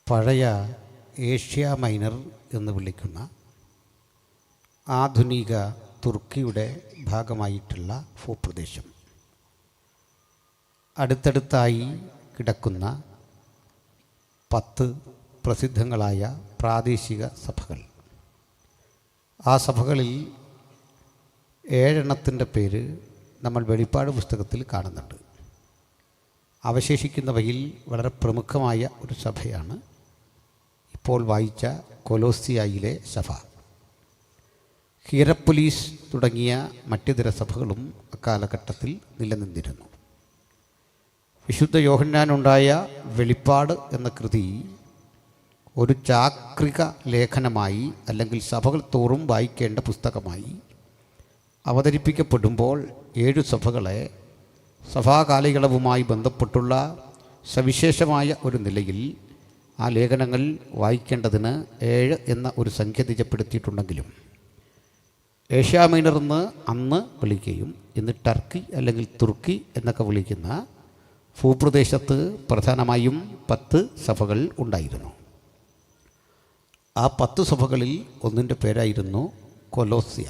പഴയ Asia minor എന്ന് വിളിക്കുന്ന ആധുനിക തുർക്കിയുടെ ഭാഗമായിട്ടുള്ള ഭൂപ്രദേശം, അടുത്തടുത്തായി കിടക്കുന്ന 10 പ്രസിദ്ധങ്ങളായ പ്രാദേശിക സഭകൾ. ആ സഭകളിൽ 7 പേര് നമ്മൾ വെളിപ്പാട് പുസ്തകത്തിൽ കാണുന്നുണ്ട്. അവശേഷിക്കുന്നവയിൽ വളരെ പ്രമുഖമായ ഒരു സഭയാണ് ഇപ്പോൾ വായിച്ച കൊലോസിയയിലെ സഭ. ഹിയറപ്പൊലീസ് തുടങ്ങിയ മറ്റിതര സഭകളും അക്കാലഘട്ടത്തിൽ നിലനിന്നിരുന്നു. വിശുദ്ധ യോഹന്നാനുണ്ടായ വെളിപ്പാട് എന്ന കൃതി ഒരു ചാക്രിക ലേഖനമായി അല്ലെങ്കിൽ സഭകൾ തോറും വായിക്കേണ്ട പുസ്തകമായി അവതരിപ്പിക്കപ്പെടുമ്പോൾ 7 സഭകളെ സഭാകാലയളവുമായി ബന്ധപ്പെട്ടുള്ള സവിശേഷമായ ഒരു നിലയിൽ ആ ലേഖനങ്ങൾ വായിക്കേണ്ടതിന് 7 എന്ന ഒരു സംഖ്യ നിജപ്പെടുത്തിയിട്ടുണ്ടെങ്കിലും ഏഷ്യ മൈനർ എന്ന് അന്ന് വിളിക്കുകയും ഇന്ന് ടർക്കി അല്ലെങ്കിൽ തുർക്കി എന്നൊക്കെ വിളിക്കുന്ന ഭൂപ്രദേശത്ത് പ്രധാനമായും 10 സഭകൾ ഉണ്ടായിരുന്നു. ആ 10 സഭകളിൽ ഒന്നിൻ്റെ പേരായിരുന്നു കൊലോസിയ.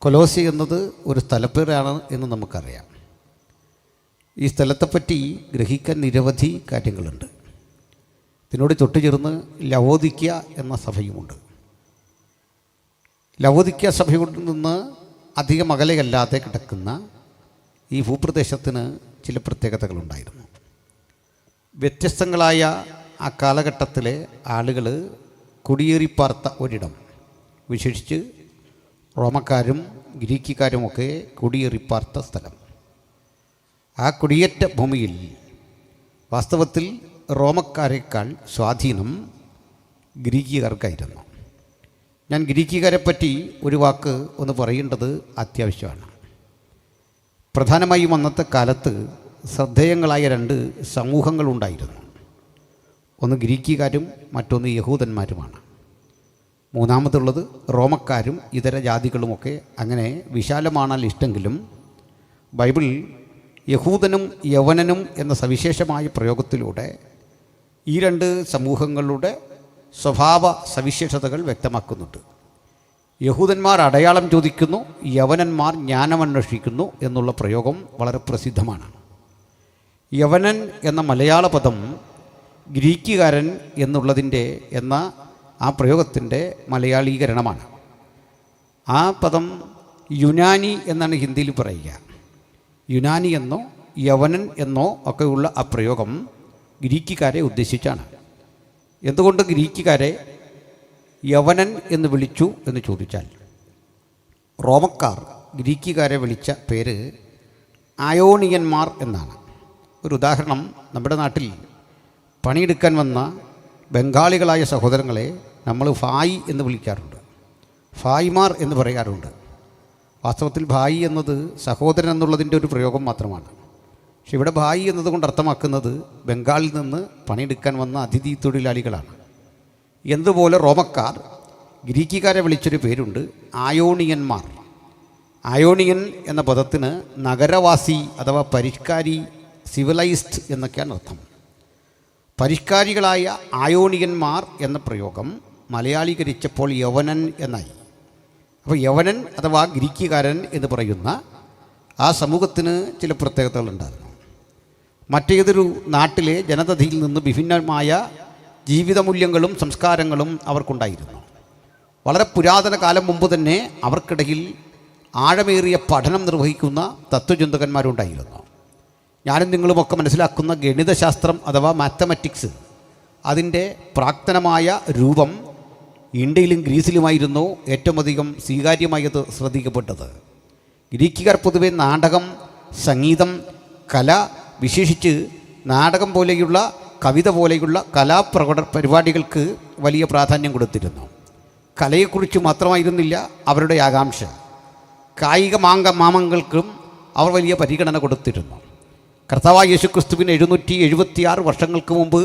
കൊലോസിയ എന്നത് ഒരു സ്ഥലപ്പേരാണ് എന്ന് നമുക്കറിയാം. ഈ സ്ഥലത്തെപ്പറ്റി ഗ്രഹിക്കാൻ നിരവധി കാര്യങ്ങളുണ്ട്. ഇതിനോട് തൊട്ടുചേർന്ന് ലവോദിക്യ എന്ന സഭയുമുണ്ട്. ലവോദിക്യ സഭയിൽ നിന്ന് അധികം അകലെയല്ലാതെ കിടക്കുന്ന ഈ ഭൂപ്രദേശത്തിന് ചില പ്രത്യേകതകളുണ്ടായിരുന്നു. വ്യത്യസ്തങ്ങളായ ആ കാലഘട്ടത്തിലെ ആളുകൾ കുടിയേറിപ്പാർത്ത ഒരിടം, വിശേഷിച്ച് റോമക്കാരും ഗ്രീക്കുകാരുമൊക്കെ കുടിയേറിപ്പാർത്ത സ്ഥലം. ആ കുടിയേറ്റ ഭൂമിയിൽ വാസ്തവത്തിൽ റോമക്കാരേക്കാൾ സ്വാധീനം ഗ്രീക്കുകാർക്കായിരുന്നു. ഞാൻ ഗ്രീക്കുകാരെപ്പറ്റി ഒരു വാക്ക് ഒന്ന് പറയേണ്ടത് അത്യാവശ്യമാണ്. പ്രധാനമായും അന്നത്തെ കാലത്ത് ശ്രദ്ധേയങ്ങളായ 2 സമൂഹങ്ങളുണ്ടായിരുന്നു. ഒന്ന് ഗ്രീക്കുകാരും മറ്റൊന്ന് യഹൂദന്മാരുമാണ്. മൂന്നാമതുള്ളത് റോമക്കാരും ഇതര ജാതികളുമൊക്കെ. അങ്ങനെ വിശാലമാണ് ലിസ്റ്റെങ്കിലും ബൈബിൾ യഹൂദനും യവനനും എന്ന സവിശേഷമായ പ്രയോഗത്തിലൂടെ ഈ 2 സമൂഹങ്ങളുടെ സ്വഭാവ സവിശേഷതകൾ വ്യക്തമാക്കുന്നുണ്ട്. യഹൂദന്മാർ അടയാളം ചോദിക്കുന്നു, യവനന്മാർ ജ്ഞാനമന്വേഷിക്കുന്നു എന്നുള്ള പ്രയോഗം വളരെ പ്രസിദ്ധമാണ്. യവനൻ എന്ന മലയാള പദം ഗ്രീക്കുകാരൻ എന്ന ആ പ്രയോഗത്തിൻ്റെ മലയാളീകരണമാണ്. ആ പദം യുനാനി എന്നാണ് ഹിന്ദിയിൽ പറയുക. യുനാനി എന്നോ യവനൻ എന്നോ ഒക്കെയുള്ള ആ പ്രയോഗം ഗ്രീക്കുകാരെ ഉദ്ദേശിച്ചാണ്. എന്തുകൊണ്ട് ഗ്രീക്കുകാരെ യവനൻ എന്ന് വിളിച്ചു എന്ന് ചോദിച്ചാൽ, റോമക്കാർ ഗ്രീക്കുകാരെ വിളിച്ച പേര് അയോണിയന്മാർ എന്നാണ്. ഒരു ഉദാഹരണം, നമ്മുടെ നാട്ടിൽ പണിയെടുക്കാൻ വന്ന ബംഗാളികളായ സഹോദരങ്ങളെ നമ്മൾ ഭായി എന്ന് വിളിക്കാറുണ്ട്, ഭായിമാർ എന്ന് പറയാറുണ്ട്. വാസ്തവത്തിൽ ഭായി എന്നത് സഹോദരൻ എന്നുള്ളതിൻ്റെ ഒരു പ്രയോഗം മാത്രമാണ്. പക്ഷെ ഇവിടെ ഭായി എന്നതുകൊണ്ട് അർത്ഥമാക്കുന്നത് ബംഗാളിൽ നിന്ന് പണിയെടുക്കാൻ വന്ന അതിഥി തൊഴിലാളികളാണ്. എന്തുപോലെ റോമക്കാർ ഗ്രീക്കുകാരെ വിളിച്ചൊരു പേരുണ്ട്, അയോണിയന്മാർ. അയോണിയൻ എന്ന പദത്തിന് നഗരവാസി അഥവാ പരിഷ്കാരി, സിവിലൈസ്ഡ് എന്നൊക്കെയാണ് അർത്ഥം. പരിഷ്കാരികളായ അയോണിയന്മാർ എന്ന പ്രയോഗം മലയാളീകരിച്ചപ്പോൾ യവനൻ എന്നായി. അപ്പോൾ യവനൻ അഥവാ ഗ്രീക്കുകാരൻ എന്ന് പറയുന്ന ആ സമൂഹത്തിന് ചില പ്രത്യേകതകളുണ്ടായിരുന്നു. മറ്റേതൊരു നാട്ടിലെ ജനതയിൽ നിന്ന് വിഭിന്നമായ ജീവിതമൂല്യങ്ങളും സംസ്കാരങ്ങളും അവർക്കുണ്ടായിരുന്നു. വളരെ പുരാതന കാലം മുമ്പ് തന്നെ അവർക്കിടയിൽ ആഴമേറിയ പഠനം നിർവഹിക്കുന്ന തത്വചിന്തകന്മാരുണ്ടായിരുന്നു. ഞാനും നിങ്ങളുമൊക്കെ മനസ്സിലാക്കുന്ന ഗണിതശാസ്ത്രം അഥവാ മാത്തമാറ്റിക്സ്, അതിൻ്റെ പ്രാക്തനമായ രൂപം ഇന്ത്യയിലും ഗ്രീസിലുമായിരുന്നു ഏറ്റവും അധികം സ്വീകാര്യമായത് ശ്രദ്ധിക്കപ്പെട്ടത്. ഗ്രീക്കുകാർ പൊതുവെ നാടകം, സംഗീതം, കല, വിശേഷിച്ച് നാടകം പോലെയുള്ള കവിത പോലെയുള്ള പരിപാടികൾക്ക് വലിയ പ്രാധാന്യം കൊടുത്തിരുന്നു. കലയെക്കുറിച്ച് മാത്രമായിരുന്നില്ല അവരുടെ ആകാംക്ഷ, കായിക മാമങ്ങൾക്കും അവർ വലിയ പരിഗണന കൊടുത്തിരുന്നു. കർത്താവായ യേശുക്രിസ്തുവിന് 776 വർഷങ്ങൾക്ക് മുമ്പ്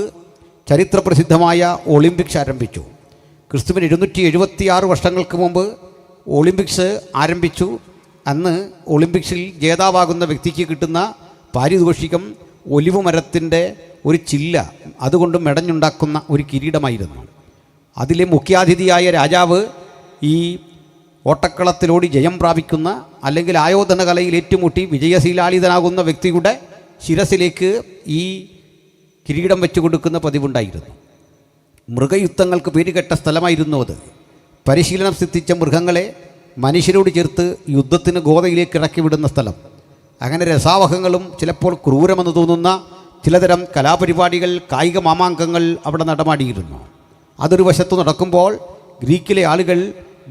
ചരിത്രപ്രസിദ്ധമായ ഒളിമ്പിക്സ് ആരംഭിച്ചു. ക്രിസ്തുവിന് 776 വർഷങ്ങൾക്ക് മുമ്പ് ഒളിമ്പിക്സ് ആരംഭിച്ചു. അന്ന് ഒളിമ്പിക്സിൽ ജേതാവാകുന്ന വ്യക്തിക്ക് കിട്ടുന്ന പാരിതോഷികം ഒലിവ് മരത്തിൻ്റെ ഒരു ചില്ല അതുകൊണ്ട് മെടഞ്ഞുണ്ടാക്കുന്ന ഒരു കിരീടമായിരുന്നു. അതിലെ മുഖ്യാതിഥിയായ രാജാവ് ഈ ഓട്ടക്കളത്തിലോടി ജയം പ്രാപിക്കുന്ന അല്ലെങ്കിൽ ആയോധന കലയിൽ ഏറ്റുമുട്ടി വിജയശീലാളിതനാകുന്ന വ്യക്തിയുടെ ശിരസിലേക്ക് ഈ കിരീടം വെച്ചു കൊടുക്കുന്ന പതിവുണ്ടായിരുന്നു. മൃഗയുദ്ധങ്ങൾക്ക് പേരുകെട്ട സ്ഥലമായിരുന്നു അത്. പരിശീലനം സിദ്ധിച്ച മൃഗങ്ങളെ മനുഷ്യരോട് ചേർത്ത് യുദ്ധത്തിന് ഗോതയിലേക്ക് ഇറക്കി വിടുന്ന സ്ഥലം. അങ്ങനെ രസാവഹങ്ങളും ചിലപ്പോൾ ക്രൂരമെന്ന് തോന്നുന്ന ചിലതരം കലാപരിപാടികൾ, കായിക മാമാങ്കങ്ങൾ അവിടെ നടമാടിയിരുന്നു. അതൊരു വശത്ത് നടക്കുമ്പോൾ ഗ്രീക്കിലെ ആളുകൾ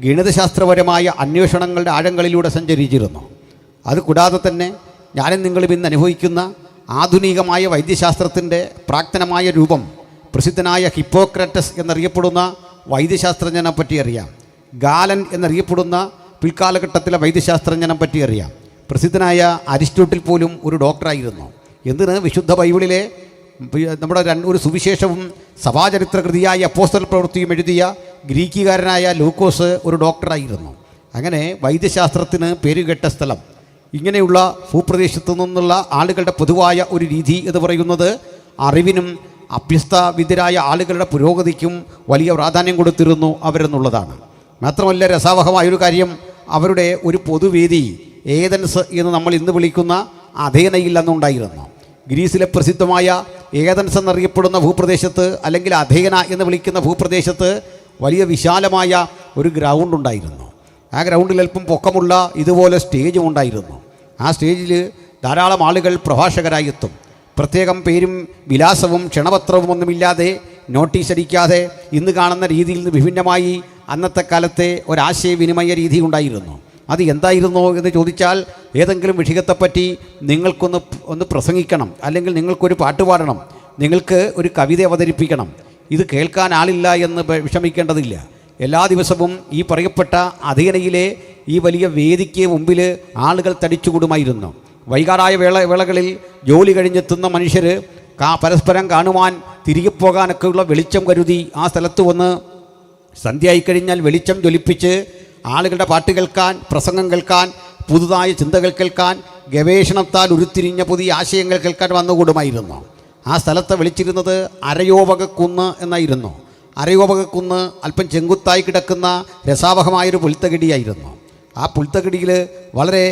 ഗണിതശാസ്ത്രപരമായ അന്വേഷണങ്ങളുടെ ആഴങ്ങളിലൂടെ സഞ്ചരിച്ചിരുന്നു. അതുകൂടാതെ തന്നെ ഞാനും നിങ്ങളും ഇന്ന് അനുഭവിക്കുന്ന ആധുനികമായ വൈദ്യശാസ്ത്രത്തിൻ്റെ പ്രാക്തനമായ രൂപം പ്രസിദ്ധനായ ഹിപ്പോക്രട്ടസ് എന്നറിയപ്പെടുന്ന വൈദ്യശാസ്ത്രജ്ഞനെ പറ്റി അറിയാം. ഗാലൻ എന്നറിയപ്പെടുന്ന പിൽക്കാലഘട്ടത്തിലെ വൈദ്യശാസ്ത്രജ്ഞനെ പറ്റി അറിയാം. പ്രസിദ്ധനായ അരിസ്റ്റോട്ടിൽ പോലും ഒരു ഡോക്ടറായിരുന്നു. എന്തിന്? വിശുദ്ധ ബൈബിളിലെ നമ്മുടെ ഒരു സുവിശേഷവും സഭാചരിത്രകൃതിയായ അപ്പോസ്തല പ്രവൃത്തിയും എഴുതിയ ഗ്രീക്കുകാരനായ ലൂക്കോസ് ഒരു ഡോക്ടറായിരുന്നു. അങ്ങനെ വൈദ്യശാസ്ത്രത്തിന് പേരുകെട്ട സ്ഥലം. ഇങ്ങനെയുള്ള ഭൂപ്രദേശത്തു നിന്നുള്ള ആളുകളുടെ പൊതുവായ ഒരു രീതി എന്ന് പറയുന്നത് അറിവിനും അഭ്യസ്തവിദ്യരായ ആളുകളുടെ പുരോഗതിക്കും വലിയ പ്രാധാന്യം കൊടുത്തിരുന്നു അവരെന്നുള്ളതാണ്. മാത്രമല്ല, രസാവഹമായൊരു കാര്യം, അവരുടെ ഒരു പൊതുവേദി ഏതൻസ് എന്ന് നമ്മൾ ഇന്ന് വിളിക്കുന്ന അഥേനയിൽ അന്നുണ്ടായിരുന്നു. ഗ്രീസിലെ പ്രസിദ്ധമായ ഏതൻസ് എന്നറിയപ്പെടുന്ന ഭൂപ്രദേശത്ത് അല്ലെങ്കിൽ അഥേന എന്ന് വിളിക്കുന്ന ഭൂപ്രദേശത്ത് വലിയ വിശാലമായ ഒരു ഗ്രൗണ്ട് ഉണ്ടായിരുന്നു. ആ ഗ്രൗണ്ടിൽ അല്പം പൊക്കമുള്ള ഇതുപോലെ സ്റ്റേജും ഉണ്ടായിരുന്നു. ആ സ്റ്റേജിൽ ധാരാളം ആളുകൾ പ്രഭാഷകരായി എത്തും. പ്രത്യേകം പേരും വിലാസവും ക്ഷണപത്രവും ഒന്നുമില്ലാതെ, നോട്ടീസ് അടിക്കാതെ, ഇന്ന് കാണുന്ന രീതിയിൽ നിന്ന് വിഭിന്നമായി അന്നത്തെ കാലത്തെ ഒരാശയവിനിമയ രീതി ഉണ്ടായിരുന്നു. അത് എന്തായിരുന്നു എന്ന് ചോദിച്ചാൽ, ഏതെങ്കിലും വിഷയത്തെപ്പറ്റി നിങ്ങൾക്കൊന്ന് പ്രസംഗിക്കണം, അല്ലെങ്കിൽ നിങ്ങൾക്കൊരു പാട്ട് പാടണം, നിങ്ങൾക്ക് ഒരു കവിത അവതരിപ്പിക്കണം. ഇത് കേൾക്കാൻ ആളില്ല എന്ന് വിഷമിക്കേണ്ടതില്ല. എല്ലാ ദിവസവും ഈ പറയപ്പെട്ട അഥേനയിലെ ഈ വലിയ വേദിക്ക് മുമ്പിൽ ആളുകൾ തടിച്ചുകൂടുമായിരുന്നു. വൈകാറായ വേളകളിൽ ജോലി കഴിഞ്ഞെത്തുന്ന മനുഷ്യർ പരസ്പരം കാണുവാൻ തിരികെ പോകാനൊക്കെയുള്ള വെളിച്ചം കരുതി ആ സ്ഥലത്ത് വന്ന് സന്ധ്യയായിക്കഴിഞ്ഞാൽ വെളിച്ചം ജ്വലിപ്പിച്ച് ആളുകളുടെ പാട്ട് കേൾക്കാൻ, പ്രസംഗം കേൾക്കാൻ, പുതുതായ ചിന്തകൾ കേൾക്കാൻ, ഗവേഷണത്താൽ ഉരുത്തിരിഞ്ഞ പുതിയ ആശയങ്ങൾ കേൾക്കാൻ വന്നുകൂടുമായിരുന്നു. ആ സ്ഥലത്ത് വിളിച്ചിരുന്നത് അരയോപകക്കുന്ന് എന്നായിരുന്നു. അരയോപകക്കുന്ന് അല്പം ചെങ്കുത്തായി കിടക്കുന്ന രസാവഹമായൊരു പുൽത്തകിടിയായിരുന്നു. ആ പുൽത്തകിടിയിൽ വളരെ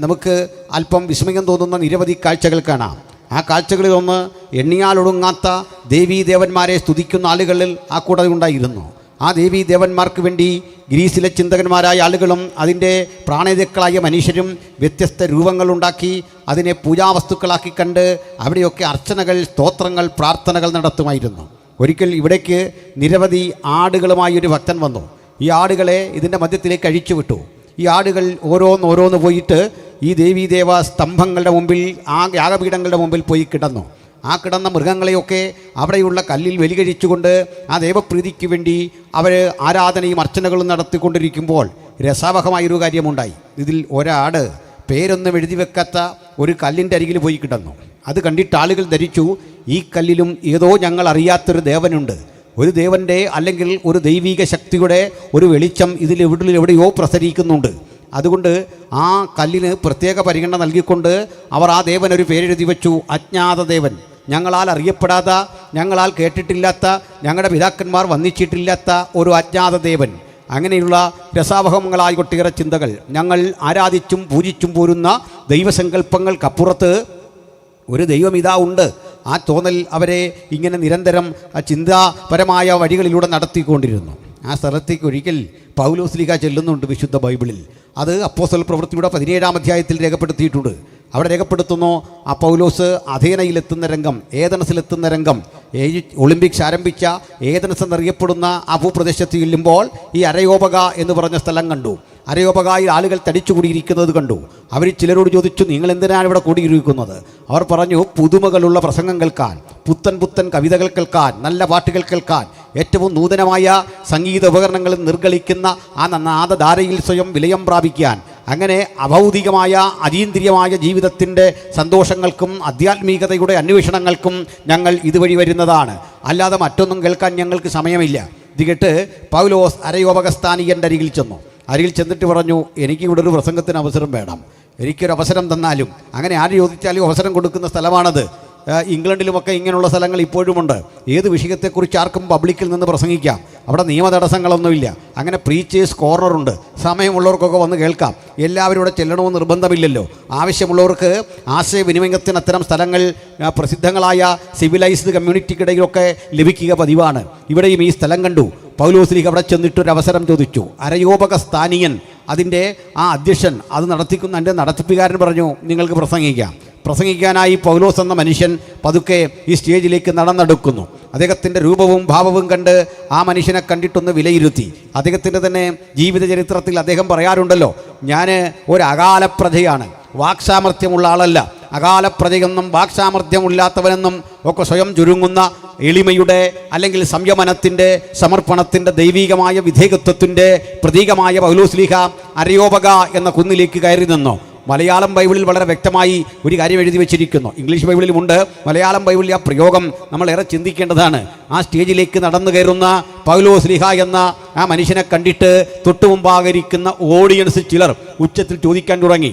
നമുക്ക് അല്പം വിസ്മയം തോന്നുന്ന നിരവധി കാഴ്ചകൾ കാണാം. ആ കാഴ്ചകളിൽ ഒന്ന്, എണ്ണിയാലൊടുങ്ങാത്ത ദേവീദേവന്മാരെ സ്തുതിക്കുന്ന ആളുകളിൽ ആ കൂടെ ഉണ്ടായിരുന്നു. ആ ദേവീദേവന്മാർക്ക് വേണ്ടി ഗ്രീസിലെ ചിന്തകന്മാരായ ആളുകളും അതിൻ്റെ പ്രാണേതാക്കളായ മനുഷ്യരും വ്യത്യസ്ത രൂപങ്ങളുണ്ടാക്കി അതിനെ പൂജാവസ്തുക്കളാക്കി കണ്ട് അവിടെയൊക്കെ അർച്ചനകൾ, സ്തോത്രങ്ങൾ, പ്രാർത്ഥനകൾ നടത്തുമായിരുന്നു. ഒരിക്കൽ ഇവിടേക്ക് നിരവധി ആടുകളുമായി ഒരു ഭക്തൻ വന്നു. ഈ ആടുകളെ ഇതിൻ്റെ മധ്യത്തിലേക്ക് അഴിച്ചു വിട്ടു. ഈ ആടുകൾ ഓരോന്ന് പോയിട്ട് ഈ ദേവീദേവ സ്തംഭങ്ങളുടെ മുമ്പിൽ, ആ യാഗപീഠങ്ങളുടെ മുമ്പിൽ പോയി കിടന്നു. ആ കിടന്ന മൃഗങ്ങളെയൊക്കെ അവിടെയുള്ള കല്ലിൽ വെലികഴിച്ചുകൊണ്ട് ആ ദേവപ്രീതിക്ക് വേണ്ടി അവർ ആരാധനയും അർച്ചനകളും നടത്തിക്കൊണ്ടിരിക്കുമ്പോൾ രസാവഹമായൊരു കാര്യമുണ്ടായി. ഇതിൽ ഒരാട് പേരൊന്നും എഴുതി വെക്കാത്ത ഒരു കല്ലിൻ്റെ അരികിൽ പോയി കിടന്നു. അത് കണ്ടിട്ട് ആളുകൾ ധരിച്ചു, ഈ കല്ലിലും ഏതോ ഞങ്ങൾ അറിയാത്തൊരു ദേവനുണ്ട്. ഒരു ദേവൻ്റെ അല്ലെങ്കിൽ ഒരു ദൈവിക ശക്തിയുടെ ഒരു വെളിച്ചം എവിടെയോ പ്രസരിക്കുന്നുണ്ട്. അതുകൊണ്ട് ആ കല്ലിന് പ്രത്യേക പരിഗണന നൽകിക്കൊണ്ട് അവർ ആ ദേവനൊരു പേരെഴുതി വെച്ചു, അജ്ഞാത ദേവൻ. ഞങ്ങളാൽ അറിയപ്പെടാത്ത, ഞങ്ങളാൽ കേട്ടിട്ടില്ലാത്ത, ഞങ്ങളുടെ പിതാക്കന്മാർ വന്നിച്ചിട്ടില്ലാത്ത ഒരു അജ്ഞാത ദേവൻ. അങ്ങനെയുള്ള രസാവഹങ്ങളായ ഒട്ടേറെ ചിന്തകൾ, ഞങ്ങൾ ആരാധിച്ചും പൂജിച്ചും പോരുന്ന ദൈവസങ്കല്പങ്ങൾക്കപ്പുറത്ത് ഒരു ദൈവം ഇതാ ഉണ്ട്. ആ തോന്നൽ അവരെ ഇങ്ങനെ നിരന്തരം ചിന്താപരമായ വഴികളിലൂടെ നടത്തിക്കൊണ്ടിരുന്നു. ആ സ്ഥലത്തേക്ക് ഒരിക്കൽ പൗലോസ്ലീഹ ചെല്ലുന്നുണ്ട് വിശുദ്ധ ബൈബിളിൽ. അത് അപ്പോസ്തല പ്രവൃത്തിയുടെ 17-ാം അധ്യായത്തിൽ രേഖപ്പെടുത്തിയിട്ടുണ്ട്. അവിടെ രേഖപ്പെടുത്തുന്നു, ആ പൗലോസ് അഥേനയിലെത്തുന്ന രംഗം, ഏതൻസിലെത്തുന്ന രംഗം. ഒളിമ്പിക്സ് ആരംഭിച്ച ഏതൻസ് എന്നറിയപ്പെടുന്ന ആ ഭൂപ്രദേശത്ത് ചെല്ലുമ്പോൾ ഈ അരയോപക എന്ന് പറഞ്ഞ സ്ഥലം കണ്ടു. അരയോപകയിൽ ആളുകൾ തടിച്ചുകൂടിയിരിക്കുന്നത് കണ്ടു. അവർ ചിലരോട് ചോദിച്ചു, നിങ്ങൾ എന്തിനാണ് ഇവിടെ കൂടിയിരിക്കുന്നത്? അവർ പറഞ്ഞു, പുതുമകളുള്ള പ്രസംഗം കേൾക്കാൻ, പുത്തൻ കവിതകൾ കേൾക്കാൻ, നല്ല പാട്ടുകൾ കേൾക്കാൻ, ഏറ്റവും നൂതനമായ സംഗീത ഉപകരണങ്ങൾ നിർഗളിക്കുന്ന ആ നാദധാരയിൽ സ്വയം വിലയം പ്രാപിക്കാൻ, അങ്ങനെ അഭൗതികമായ അതീന്ദ്രിയമായ ജീവിതത്തിൻ്റെ സന്തോഷങ്ങൾക്കും ആധ്യാത്മികതയുടെ അന്വേഷണങ്ങൾക്കും ഞങ്ങൾ ഇതുവഴി വരുന്നതാണ്, അല്ലാതെ മറ്റൊന്നും കേൾക്കാൻ ഞങ്ങൾക്ക് സമയമില്ല. ഇത് കേട്ട് പൗലോസ് അരയോപകസ്ഥാനികൻ്റെ അരികിൽ ചെന്നു. അരികിൽ ചെന്നിട്ട് പറഞ്ഞു, എനിക്കിവിടെ ഒരു പ്രസംഗത്തിന് അവസരം വേണം, എനിക്കൊരു അവസരം തന്നാലും. അങ്ങനെ ആര് ചോദിച്ചാലും അവസരം കൊടുക്കുന്ന സ്ഥലമാണത്. ഇംഗ്ലണ്ടിലുമൊക്കെ ഇങ്ങനെയുള്ള സ്ഥലങ്ങൾ ഇപ്പോഴുമുണ്ട്. ഏത് വിഷയത്തെക്കുറിച്ച് ആർക്കും പബ്ലിക്കിൽ നിന്ന് പ്രസംഗിക്കാം. അവിടെ നിയമ തടസ്സങ്ങളൊന്നുമില്ല. അങ്ങനെ പ്രീച്ചേഴ്സ് കോർണറുണ്ട്. സമയമുള്ളവർക്കൊക്കെ വന്ന് കേൾക്കാം. എല്ലാവരും ഇവിടെ ചെല്ലണമെന്ന് നിർബന്ധമില്ലല്ലോ. ആവശ്യമുള്ളവർക്ക് ആശയവിനിമയത്തിന് അത്തരം സ്ഥലങ്ങൾ പ്രസിദ്ധങ്ങളായ സിവിലൈസ്ഡ് കമ്മ്യൂണിറ്റിക്കിടയിലൊക്കെ ലഭിക്കുക പതിവാണ്. ഇവിടെയും ഈ സ്ഥലം കണ്ടു. പൗലോസ്ലീഹ അവിടെ ചെന്നിട്ടൊരവസരം ചോദിച്ചു. അരയോപക സ്ഥാനീയൻ, അതിൻ്റെ ആ അധ്യക്ഷൻ, അത് നടത്തിക്കുന്ന എൻ്റെ നടത്തിപ്പുകാരൻ പറഞ്ഞു, നിങ്ങൾക്ക് പ്രസംഗിക്കാം. പ്രസംഗിക്കാനായി പൗലോസ് എന്ന മനുഷ്യൻ പതുക്കെ ഈ സ്റ്റേജിലേക്ക് നടന്നെടുക്കുന്നു. അദ്ദേഹത്തിൻ്റെ രൂപവും ഭാവവും കണ്ട് ആ മനുഷ്യനെ കണ്ടിട്ടൊന്ന് വിലയിരുത്തി. അദ്ദേഹത്തിൻ്റെ തന്നെ ജീവിത ചരിത്രത്തിൽ അദ്ദേഹം പറയാറുണ്ടല്ലോ, ഞാൻ ഒരു അകാലപ്രജയാണ്, വാക്സാമർത്ഥ്യമുള്ള ആളല്ല. അകാലപ്രജയെന്നും വാക്സാമർത്ഥ്യമില്ലാത്തവനെന്നും ഒക്കെ സ്വയം ചുരുങ്ങുന്ന എളിമയുടെ അല്ലെങ്കിൽ സംയമനത്തിൻ്റെ, സമർപ്പണത്തിൻ്റെ, ദൈവികമായ വിധേയത്വത്തിൻ്റെ പ്രതീകമായ പൗലോസ്ലീഹ അരയോപക എന്ന കുന്നിലേക്ക് കയറി നിന്നു. മലയാളം ബൈബിളിൽ വളരെ വ്യക്തമായി ഒരു കാര്യം എഴുതി വെച്ചിരിക്കുന്നു. ഇംഗ്ലീഷ് ബൈബിളിലുമുണ്ട്. മലയാളം ബൈബിളിൽ ആ പ്രയോഗം നമ്മളേറെ ചിന്തിക്കേണ്ടതാണ്. ആ സ്റ്റേജിലേക്ക് നടന്നു കയറുന്ന പൗലോസ്ലീഹ എന്ന ആ മനുഷ്യനെ കണ്ടിട്ട് തൊട്ടുമുമ്പാകരിക്കുന്ന ഓഡിയൻസ് ചിലർ ഉച്ചത്തിൽ ചോദിക്കാൻ തുടങ്ങി,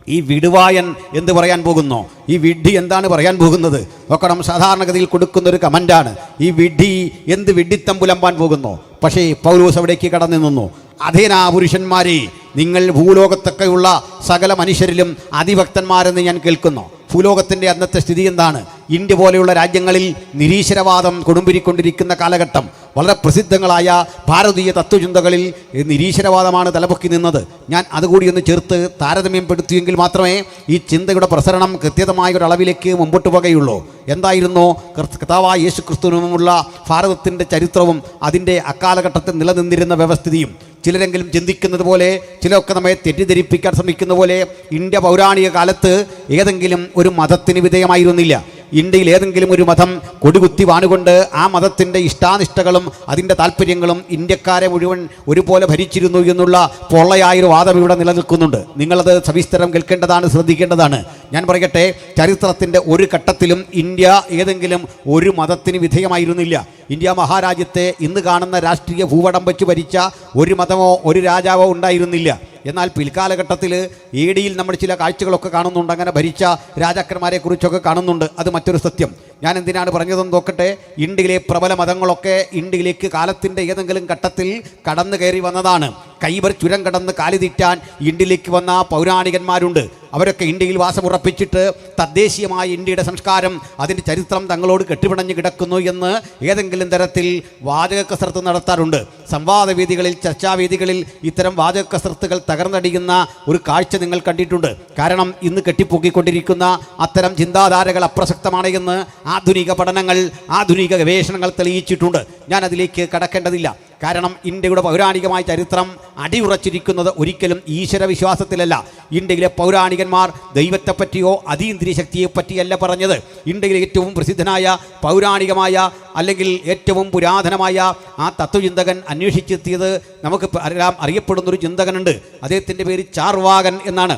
ഈ വിടുവായൻ എന്ത് പറയാൻ പോകുന്നു? ഈ വിഡ്ഢി എന്താണ് പറയാൻ പോകുന്നത്? നോക്കണം, സാധാരണഗതിയിൽ കൊടുക്കുന്നൊരു കമൻ്റാണ്, ഈ വിഡ്ഢി എന്ത് വിഡ്ഢിത്തം പുലമ്പാൻ പോകുന്നു? പക്ഷേ പൗലോസ് അവിടേക്ക് കടന്നു നിന്നു. അധേനാ പുരുഷന്മാരെ, നിങ്ങൾ ഭൂലോകത്തൊക്കെയുള്ള സകല മനുഷ്യരിലും അതിഭക്തന്മാരെന്ന് ഞാൻ കേൾക്കുന്നു. ഭൂലോകത്തിൻ്റെ അന്നത്തെ സ്ഥിതി എന്താണ്? ഇന്ത്യ പോലെയുള്ള രാജ്യങ്ങളിൽ നിരീശ്വരവാദം കൊടുമ്പിരിക്കൊണ്ടിരിക്കുന്ന കാലഘട്ടം. വളരെ പ്രസിദ്ധങ്ങളായ ഭാരതീയ തത്വചിന്തകളിൽ നിരീശ്വരവാദമാണ് തലപൊക്കി നിന്നത്. ഞാൻ അതുകൂടി ഒന്ന് ചേർത്ത് താരതമ്യപ്പെടുത്തിയെങ്കിൽ മാത്രമേ ഈ ചിന്തയുടെ പ്രസരണം കൃത്യമായ ഒരു അളവിലേക്ക് മുമ്പോട്ട് പോകുകയുള്ളൂ. എന്തായിരുന്നു കർത്താവായ യേശു ക്രിസ്തുവിനുമുള്ള ഭാരതത്തിൻ്റെ ചരിത്രവും അതിൻ്റെ അക്കാലഘട്ടത്തിൽ നിലനിന്നിരുന്ന വ്യവസ്ഥിതിയും? ചിലരെങ്കിലും ചിന്തിക്കുന്നത് പോലെ, ചിലരൊക്കെ നമ്മെ തെറ്റിദ്ധരിപ്പിക്കാൻ ശ്രമിക്കുന്ന പോലെ ഇന്ത്യ പൗരാണിക കാലത്ത് ഏതെങ്കിലും ഒരു മതത്തിന് വിധേയമായിരുന്നില്ല. ഇന്ത്യയിൽ ഏതെങ്കിലും ഒരു മതം കൊടികുത്തി വാണുകൊണ്ട് ആ മതത്തിൻ്റെ ഇഷ്ടാനിഷ്ടകളും അതിൻ്റെ താല്പര്യങ്ങളും ഇന്ത്യക്കാരെ മുഴുവൻ ഒരുപോലെ ഭരിച്ചിരുന്നു എന്നുള്ള പൊള്ളയായൊരു വാദം ഇവിടെ നിലനിൽക്കുന്നുണ്ട്. നിങ്ങളത് സവിസ്തരം കേൾക്കേണ്ടതാണ്, ശ്രദ്ധിക്കേണ്ടതാണ്. ഞാൻ പറയട്ടെ, ചരിത്രത്തിൻ്റെ ഒരു ഘട്ടത്തിലും ഇന്ത്യ ഏതെങ്കിലും ഒരു മതത്തിന് വിധേയമായിരുന്നില്ല. ഇന്ത്യ മഹാരാജ്യത്തെ ഇന്ന് കാണുന്ന രാഷ്ട്രീയ ഭൂപടം വെച്ച് ഭരിച്ച ഒരു മതമോ ഒരു രാജാവോ ഉണ്ടായിരുന്നില്ല. എന്നാൽ പിൽക്കാലഘട്ടത്തിൽ AD-യിൽ നമ്മൾ ചില കാഴ്ചകളൊക്കെ കാണുന്നുണ്ട്. അങ്ങനെ ഭരിച്ച രാജാക്കന്മാരെക്കുറിച്ചൊക്കെ കാണുന്നുണ്ട്. അത് മറ്റൊരു സത്യം. ഞാൻ എന്തിനാണ് പറഞ്ഞതെന്ന് നോക്കട്ടെ. ഇന്ത്യയിലെ പ്രബല മതങ്ങളൊക്കെ ഇന്ത്യയിലേക്ക് കാലത്തിൻ്റെ ഏതെങ്കിലും ഘട്ടത്തിൽ കടന്നു കയറി വന്നതാണ്. കൈബർ ചുരം കടന്ന് കാലുതീറ്റാൻ ഇന്ത്യയിലേക്ക് വന്ന പൗരാണികന്മാരുണ്ട്. അവരൊക്കെ ഇന്ത്യയിൽ വാസമുറപ്പിച്ചിട്ട് തദ്ദേശീയമായ ഇന്ത്യയുടെ സംസ്കാരം, അതിൻ്റെ ചരിത്രം തങ്ങളോട് കെട്ടിപ്പിണഞ്ഞ് കിടക്കുന്നു എന്ന് ഏതെങ്കിലും തരത്തിൽ വാചക കസർത്ത് നടത്താറുണ്ട്. സംവാദവേദികളിൽ, ചർച്ചാവേദികളിൽ ഇത്തരം വാചക കസർത്തുകൾ തകർന്നടിയുന്ന ഒരു കാഴ്ച നിങ്ങൾ കണ്ടിട്ടുണ്ട്. കാരണം ഇന്ന് കെട്ടിപ്പൊക്കിക്കൊണ്ടിരിക്കുന്ന അത്തരം ചിന്താധാരകൾ അപ്രസക്തമാണ് എന്ന് ആധുനിക പഠനങ്ങൾ, ആധുനിക ഗവേഷണങ്ങൾ തെളിയിച്ചിട്ടുണ്ട്. ഞാൻ അതിലേക്ക് കടക്കേണ്ടതില്ല. കാരണം ഇന്ത്യയുടെ പൗരാണികമായ ചരിത്രം അടിയുറച്ചിരിക്കുന്നത് ഒരിക്കലും ഈശ്വര വിശ്വാസത്തിലല്ല. ഇന്ത്യയിലെ പൗരാണികന്മാർ ദൈവത്തെപ്പറ്റിയോ അതീന്ദ്രിയ ശക്തിയെപ്പറ്റിയല്ല പറഞ്ഞത്. ഇന്ത്യയിലെ ഏറ്റവും പ്രസിദ്ധനായ പൗരാണികമായ അല്ലെങ്കിൽ ഏറ്റവും പുരാതനമായ ആ തത്വചിന്തകൻ അന്വേഷിച്ചെത്തിയത് നമുക്ക് അറിയപ്പെടുന്നൊരു ചിന്തകനുണ്ട്. അദ്ദേഹത്തിൻ്റെ പേര് ചാർവാകൻ എന്നാണ്.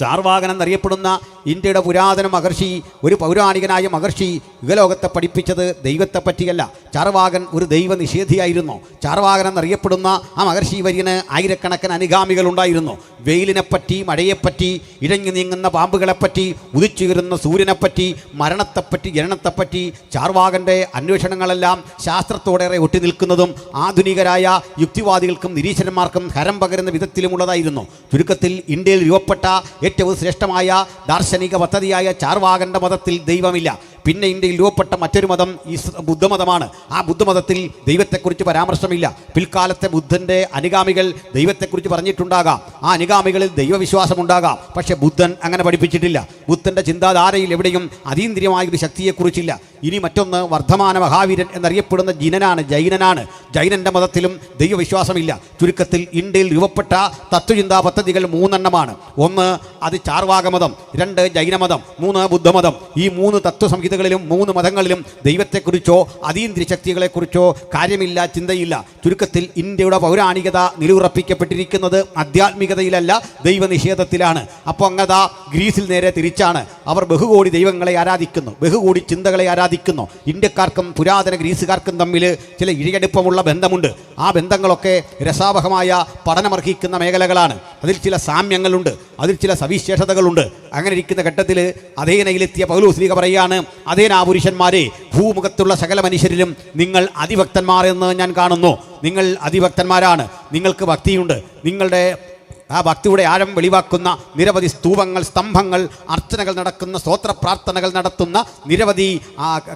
ചാർവാകൻ എന്നറിയപ്പെടുന്ന ഇന്ത്യയുടെ പുരാതന മഹർഷി, ഒരു പൗരാണികനായ മഹർഷി യുഗലോകത്തെ പഠിപ്പിച്ചത് ദൈവത്തെ പറ്റിയല്ല. ചാർവാകൻ ഒരു ദൈവനിഷേധിയായിരുന്നു. ചാർവാകൻ എന്നറിയപ്പെടുന്ന ആ മഹർഷി വര്യന് ആയിരക്കണക്കിന് അനുഗാമികളുണ്ടായിരുന്നു. വെയിലിനെപ്പറ്റി, മഴയെപ്പറ്റി, ഇഴഞ്ഞു നീങ്ങുന്ന പാമ്പുകളെപ്പറ്റി, ഉദിച്ചുയരുന്ന സൂര്യനെപ്പറ്റി, മരണത്തെപ്പറ്റി, ജനനത്തെപ്പറ്റി ചാർവാകൻ്റെ അന്വേഷണങ്ങളെല്ലാം ശാസ്ത്രത്തോടേറെ ഒട്ടി നിൽക്കുന്നതും ആധുനികരായ യുക്തിവാദികൾക്കും നിരീശ്വരന്മാർക്കും ഹരം പകരുന്ന വിധത്തിലുമുള്ളതായിരുന്നു. ചുരുക്കത്തിൽ ഇന്ത്യയിൽ രൂപപ്പെട്ട ഏറ്റവും ശ്രേഷ്ഠമായ ദാർശനിക പദ്ധതിയായ ചാർവാകൻ്റെ മതത്തിൽ ദൈവമില്ല. പിന്നെ ഇന്ത്യയിൽ രൂപപ്പെട്ട മറ്റൊരു മതം ബുദ്ധമതമാണ്. ആ ബുദ്ധമതത്തിൽ ദൈവത്തെക്കുറിച്ച് പരാമർശമില്ല. പിൽക്കാലത്തെ ബുദ്ധൻ്റെ അനുഗാമികൾ ദൈവത്തെക്കുറിച്ച് പറഞ്ഞിട്ടുണ്ടാകാം, ആ അനുഗാമികളിൽ ദൈവവിശ്വാസമുണ്ടാകാം. പക്ഷേ ബുദ്ധൻ അങ്ങനെ പഠിപ്പിച്ചിട്ടില്ല. ബുദ്ധൻ്റെ ചിന്താധാരയിൽ എവിടെയും അതീന്ദ്രിയമായൊരു ശക്തിയെക്കുറിച്ചില്ല. ഇനി മറ്റൊന്ന് വർദ്ധമാന മഹാവീരൻ എന്നറിയപ്പെടുന്ന ജൈനനാണ്. ജൈനൻ്റെ മതത്തിലും ദൈവവിശ്വാസമില്ല. ചുരുക്കത്തിൽ ഇന്ത്യയിൽ രൂപപ്പെട്ട തത്വചിന്താ പദ്ധതികൾ 3 എണ്ണമാണ്. 1 അത് ചാർവാകമതം, 2 ജൈനമതം, 3 ബുദ്ധമതം. ഈ 3 തത്വസംഹിതകൾ ഉപനിഷത്തുകളിലും 3 മതങ്ങളിലും ദൈവത്തെക്കുറിച്ചോ അതീന്ദ്രിയ ശക്തികളെക്കുറിച്ചോ കാര്യമില്ല, ചിന്തയില്ല. ചുരുക്കത്തിൽ ഇന്ത്യയുടെ പൗരാണികത നിലയുറപ്പിക്കപ്പെട്ടിരിക്കുന്നത് ആധ്യാത്മികതയിലല്ല, ദൈവനിഷേധത്തിലാണ്. അപ്പോൾ അങ്ങതാ ഗ്രീസിൽ നേരെ തിരിച്ചാണ്. അവർ ബഹുകോടി ദൈവങ്ങളെ ആരാധിക്കുന്നു, ബഹുകോടി ചിന്തകളെ ആരാധിക്കുന്നു. ഇന്ത്യക്കാർക്കും പുരാതന ഗ്രീസുകാർക്കും തമ്മിൽ ചില ഇഴയടുപ്പമുള്ള ബന്ധമുണ്ട്. ആ ബന്ധങ്ങളൊക്കെ രസാവഹമായ പഠനമർഹിക്കുന്ന മേഖലകളാണ്. അതിൽ ചില സാമ്യങ്ങളുണ്ട്, അതിൽ ചില സവിശേഷതകളുണ്ട്. അങ്ങനെ ഇരിക്കുന്ന ഘട്ടത്തിൽ അഥേനയിലെത്തിയ പൗലോസ്ലീഹ പറയാണ്, അഥേനാ പുരുഷന്മാരെ, ഭൂമുഖത്തുള്ള സകല മനുഷ്യരിലും നിങ്ങൾ അതിഭക്തന്മാർ എന്ന് ഞാൻ കാണുന്നു. നിങ്ങൾ അതിഭക്തന്മാരാണ്, നിങ്ങൾക്ക് ഭക്തിയുണ്ട്. നിങ്ങളുടെ ആ ഭക്തിയുടെ ആഴം വെളിവാക്കുന്ന നിരവധി സ്തൂപങ്ങൾ, സ്തംഭങ്ങൾ, അർച്ചനകൾ നടക്കുന്ന, സ്തോത്ര പ്രാർത്ഥനകൾ നടത്തുന്ന നിരവധി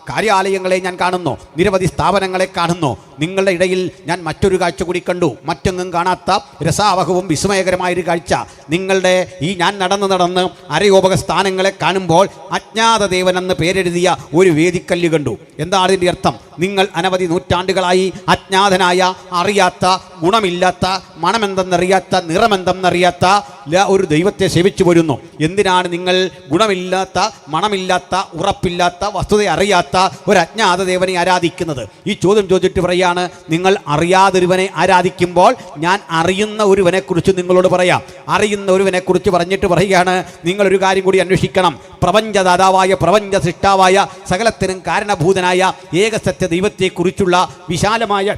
കാര്യാലയങ്ങളെ ഞാൻ കാണുന്നു, നിരവധി സ്ഥാപനങ്ങളെ കാണുന്നു. നിങ്ങളുടെ ഇടയിൽ ഞാൻ മറ്റൊരു കാഴ്ച കൂടി കണ്ടു, മറ്റൊന്നും കാണാത്ത രസാവഹവും വിസ്മയകരമായൊരു കാഴ്ച. നിങ്ങളുടെ ഈ ഞാൻ നടന്ന് അരയോപക സ്ഥാനങ്ങളെ കാണുമ്പോൾ അജ്ഞാത ദേവനെന്ന് പേരെഴുതിയ ഒരു വേദിക്കല്ല് കണ്ടു. എന്താണ് ഇതിൻ്റെ അർത്ഥം? നിങ്ങൾ അനവധി നൂറ്റാണ്ടുകളായി അജ്ഞാതനായ, അറിയാത്ത, ഗുണമില്ലാത്ത, മണമെന്തെന്നറിയാത്ത, നിറമെന്തെന്നറിയാത്ത ഒരു ദൈവത്തെ സേവിച്ചു വരുന്നു. എന്തിനാണ് നിങ്ങൾ ഗുണമില്ലാത്ത, മണമില്ലാത്ത, ഉറപ്പില്ലാത്ത, വസ്തുത അറിയാത്ത ഒരു അജ്ഞാത ദേവനെ ആരാധിക്കുന്നത്? ഈ ചോദ്യം ചോദിച്ചിട്ട് പറയാണ്, നിങ്ങൾ അറിയാതൊരുവനെ ആരാധിക്കുമ്പോൾ ഞാൻ അറിയുന്ന ഒരുവനെക്കുറിച്ച് നിങ്ങളോട് പറയാം. അറിയുന്ന ഒരുവനെക്കുറിച്ച് പറഞ്ഞിട്ട് പറയുകയാണ്, നിങ്ങളൊരു കാര്യം കൂടി അന്വേഷിക്കണം. പ്രപഞ്ചദാതാവായ, പ്രപഞ്ച സൃഷ്ടാവായ, സകലത്തിനും കാരണഭൂതനായ ഏകസത്യ ദൈവത്തെക്കുറിച്ചുള്ള വിശാലമായ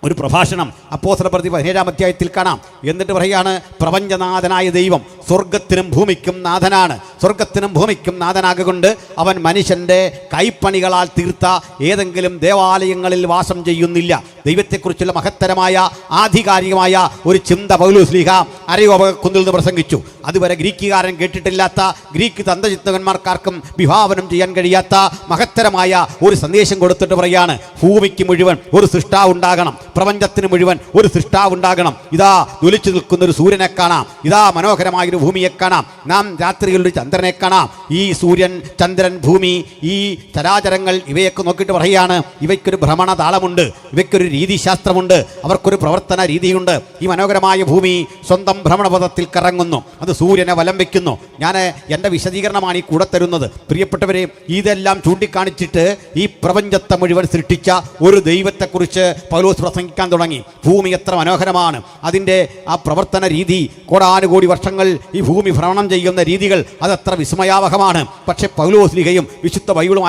ഒരു പ്രഭാഷണം അപ്പോസ്തലപ്രവൃത്തി 17-ാം അധ്യായത്തിൽ കാണാം. എന്നിട്ട് പറയുകയാണ്, പ്രപഞ്ചനാഥനായ ദൈവം സ്വർഗത്തിനും ഭൂമിക്കും നാഥനാണ്. സ്വർഗത്തിനും ഭൂമിക്കും നാഥനാകൊണ്ട് അവൻ മനുഷ്യൻ്റെ കൈപ്പണികളാൽ തീർത്ത ഏതെങ്കിലും ദേവാലയങ്ങളിൽ വാസം ചെയ്യുന്നില്ല. ദൈവത്തെക്കുറിച്ചുള്ള മഹത്തരമായ ആധികാരികമായ ഒരു ചിന്ത പൗലോസ്ലീഹ അരയോപകുന്നിൽ നിന്ന് പ്രസംഗിച്ചു. അതുവരെ ഗ്രീക്കുകാരൻ കേട്ടിട്ടില്ലാത്ത, ഗ്രീക്ക് തന്ത്രചിന്തകന്മാർക്കാർക്കും വിഭാവനം ചെയ്യാൻ കഴിയാത്ത മഹത്തരമായ ഒരു സന്ദേശം കൊടുത്തിട്ട് പറയാണ്, ഭൂമിക്ക് മുഴുവൻ ഒരു സൃഷ്ടാവ് ഉണ്ടാകണം, പ്രപഞ്ചത്തിന് മുഴുവൻ ഒരു സൃഷ്ടാവ് ഉണ്ടാകണം. ഇതാ ജ്വലിച്ചു നിൽക്കുന്ന ഒരു സൂര്യനെ കാണാം, ഇതാ മനോഹരമായൊരു ഭൂമിയെ കാണാം, നാം രാത്രികളിൽ ചന്ദ്രനെ കാണാം. ഈ സൂര്യൻ, ചന്ദ്രൻ, ഭൂമി, ഈ ചരാചരങ്ങൾ ഇവയൊക്കെ നോക്കിയിട്ട് പറയുകയാണ്, ഇവയ്ക്കൊരു ഭ്രമണ താളമുണ്ട്, ഇവയ്ക്കൊരു രീതിശാസ്ത്രമുണ്ട്, അവർക്കൊരു പ്രവർത്തന രീതിയുണ്ട്. ഈ മനോഹരമായ ഭൂമി സ്വന്തം ഭ്രമണപഥത്തിൽ കറങ്ങുന്നു, അത് സൂര്യനെ വലം വയ്ക്കുന്നു. ഞാൻ എൻ്റെ വിശദീകരണമാണ് ഈ കൂടെ തരുന്നത്. പ്രിയപ്പെട്ടവരെ, ഇതെല്ലാം ചൂണ്ടിക്കാണിച്ചിട്ട് ഈ പ്രപഞ്ചത്തെ മുഴുവൻ സൃഷ്ടിച്ച ഒരു ദൈവത്തെക്കുറിച്ച് പൗലോസ് പ്രസംഗിക്കാൻ തുടങ്ങി. ഭൂമി എത്ര മനോഹരമാണ്, അതിൻ്റെ ആ പ്രവർത്തന രീതി, കോടാനുകോടി വർഷങ്ങൾ ഈ ഭൂമി ഭ്രമണം ചെയ്യുന്ന രീതികൾ അതെത്ര വിസ്മയാവഹമാണ്. പക്ഷെ പൗലോസ്ലീഹയും വിശുദ്ധ ബൈബിളും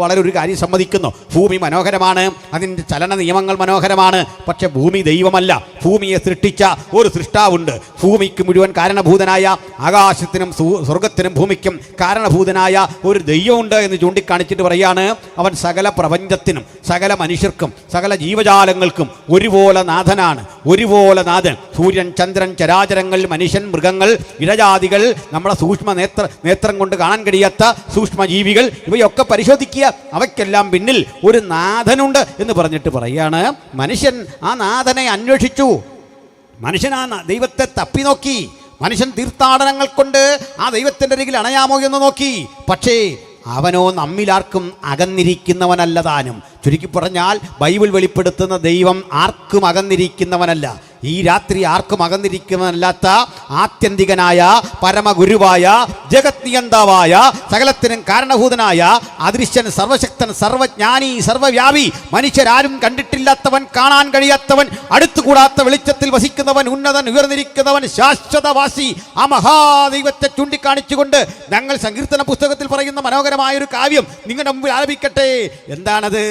വളരെ ഒരു കാര്യം സമ്മതിക്കുന്നു, ഭൂമി മനോഹരമാണ്, അതിൻ്റെ ചലന നിയമങ്ങൾ മനോഹരമാണ്. പക്ഷെ ഭൂമി ദൈവമല്ല. ഭൂമിയെ സൃഷ്ടിച്ച ഒരു സൃഷ്ടാവുണ്ട്. ഭൂമിക്ക് മുഴുവൻ കാരണഭൂതനായ, ആകാശത്തിനും സ്വർഗത്തിനും ഭൂമിക്കും കാരണഭൂതനായ ഒരു ദൈവമുണ്ട് എന്ന് ചൂണ്ടിക്കാണിച്ചിട്ട് പറയാണ്, അവൻ സകല പ്രപഞ്ചത്തിനും, സകല മനുഷ്യർക്കും, സകല ജീവജാലങ്ങൾക്കും ഒരുപോലെ നാഥനാണ്, ഒരുപോലെ നാഥൻ. സൂര്യൻ, ചന്ദ്രൻ, ചരാചരങ്ങൾ, മനുഷ്യൻ, മൃഗങ്ങൾ, ഇഴജാതികൾ, നമ്മുടെ സൂക്ഷ്മ നേത്രം കൊണ്ട് കാണാൻ കഴിയാത്ത സൂക്ഷ്മജീവികൾ, ഇവയൊക്കെ പരിശോധിക്കുക, അവയ്ക്കെല്ലാം പിന്നിൽ ഒരു നാഥനുണ്ട് എന്ന് പറഞ്ഞിട്ട് പറയാണ്, മനുഷ്യൻ ആ നാഥനെ അന്വേഷിച്ചു, മനുഷ്യൻ ആ ദൈവത്തെ തപ്പി നോക്കി, മനുഷ്യൻ തീർത്ഥാടനങ്ങൾ കൊണ്ട് ആ ദൈവത്തിൻ്റെ അരികിൽ അണയാമോ എന്ന് നോക്കി. പക്ഷേ അവനോ നമ്മിലാർക്കും അകന്നിരിക്കുന്നവനല്ല താനും. ചുരുക്കി പറഞ്ഞാൽ ബൈബിൾ വെളിപ്പെടുത്തുന്ന ദൈവം ആർക്കും അകന്നിരിക്കുന്നവനല്ല. ഈ രാത്രി ആർക്കും അകന്നിരിക്കുന്നവനല്ലാത്ത ആത്യന്തികനായ, പരമഗുരുവായ, ജഗത് നിയന്താവായ, സകലത്തിനും കാരണഭൂതനായ, അദൃശ്യൻ, സർവശക്തൻ, സർവജ്ഞാനി, സർവവ്യാപി, മനുഷ്യരാരും കണ്ടിട്ടില്ലാത്തവൻ, കാണാൻ കഴിയാത്തവൻ, അടുത്തുകൂടാത്ത വെളിച്ചത്തിൽ വസിക്കുന്നവൻ, ഉന്നതൻ, ഉയർന്നിരിക്കുന്നവൻ, ശാശ്വതവാസി, ആ മഹാദൈവത്തെ ചൂണ്ടിക്കാണിച്ചുകൊണ്ട് ഞങ്ങൾ സങ്കീർത്തന പുസ്തകത്തിൽ പറയുന്ന മനോഹരമായൊരു കാവ്യം നിങ്ങളുടെ മുമ്പിൽ ആലപിക്കട്ടെ. എന്താണത്?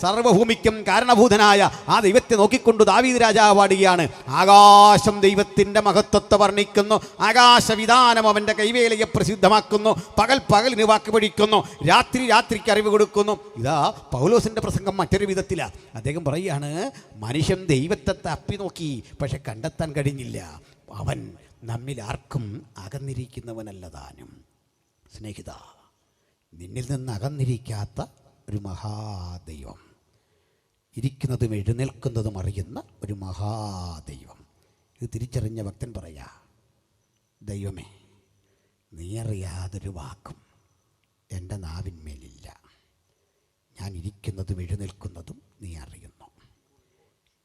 സർവഭൂമിക്കും കാരണഭൂതനായ ആ ദൈവത്തെ നോക്കിക്കൊണ്ട് ദാവീദ് രാജാവ് പാടുകയാണ്, ആകാശം ദൈവത്തിൻ്റെ മഹത്വത്തെ വർണ്ണിക്കുന്നു, ആകാശവിധാനം അവൻ്റെ കൈവേലയെ പ്രസിദ്ധമാക്കുന്നു, പകൽ പകലിന് വാക്ക് പഠിക്കുന്നു, രാത്രി രാത്രിക്ക് അറിവ് കൊടുക്കുന്നു. ഇതാ പൗലോസിൻ്റെ പ്രസംഗം മറ്റൊരു വിധത്തിലാണ്. അദ്ദേഹം പറയുകയാണ്, മനുഷ്യൻ ദൈവത്തെ തപ്പി നോക്കി, പക്ഷെ കണ്ടെത്താൻ കഴിഞ്ഞില്ല. അവൻ നമ്മിൽ ആർക്കും അകന്നിരിക്കുന്നവനല്ല താനും. സ്നേഹിത, നിന്നിൽ നിന്ന് അകന്നിരിക്കാത്ത ഒരു മഹാദൈവം, ഇരിക്കുന്നതും എഴുന്നേൽക്കുന്നതും അറിയുന്ന ഒരു മഹാദൈവം. ഇത് തിരിച്ചറിഞ്ഞ ഭക്തൻ പറയാ, ദൈവമേ, നീ അറിയാതൊരു വാക്കും എൻ്റെ നാവിന്മേലില്ല. ഞാൻ ഇരിക്കുന്നതും എഴുന്നേൽക്കുന്നതും നീ അറിയുന്നു.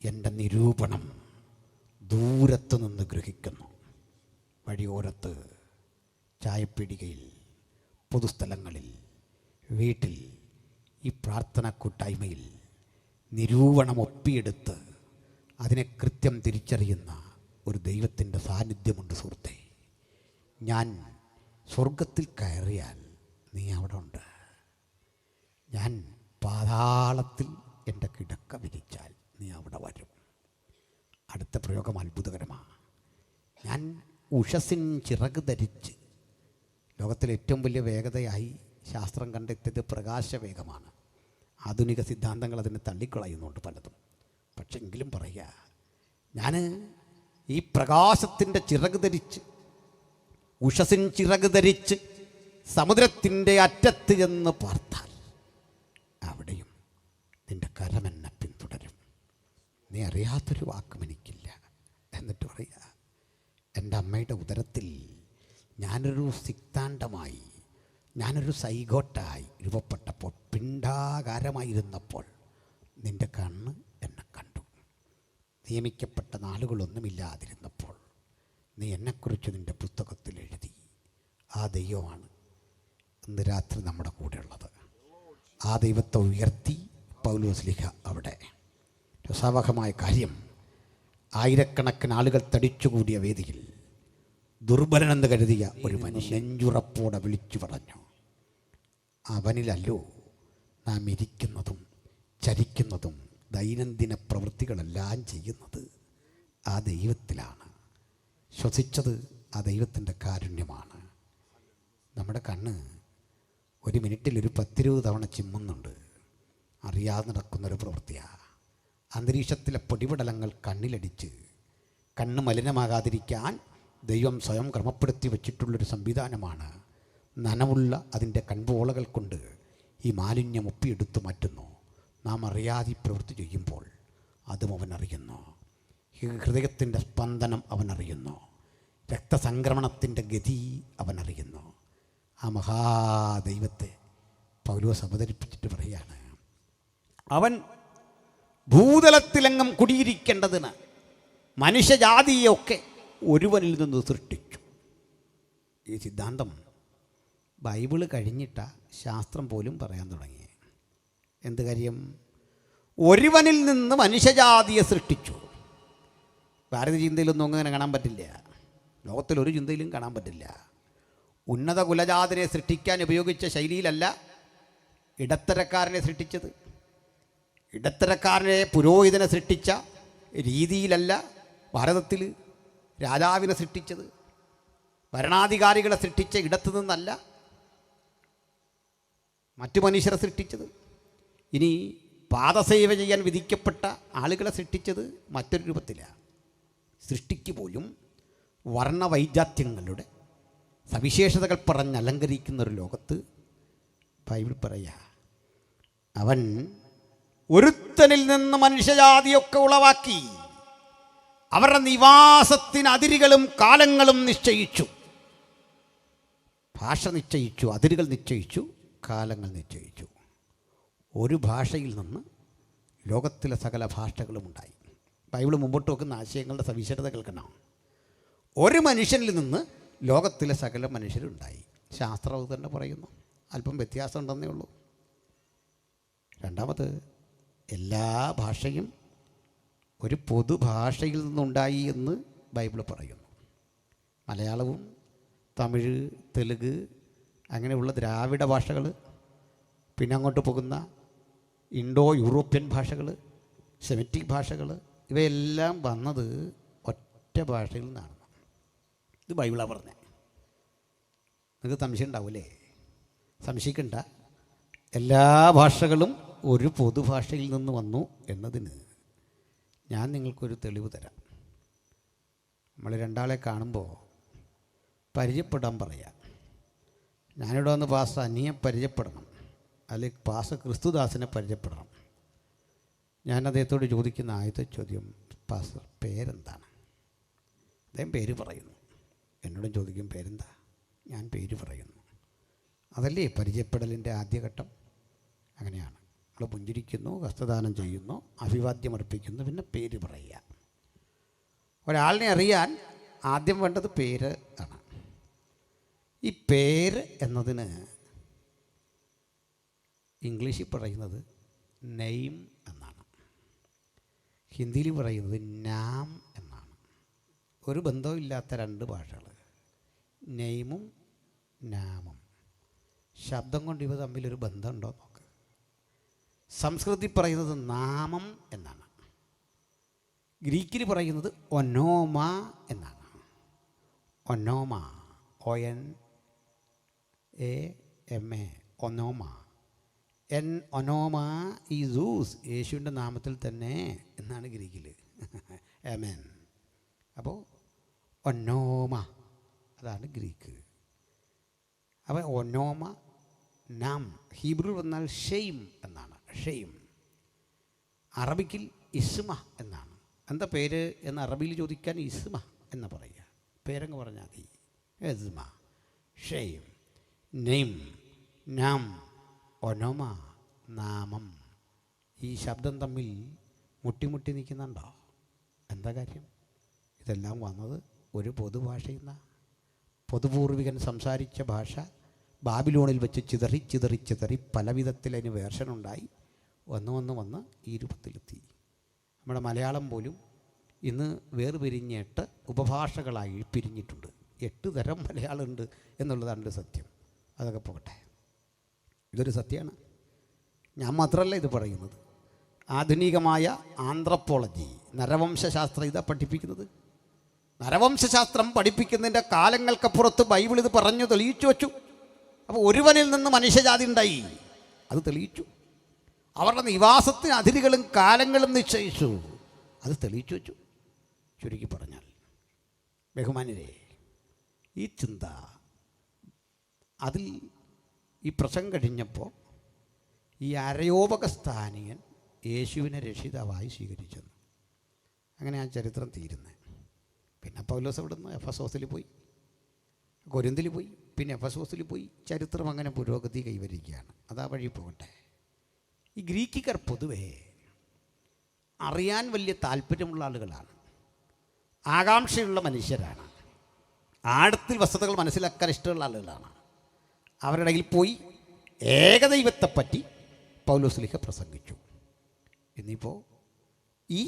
എൻ്റെ നിരൂപണം ദൂരത്ത് നിന്ന് ഗ്രഹിക്കുന്നു. വഴിയോരത്ത്, ചായപ്പീടികയിൽ, പൊതുസ്ഥലങ്ങളിൽ, വീട്ടിൽ ഈ പ്രാർത്ഥന കൂട്ടായ്മയിൽ നിരൂപണം ഒപ്പിയെടുത്ത് അതിനെ കൃത്യം തിരിച്ചറിയുന്ന ഒരു ദൈവത്തിൻ്റെ സാന്നിധ്യമുണ്ട് സുഹൃത്തേ. ഞാൻ സ്വർഗത്തിൽ കയറിയാൽ നീ അവിടെ ഉണ്ട്. ഞാൻ പാതാളത്തിൽ എൻ്റെ കിടക്ക വിരിച്ചാൽ നീ അവിടെ വരും. അടുത്ത പ്രയോഗം അത്ഭുതകരമാണ്. ഞാൻ ഉഷസ്സിൻ ചിറക് ധരിച്ച്, ലോകത്തിലെ ഏറ്റവും വലിയ വേഗതയായി ശാസ്ത്രം കണ്ടെത്തിയത് പ്രകാശവേഗമാണ്. ആധുനിക സിദ്ധാന്തങ്ങൾ അതിനെ തള്ളിക്കളയുന്നുണ്ട് പലതും. പക്ഷെ എങ്കിലും പറയുക, ഞാൻ ഈ പ്രകാശത്തിൻ്റെ ചിറക് ധരിച്ച്, ഉഷസ്സിൻ ചിറക് ധരിച്ച് സമുദ്രത്തിൻ്റെ അറ്റത്ത് ചെന്ന് പാർത്താൽ അവിടെയും നിൻ്റെ കരമെന്നെ പിന്തുടരും. നീ അറിയാത്തൊരു വാക്കും എനിക്കില്ല. എന്നിട്ട് പറയുക, എൻ്റെ അമ്മയുടെ ഉദരത്തിൽ ഞാനൊരു സിക്താണ്ഡമായി, ഞാനൊരു സൈഗോട്ടായി രൂപപ്പെട്ടപ്പോൾ, പിണ്ഡാകാരമായിരുന്നപ്പോൾ നിൻ്റെ കണ്ണ് എന്നെ കണ്ടു. നിയമിക്കപ്പെട്ട നാളുകളൊന്നുമില്ലാതിരുന്നപ്പോൾ നീ എന്നെക്കുറിച്ച് നിൻ്റെ പുസ്തകത്തിൽ എഴുതി. ആ ദൈവമാണ് ഇന്ന് രാത്രി നമ്മുടെ കൂടെയുള്ളത്. ആ ദൈവത്തെ ഉയർത്തി പൗലോസ്ലീഹ അവിടെ. രസാവഹമായ കാര്യം, ആയിരക്കണക്കിന് ആളുകൾ തടിച്ചുകൂടിയ വേദിയിൽ ദുർബലനെന്ന് കരുതിയ ഒരു മനുഷ്യൻ നെഞ്ചുറപ്പോടെ വിളിച്ചു പറഞ്ഞു, അവനിലല്ലോ നാം ഇരിക്കുന്നതും ചരിക്കുന്നതും ദൈനംദിന പ്രവൃത്തികളെല്ലാം ചെയ്യുന്നത് ആ ദൈവത്തിലാണ്. ശ്വസിച്ചത് ആ ദൈവത്തിൻ്റെ കാരുണ്യമാണ്. നമ്മുടെ കണ്ണ് ഒരു മിനിറ്റിൽ ഒരു 10-20 തവണ ചിമ്മുന്നുണ്ട്. അറിയാതെ നടക്കുന്നൊരു പ്രവൃത്തിയാണ്. അന്തരീക്ഷത്തിലെ പൊടിപടലങ്ങൾ കണ്ണിലടിച്ച് കണ്ണ് മലിനമാകാതിരിക്കാൻ ദൈവം സ്വയം ക്രമപ്പെടുത്തി വച്ചിട്ടുള്ളൊരു സംവിധാനമാണ്. നനവുള്ള അതിൻ്റെ കൺപോളകൾ കൊണ്ട് ഈ മാലിന്യം ഒപ്പിയെടുത്ത് മാറ്റുന്നു. നാം അറിയാതെ പ്രവൃത്തി ചെയ്യുമ്പോൾ അതും അവനറിയുന്നു. ഹൃദയത്തിൻ്റെ സ്പന്ദനം അവനറിയുന്നു. രക്തസംക്രമണത്തിൻ്റെ ഗതി അവനറിയുന്നു. ആ മഹാദൈവത്തെ പൗലോസ് അവതരിപ്പിച്ചിട്ട് പറയാണ്, അവൻ ഭൂതലത്തിലെങ്ങും കുടിയിരിക്കേണ്ടതിന് മനുഷ്യജാതിയൊക്കെ ഒരുവനിൽ നിന്ന് സൃഷ്ടിച്ചു. ഈ സിദ്ധാന്തം ബൈബിള് കഴിഞ്ഞിട്ട ശാസ്ത്രം പോലും പറയാൻ തുടങ്ങി. എന്ത് കാര്യം? ഒരുവനിൽ നിന്ന് മനുഷ്യജാതിയെ സൃഷ്ടിച്ചു. ഭാരതീയ ചിന്തയിലൊന്നും അങ്ങനെ കാണാൻ പറ്റില്ല. ലോകത്തിലൊരു ചിന്തയിലും കാണാൻ പറ്റില്ല. ഉന്നത കുലജാതരെ സൃഷ്ടിക്കാൻ ഉപയോഗിച്ച ശൈലിയിലല്ല ഇടത്തരക്കാരനെ സൃഷ്ടിച്ചത്. ഇടത്തരക്കാരനെ പുരോഹിതനെ സൃഷ്ടിച്ച രീതിയിലല്ല ഭാരതത്തിൽ രാജാവിനെ സൃഷ്ടിച്ചത്. ഭരണാധികാരികളെ സൃഷ്ടിച്ച ഇടത്തു നിന്നല്ല മറ്റു മനുഷ്യരെ സൃഷ്ടിച്ചത്. ഇനി പാദസേവ ചെയ്യാൻ വിധിക്കപ്പെട്ട ആളുകളെ സൃഷ്ടിച്ചത് മറ്റൊരു രൂപത്തിലാണ്. സൃഷ്ടിക്ക് പോലും വർണ്ണവൈജാത്യങ്ങളുടെ സവിശേഷതകൾ പറഞ്ഞ് അലങ്കരിക്കുന്നൊരു ലോകത്ത് ബൈബിൾ പറയുക, അവൻ ഒരുത്തനിൽ നിന്ന് മനുഷ്യജാതിയൊക്കെ ഉളവാക്കി അവരുടെ നിവാസത്തിന് അതിരുകളും കാലങ്ങളും നിശ്ചയിച്ചു. ഭാഷ നിശ്ചയിച്ചു, അതിരുകൾ നിശ്ചയിച്ചു, കാലങ്ങൾ നിശ്ചയിച്ചു. ഒരു ഭാഷയിൽ നിന്ന് ലോകത്തിലെ സകല ഭാഷകളും ഉണ്ടായി. ബൈബിൾ മുമ്പോട്ട് വെക്കുന്ന ആശയങ്ങളുടെ സവിശേഷത കേൾക്കണം. ഒരു മനുഷ്യനിൽ നിന്ന് ലോകത്തിലെ സകല മനുഷ്യരുണ്ടായി. ശാസ്ത്രം തന്നെ പറയുന്നു. അല്പം വ്യത്യാസം ഉണ്ടെന്നേ ഉള്ളൂ. രണ്ടാമത്, എല്ലാ ഭാഷയും ഒരു പൊതുഭാഷയിൽ നിന്നുണ്ടായി എന്ന് ബൈബിൾ പറയുന്നു. മലയാളവും തമിഴ്, തെലുങ്ക് അങ്ങനെയുള്ള ദ്രാവിഡ ഭാഷകൾ, പിന്നെ അങ്ങോട്ട് പോകുന്ന ഇൻഡോ യൂറോപ്യൻ ഭാഷകൾ, സെമിറ്റിക് ഭാഷകൾ, ഇവയെല്ലാം വന്നത് ഒറ്റ ഭാഷയിൽ നിന്നാണ്. ഇത് ബൈബിളാണ് പറഞ്ഞത്. നിങ്ങൾക്ക് സംശയം ഉണ്ടാവില്ലേ? സംശയിക്കണ്ട. എല്ലാ ഭാഷകളും ഒരു പൊതുഭാഷയിൽ നിന്ന് വന്നു എന്നതിന് ഞാൻ നിങ്ങൾക്കൊരു തെളിവ് തരാം. നമ്മൾ രണ്ടാളെ കാണുമ്പോൾ പരിചയപ്പെടാൻ പറയാം. ഞാനിവിടെ വന്ന് പാസ്റ്റർ അനിയെ പരിചയപ്പെടണം, അല്ലെങ്കിൽ പാസ്റ്റർ ക്രിസ്തുദാസിനെ പരിചയപ്പെടണം. ഞാൻ അദ്ദേഹത്തോട് ചോദിക്കുന്ന ആദ്യത്തെ ചോദ്യം, പാസ്റ്റർ പേരെന്താണ്? അദ്ദേഹം പേര് പറയുന്നു. എന്നോടും ചോദിക്കും പേരെന്താ? ഞാൻ പേര് പറയുന്നു. അതല്ലേ പരിചയപ്പെടലിൻ്റെ ആദ്യഘട്ടം? അങ്ങനെയാണ്. നമ്മൾ പുഞ്ചിരിക്കുന്നു, ഹസ്തദാനം ചെയ്യുന്നു, അഭിവാദ്യം അർപ്പിക്കുന്നു, പിന്നെ പേര് പറയുക. ഒരാളിനെ അറിയാൻ ആദ്യം വേണ്ടത് പേര് ആണ്. ഈ പേര് എന്നതിന് ഇംഗ്ലീഷിൽ പറയുന്നത് നെയിം എന്നാണ്, ഹിന്ദിയിൽ പറയുന്നത് നാം എന്നാണ്. ഒരു ബന്ധവുമില്ലാത്ത രണ്ട് ഭാഷകൾ, നെയിമും നാമും. ശബ്ദം കൊണ്ട് ഇവ തമ്മിലൊരു ബന്ധമുണ്ടോ നോക്ക്. സംസ്കൃതത്തിൽ പറയുന്നത് നാമം എന്നാണ്, ഗ്രീക്കിൽ പറയുന്നത് ഒനോമ എന്നാണ്. ഒനോമ, ONAMA, ഒനോമ. ഒനോമ ഈസൂസ്, യേശുവിൻ്റെ നാമത്തിൽ തന്നെ എന്നാണ് ഗ്രീക്കിൽ. ആമേൻ. അപ്പോൾ ഒനോമ അതാണ് ഗ്രീക്ക്. അപ്പോൾ ഒനോമ നാം, ഹീബ്രു വന്നാൽ ഷെയ്ം എന്നാണ്. ഷെയ്ം അറബിക്കിൽ ഇസ്മ എന്നാണ്. എന്താ പേര് എന്ന് അറബിയിൽ ചോദിക്കാൻ ഇസ്മ എന്ന് പറയുക. പേരങ്ങ് പറഞ്ഞാൽ മതി. ഇസ്മ, ഷെയ്ം, നെയിം, നാം, ഒനോമ, നാമം. ഈ ശബ്ദം തമ്മിൽ മുട്ടിമുട്ടി നിൽക്കുന്നുണ്ടോ? എന്താ കാര്യം? ഇതെല്ലാം വന്നത് ഒരു പൊതുഭാഷയിൽ നിന്നാണ്. പൊതുപൂർവികൻ സംസാരിച്ച ഭാഷ ബാബിലോണിൽ വെച്ച് ചിതറി പല വിധത്തിൽ അതിന് വേർഷനുണ്ടായി വന്ന് ഈ രൂപത്തിലെത്തി. നമ്മുടെ മലയാളം പോലും ഇന്ന് വേർപിരിഞ്ഞ് 8 ഉപഭാഷകളായി പിരിഞ്ഞിട്ടുണ്ട്. 8 തരം മലയാളമുണ്ട് എന്നുള്ളതാണ് സത്യം. അതൊക്കെ പോകട്ടെ, ഇതൊരു സത്യമാണ്. ഞാൻ മാത്രമല്ല ഇത് പറയുന്നത്. ആധുനികമായ ആന്ത്രപ്പോളജി, നരവംശാസ്ത്രം ഇതാ പഠിപ്പിക്കുന്നത്. നരവംശാസ്ത്രം പഠിപ്പിക്കുന്നതിൻ്റെ കാലങ്ങൾക്കപ്പുറത്ത് ബൈബിൾ ഇത് പറഞ്ഞു തെളിയിച്ചു വച്ചു. അപ്പോൾ ഒരുവനിൽ നിന്ന് മനുഷ്യജാതി ഉണ്ടായി, അത് തെളിയിച്ചു. അവരുടെ നിവാസത്തിന് അതിരുകളും കാലങ്ങളും നിശ്ചയിച്ചു, അത് തെളിയിച്ചു വച്ചു. ചുരുക്കി പറഞ്ഞാൽ ബഹുമാന്യരെ, ഈ ചിന്ത അതിൽ ഈ പ്രസംഗം കഴിഞ്ഞപ്പോൾ ഈ അരയോപകസ്ഥാനികൻ യേശുവിനെ രക്ഷിതാവായി സ്വീകരിച്ചെന്നു. അങ്ങനെ ആ ചരിത്രം തീരുന്നത്. പിന്നെ പൗലോസ് അവിടുന്ന് എഫെസോസിൽ പോയി, കൊരിന്തിൽ പോയി, പിന്നെ എഫെസോസിൽ പോയി. ചരിത്രം അങ്ങനെ പുരോഗതി കൈവരിക്കുകയാണ്. അതാ വഴി പോകട്ടെ. ഈ ഗ്രീക്കുകാർ പൊതുവേ അറിയാൻ വലിയ താല്പര്യമുള്ള ആളുകളാണ്, ആകാംക്ഷയുള്ള മനുഷ്യരാണ്, ആഴത്തിൽ വസ്തുതകൾ മനസ്സിലാക്കാൻ ഇഷ്ടമുള്ള ആളുകളാണ്. അവരുടെ ഇടയിൽ പോയി ഏകദൈവത്തെപ്പറ്റി പൗലോസ്ലീഹ പ്രസംഗിച്ചു. ഇന്നിപ്പോൾ ഈ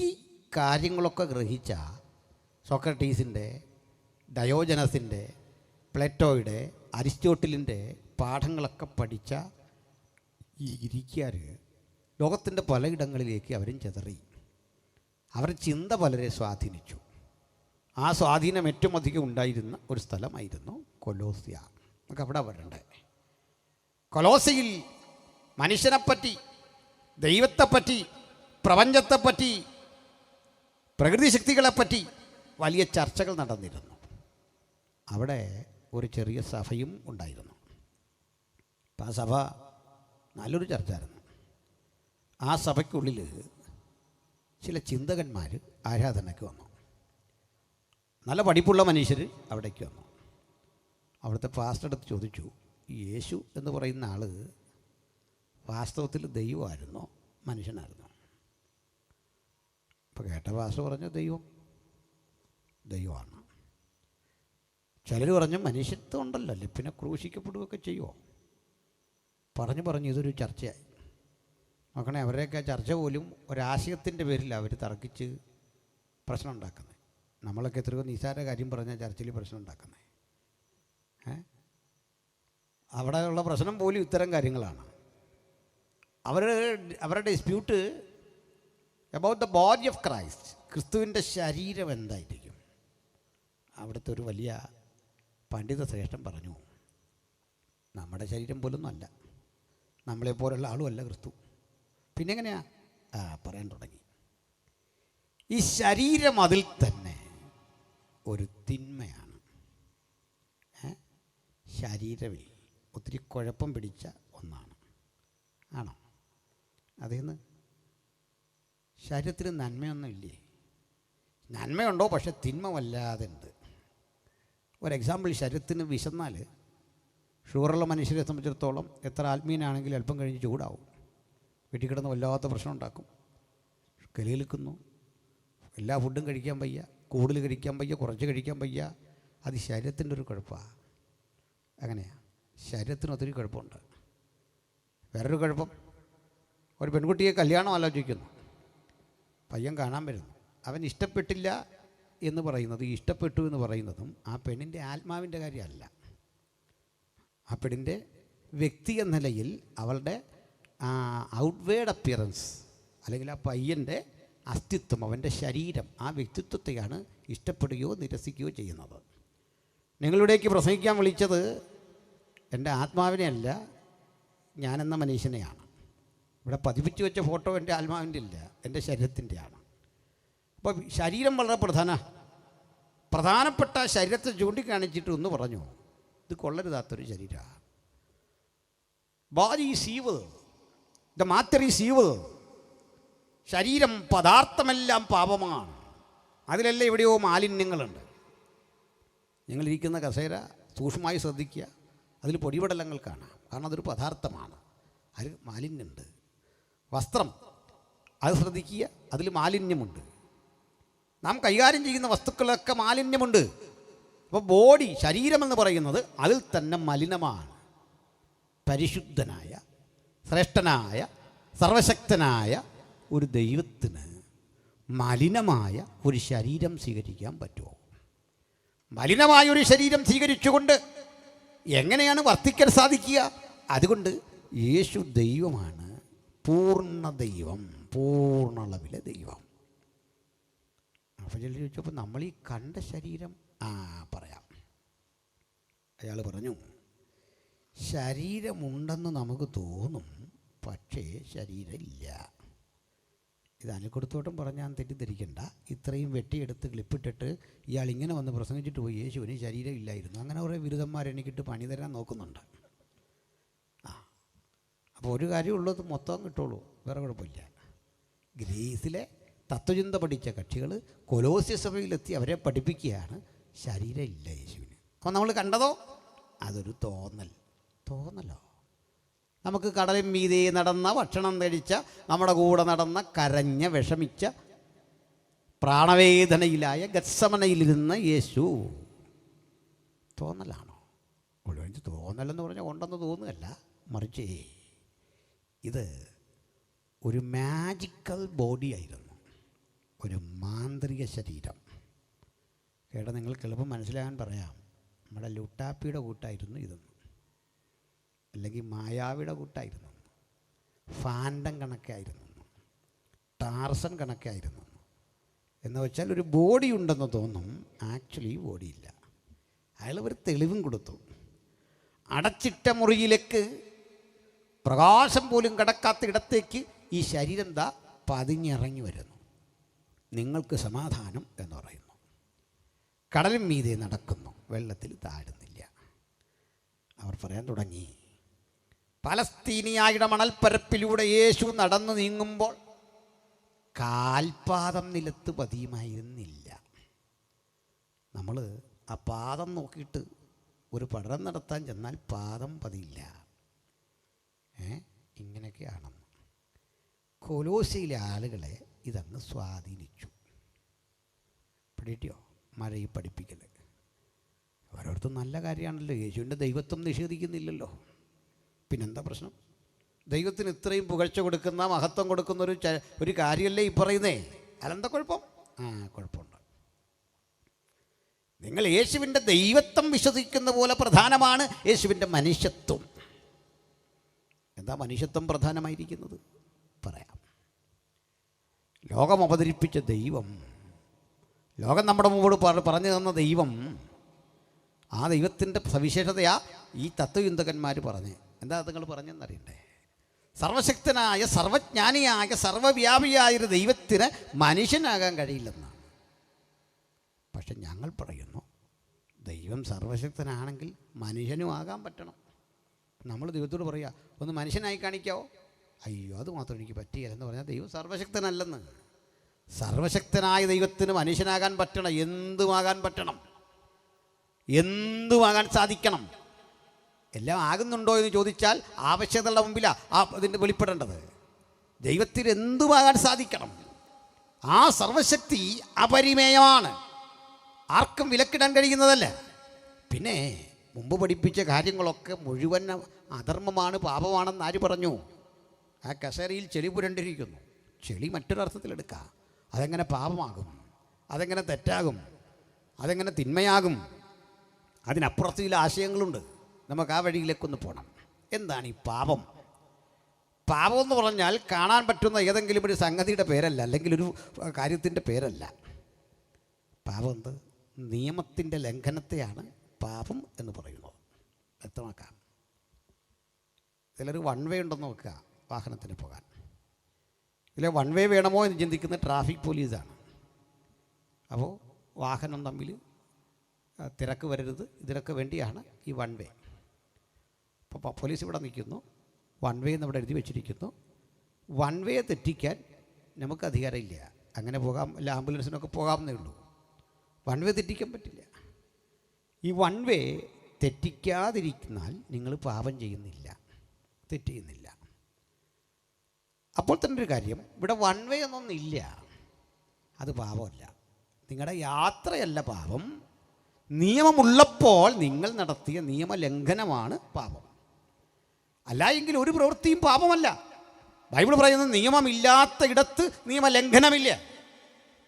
കാര്യങ്ങളൊക്കെ ഗ്രഹിച്ച സോക്രട്ടീസിൻ്റെ, ഡയോജനസിൻ്റെ, പ്ലേറ്റോയുടെ, അരിസ്റ്റോട്ടിലിൻ്റെ പാഠങ്ങളൊക്കെ പഠിച്ച ഈ ഗ്രീക്കുകാർ ലോകത്തിൻ്റെ പലയിടങ്ങളിലേക്ക് അവരും ചെതറി. അവരുടെ ചിന്ത പലരെ സ്വാധീനിച്ചു. ആ സ്വാധീനം ഏറ്റവും അധികം ഉണ്ടായിരുന്ന ഒരു സ്ഥലമായിരുന്നു കൊലോസ്യ. നമുക്ക് അവിടെ വരണ്ടേ. കൊലോസയിൽ മനുഷ്യനെപ്പറ്റി, ദൈവത്തെപ്പറ്റി, പ്രപഞ്ചത്തെപ്പറ്റി, പ്രകൃതി ശക്തികളെപ്പറ്റി വലിയ ചർച്ചകൾ നടന്നിരുന്നു. അവിടെ ഒരു ചെറിയ സഭയും ഉണ്ടായിരുന്നു. അപ്പം ആ സഭ നല്ലൊരു ചർച്ചയായിരുന്നു. ആ സഭയ്ക്കുള്ളിൽ ചില ചിന്തകന്മാർ ആരാധനയ്ക്ക് വന്നു. നല്ല പഠിപ്പുള്ള മനുഷ്യർ അവിടേക്ക് വന്നു. അവിടുത്തെ പാസ്റ്റർ അടുത്ത് ചോദിച്ചു, ഈ യേശു എന്ന് പറയുന്ന ആൾ വാസ്തവത്തിൽ ദൈവമായിരുന്നോ മനുഷ്യനായിരുന്നോ? അപ്പോൾ കേട്ട പാസ്റ്റർ പറഞ്ഞു, ദൈവമാണ്. ചിലർ പറഞ്ഞു മനുഷ്യത്വം ഉണ്ടല്ലോ, അല്ലേ പിന്നെ ക്രൂശിക്കപ്പെടുകയൊക്കെ ചെയ്യുമോ? പറഞ്ഞു ഇതൊരു ചർച്ചയായി. നോക്കണേ, അവരുടെയൊക്കെ ചർച്ച പോലും ഒരാശയത്തിൻ്റെ പേരിൽ അവർ തർക്കിച്ച് പ്രശ്നം ഉണ്ടാക്കുന്നത്. നമ്മളൊക്കെ എത്രയോ നിസാര കാര്യം പറഞ്ഞാൽ ചർച്ചയിൽ പ്രശ്നം ഉണ്ടാക്കുന്നത്. അവിടെയുള്ള പ്രശ്നം പോലും ഇത്തരം കാര്യങ്ങളാണ്. അവരുടെ dispute about the body of Christ, ക്രിസ്തുവിൻ്റെ ശരീരം എന്തായിരിക്കും. അവിടുത്തെ ഒരു വലിയ പണ്ഡിത ശ്രേഷ്ഠൻ പറഞ്ഞു, നമ്മുടെ ശരീരം പോലൊന്നും അല്ല, നമ്മളെപ്പോലുള്ള ആളുമല്ല ക്രിസ്തു. പിന്നെ എങ്ങനെയാ പറയാൻ തുടങ്ങി. ഈ ശരീരം അതിൽ തന്നെ ഒരു തിന്മയാണ്. ശരീരമിൽ ഒത്തിരി കുഴപ്പം പിടിച്ച ഒന്നാണ്. ആണോ? അതേന്ന് ശരീരത്തിന് നന്മയൊന്നുമില്ലേ? നന്മയുണ്ടോ, പക്ഷെ തിന്മ വല്ലാതെ ഉണ്ട്. ഒരു എക്സാമ്പിൾ, ശരീരത്തിന് വിശന്നാൽ ഷുഗറുള്ള മനുഷ്യരെ സംബന്ധിച്ചിടത്തോളം എത്ര ആത്മീയനാണെങ്കിലും അല്പം കഴിഞ്ഞ് ചൂടാവും, വീട്ടിൽ കിടന്ന് വല്ലാത്ത പ്രശ്നം ഉണ്ടാക്കും, കലിയിൽക്കുന്നു, എല്ലാ ഫുഡും കഴിക്കാൻ വയ്യ, കൂടുതൽ കഴിക്കാൻ വയ്യ, കുറച്ച് കഴിക്കാൻ വയ്യ. അത് ശരീരത്തിൻ്റെ ഒരു കുഴപ്പമാണ്. അങ്ങനെയാണ്, ശരീരത്തിന് ഒത്തിരി കുഴപ്പമുണ്ട്. വേറൊരു കുഴപ്പം, ഒരു പെൺകുട്ടിയെ കല്യാണം ആലോചിക്കുന്നു, പയ്യൻ കാണാൻ വരുന്നു, അവൻ ഇഷ്ടപ്പെട്ടില്ല എന്ന് പറയുന്നത്, ഇഷ്ടപ്പെട്ടു എന്ന് പറയുന്നതും ആ പെണ്ണിൻ്റെ ആത്മാവിൻ്റെ കാര്യമല്ല. ആ പെണ്ണിൻ്റെ വ്യക്തി എന്ന നിലയിൽ അവളുടെ ഔട്ട്വേർഡ് അപ്പിയറൻസ്, അല്ലെങ്കിൽ ആ പയ്യൻ്റെ അസ്തിത്വം, അവൻ്റെ ശരീരം, ആ വ്യക്തിത്വത്തെയാണ് ഇഷ്ടപ്പെടുകയോ നിരസിക്കുകയോ ചെയ്യുന്നത്. നിങ്ങളിവിടേക്ക് പ്രസംഗിക്കാൻ വിളിച്ചത് എൻ്റെ ആത്മാവിനെയല്ല, ഞാനെന്ന മനുഷ്യനെയാണ്. ഇവിടെ പതിപ്പിച്ച് വെച്ച ഫോട്ടോ എൻ്റെ ആത്മാവിൻ്റെ ഇല്ല, എൻ്റെ ശരീരത്തിൻ്റെയാണ്. അപ്പോൾ ശരീരം വളരെ പ്രധാനപ്പെട്ട ശരീരത്തെ ചൂണ്ടിക്കാണിച്ചിട്ട് ഒന്ന് പറഞ്ഞു, ഇത് കൊള്ളരുതാത്തൊരു ശരീരമാണ്. Body is evil, the matter is evil. ശരീരം, പദാർത്ഥമെല്ലാം പാപമാണ്. അതിലെല്ലാം എവിടെയോ മാലിന്യങ്ങളുണ്ട്. നിങ്ങളിരിക്കുന്ന കസേര സൂക്ഷ്മമായി ശ്രദ്ധിക്കുക, അതിൽ പൊടിപടലങ്ങൾ കാണാം, കാരണം അതൊരു പദാർത്ഥമാണ്, അതിൽ മാലിന്യമുണ്ട്. വസ്ത്രം, അത് ശ്രദ്ധിക്കുക, അതിൽ മാലിന്യമുണ്ട്. നാം കൈകാര്യം ചെയ്യുന്ന വസ്തുക്കളൊക്കെ മാലിന്യമുണ്ട്. അപ്പോൾ ബോഡി, ശരീരമെന്ന് പറയുന്നത് അതിൽ തന്നെ മലിനമാണ്. പരിശുദ്ധനായ, ശ്രേഷ്ഠനായ, സർവശക്തനായ ഒരു ദൈവത്തിന് മലിനമായ ഒരു ശരീരം സ്വീകരിക്കാൻ പറ്റുമോ? മലിനമായ ഒരു ശരീരം സ്വീകരിച്ചുകൊണ്ട് എങ്ങനെയാണ് വർത്തിക്കാൻ സാധിക്കുക? അതുകൊണ്ട് യേശു ദൈവമാണ്, പൂർണ്ണ ദൈവം, പൂർണ്ണ അളവിലെ ദൈവം. അപ്പോൾ ചിലർ ചോദിച്ചപ്പോൾ നമ്മൾ ഈ കണ്ട ശരീരം പറയാം. അയാൾ പറഞ്ഞു, ശരീരമുണ്ടെന്ന് നമുക്ക് തോന്നും, പക്ഷേ ശരീരമില്ല. ഇത് അനിൽക്കൊടുത്തോട്ടും പറഞ്ഞാൽ തെറ്റിദ്ധരിക്കണ്ട. ഇത്രയും വെട്ടിയെടുത്ത് ക്ലിപ്പിട്ടിട്ട് ഇയാൾ ഇങ്ങനെ വന്ന് പ്രസംഗിച്ചിട്ട് പോയി, യേശുവിന് ശരീരം ഇല്ലായിരുന്നു. അങ്ങനെ കുറേ ബിരുദന്മാരെനിക്കിട്ട് പണി തരാൻ നോക്കുന്നുണ്ട്. അപ്പോൾ ഒരു കാര്യമുള്ളത് മൊത്തം കിട്ടുള്ളൂ, വേറെ കുഴപ്പമില്ല. ഗ്രീസിലെ തത്വചിന്ത പഠിച്ച കക്ഷികൾ കൊലോസ്യ സഭയിലെത്തി അവരെ പഠിപ്പിക്കുകയാണ് ശരീരം ഇല്ല യേശുവിന്. അപ്പോൾ നമ്മൾ കണ്ടതോ അതൊരു തോന്നലോ. നമുക്ക് കടലിൻ മീതെ നടന്ന, ഭക്ഷണം കഴിച്ച, നമ്മുടെ കൂടെ നടന്ന, കരഞ്ഞ, വിഷമിച്ച, പ്രാണവേദനയിലായ ഗത്സമനയിലിരുന്ന യേശു തോന്നലാണോ? മുഴുവൻ തോന്നലെന്ന് പറഞ്ഞാൽ ഉണ്ടെന്ന് തോന്നുകയല്ല, മറിച്ച് ഇത് ഒരു മാജിക്കൽ ബോഡി ആയിരുന്നു, ഒരു മാന്ത്രിക ശരീരം. കേട്ടോ, നിങ്ങൾക്ക് എളുപ്പം മനസ്സിലാകാൻ പറയാം. നമ്മുടെ ലുട്ടാപ്പിയുടെ കൂട്ടായിരുന്നു ഇതെന്ന്, അല്ലെങ്കിൽ മായാവിയുടെ കൂട്ടായിരുന്നു, ഫാൻഡം കണക്കായിരുന്നു, ടാർസൻ കണക്കായിരുന്നു. എന്ന് വെച്ചാൽ ഒരു ബോഡി ഉണ്ടെന്ന് തോന്നും, ആക്ച്വലി ബോഡിയില്ല. അയാൾ ഒരു തെളിവും കൊടുത്തു. അടച്ചിട്ട മുറിയിലേക്ക്, പ്രകാശം പോലും കടക്കാത്ത ഇടത്തേക്ക് ഈ ശരീരം പതിഞ്ഞിറങ്ങി വരുന്നു. നിങ്ങൾക്ക് സമാധാനം എന്ന് പറയുന്നു. കടലിൻ മീതെ നടക്കുന്നു, വെള്ളത്തിൽ താഴുന്നില്ല. അവർ പറയാൻ തുടങ്ങി, പലസ്തീനിയായുടെ മണൽപ്പരപ്പിലൂടെ യേശു നടന്നു നീങ്ങുമ്പോൾ കാൽപാദം നിലത്ത് പതിയുമായിരുന്നില്ല. നമ്മൾ ആ പാദം നോക്കിയിട്ട് ഒരു പഠനം നടത്താൻ ചെന്നാൽ പാദം പതിയില്ല. ഇങ്ങനെയൊക്കെയാണെന്ന് കൊലോസ്യയിലെ ആളുകളെ ഇതങ്ങ് സ്വാധീനിച്ചു. പഠിക്കോ മഴയിൽ പഠിപ്പിക്കൽ ഓരോരുത്തരും നല്ല കാര്യമാണല്ലോ. യേശുവിൻ്റെ ദൈവത്വം നിഷേധിക്കുന്നില്ലല്ലോ, പിന്നെന്താ പ്രശ്നം? ദൈവത്തിന് ഇത്രയും പുകഴ്ച കൊടുക്കുന്ന, മഹത്വം കൊടുക്കുന്ന ഒരു കാര്യമല്ലേ ഈ പറയുന്നേ. അതെന്താ കുഴപ്പം? കുഴപ്പമുണ്ട്. നിങ്ങൾ യേശുവിൻ്റെ ദൈവത്വം വിശ്വസിക്കുന്ന പോലെ പ്രധാനമാണ് യേശുവിൻ്റെ മനുഷ്യത്വം. എന്താ മനുഷ്യത്വം പ്രധാനമായിരിക്കുന്നത്? പറയാം. ലോകം അവതരിപ്പിച്ച ദൈവം, ലോകം നമ്മുടെ മുമ്പോട് പറഞ്ഞു തന്ന ദൈവം, ആ ദൈവത്തിൻ്റെ സവിശേഷതയാ ഈ തത്വചിന്തകന്മാർ പറഞ്ഞ്. എന്താ നിങ്ങൾ പറഞ്ഞെന്നറിയണ്ടേ? സർവശക്തനായ, സർവജ്ഞാനിയായ, സർവവ്യാപിയായൊരു ദൈവത്തിന് മനുഷ്യനാകാൻ കഴിയില്ലെന്നാണ്. പക്ഷെ ഞങ്ങൾ പറയുന്നു, ദൈവം സർവശക്തനാണെങ്കിൽ മനുഷ്യനും ആകാൻ പറ്റണം. നമ്മൾ ദൈവത്തോട് പറയുക, ഒന്ന് മനുഷ്യനായി കാണിക്കാവോ? അയ്യോ, അത് മാത്രം എനിക്ക് പറ്റിയില്ലെന്ന് പറഞ്ഞാൽ ദൈവം സർവശക്തനല്ലെന്ന്. സർവശക്തനായ ദൈവത്തിന് മനുഷ്യനാകാൻ പറ്റണം, എന്തുമാകാൻ പറ്റണം, എന്തുമാകാൻ സാധിക്കണം. എല്ലാം ആകുന്നുണ്ടോ എന്ന് ചോദിച്ചാൽ ആവശ്യതയുടെ മുമ്പിലാണ് ഇതിൻ്റെ വെളിപ്പെടേണ്ടത്. ദൈവത്തിന് എന്തുമാകാൻ സാധിക്കണം. ആ സർവശക്തി അപരിമേയമാണ്, ആർക്കും വിലക്കിടാൻ കഴിയുന്നതല്ല. പിന്നെ മുമ്പ് പഠിപ്പിച്ച കാര്യങ്ങളൊക്കെ മുഴുവൻ അധർമ്മമാണ്, പാപമാണെന്ന് ആര് പറഞ്ഞു? ആ കസേരയിൽ ചെളി പുരണ്ടിരിക്കുന്നു. ചെളി മറ്റൊരർത്ഥത്തിലെടുക്കുക. അതെങ്ങനെ പാപമാകും? അതെങ്ങനെ തെറ്റാകും? അതെങ്ങനെ തിന്മയാകും? അതിനപ്പുറത്ത് ചില ആശയങ്ങളുണ്ട്. നമുക്ക് ആ വഴിയിലേക്കൊന്ന് പോകണം. എന്താണ് ഈ പാപം? പാപം എന്ന് പറഞ്ഞാൽ കാണാൻ പറ്റുന്ന ഏതെങ്കിലും ഒരു സംഗതിയുടെ പേരല്ല, അല്ലെങ്കിൽ ഒരു കാര്യത്തിൻ്റെ പേരല്ല. പാപം എന്ത്? നിയമത്തിൻ്റെ ലംഘനത്തെയാണ് പാപം എന്ന് പറയുന്നത്. വ്യക്തമാക്കാം. ഇതിലൊരു വൺ വേ ഉണ്ടെന്ന് നോക്കുക വാഹനത്തിന് പോകാൻ. ഇതിലെ വൺ വേ വേണമോ എന്ന് ചിന്തിക്കുന്ന ട്രാഫിക് പോലീസാണ്. അപ്പോൾ വാഹനം തമ്മിൽ തിരക്ക് വരരുത്, ഇതിനൊക്കെ വേണ്ടിയാണ് ഈ വൺ വേ. അപ്പോൾ പോലീസ് ഇവിടെ നിൽക്കുന്നു, വൺ വേ എന്ന് ഇവിടെ എഴുതി വെച്ചിരിക്കുന്നു. വൺ വേ തെറ്റിക്കാൻ നമുക്ക് അധികാരമില്ല. അങ്ങനെ പോകാം, അല്ല ആംബുലൻസിനൊക്കെ പോകാമെന്നേ ഉള്ളൂ. വൺ വേ തെറ്റിക്കാൻ പറ്റില്ല. ഈ വൺ വേ തെറ്റിക്കാതിരിക്കുന്നാൽ നിങ്ങൾ പാപം ചെയ്യുന്നില്ല, തെറ്റ് ചെയ്യുന്നില്ല. അപ്പോൾ തന്നെ ഒരു കാര്യം, ഇവിടെ വൺ വേ എന്നൊന്നില്ല, അത് പാപമല്ല. നിങ്ങളുടെ യാത്രയല്ല പാപം, നിയമമുള്ളപ്പോൾ നിങ്ങൾ നടത്തിയ നിയമലംഘനമാണ് പാപം. അല്ല എങ്കിൽ ഒരു പ്രവൃത്തിയും പാപമല്ല. ബൈബിൾ പറയുന്നത് നിയമമില്ലാത്ത ഇടത്ത് നിയമലംഘനമില്ല.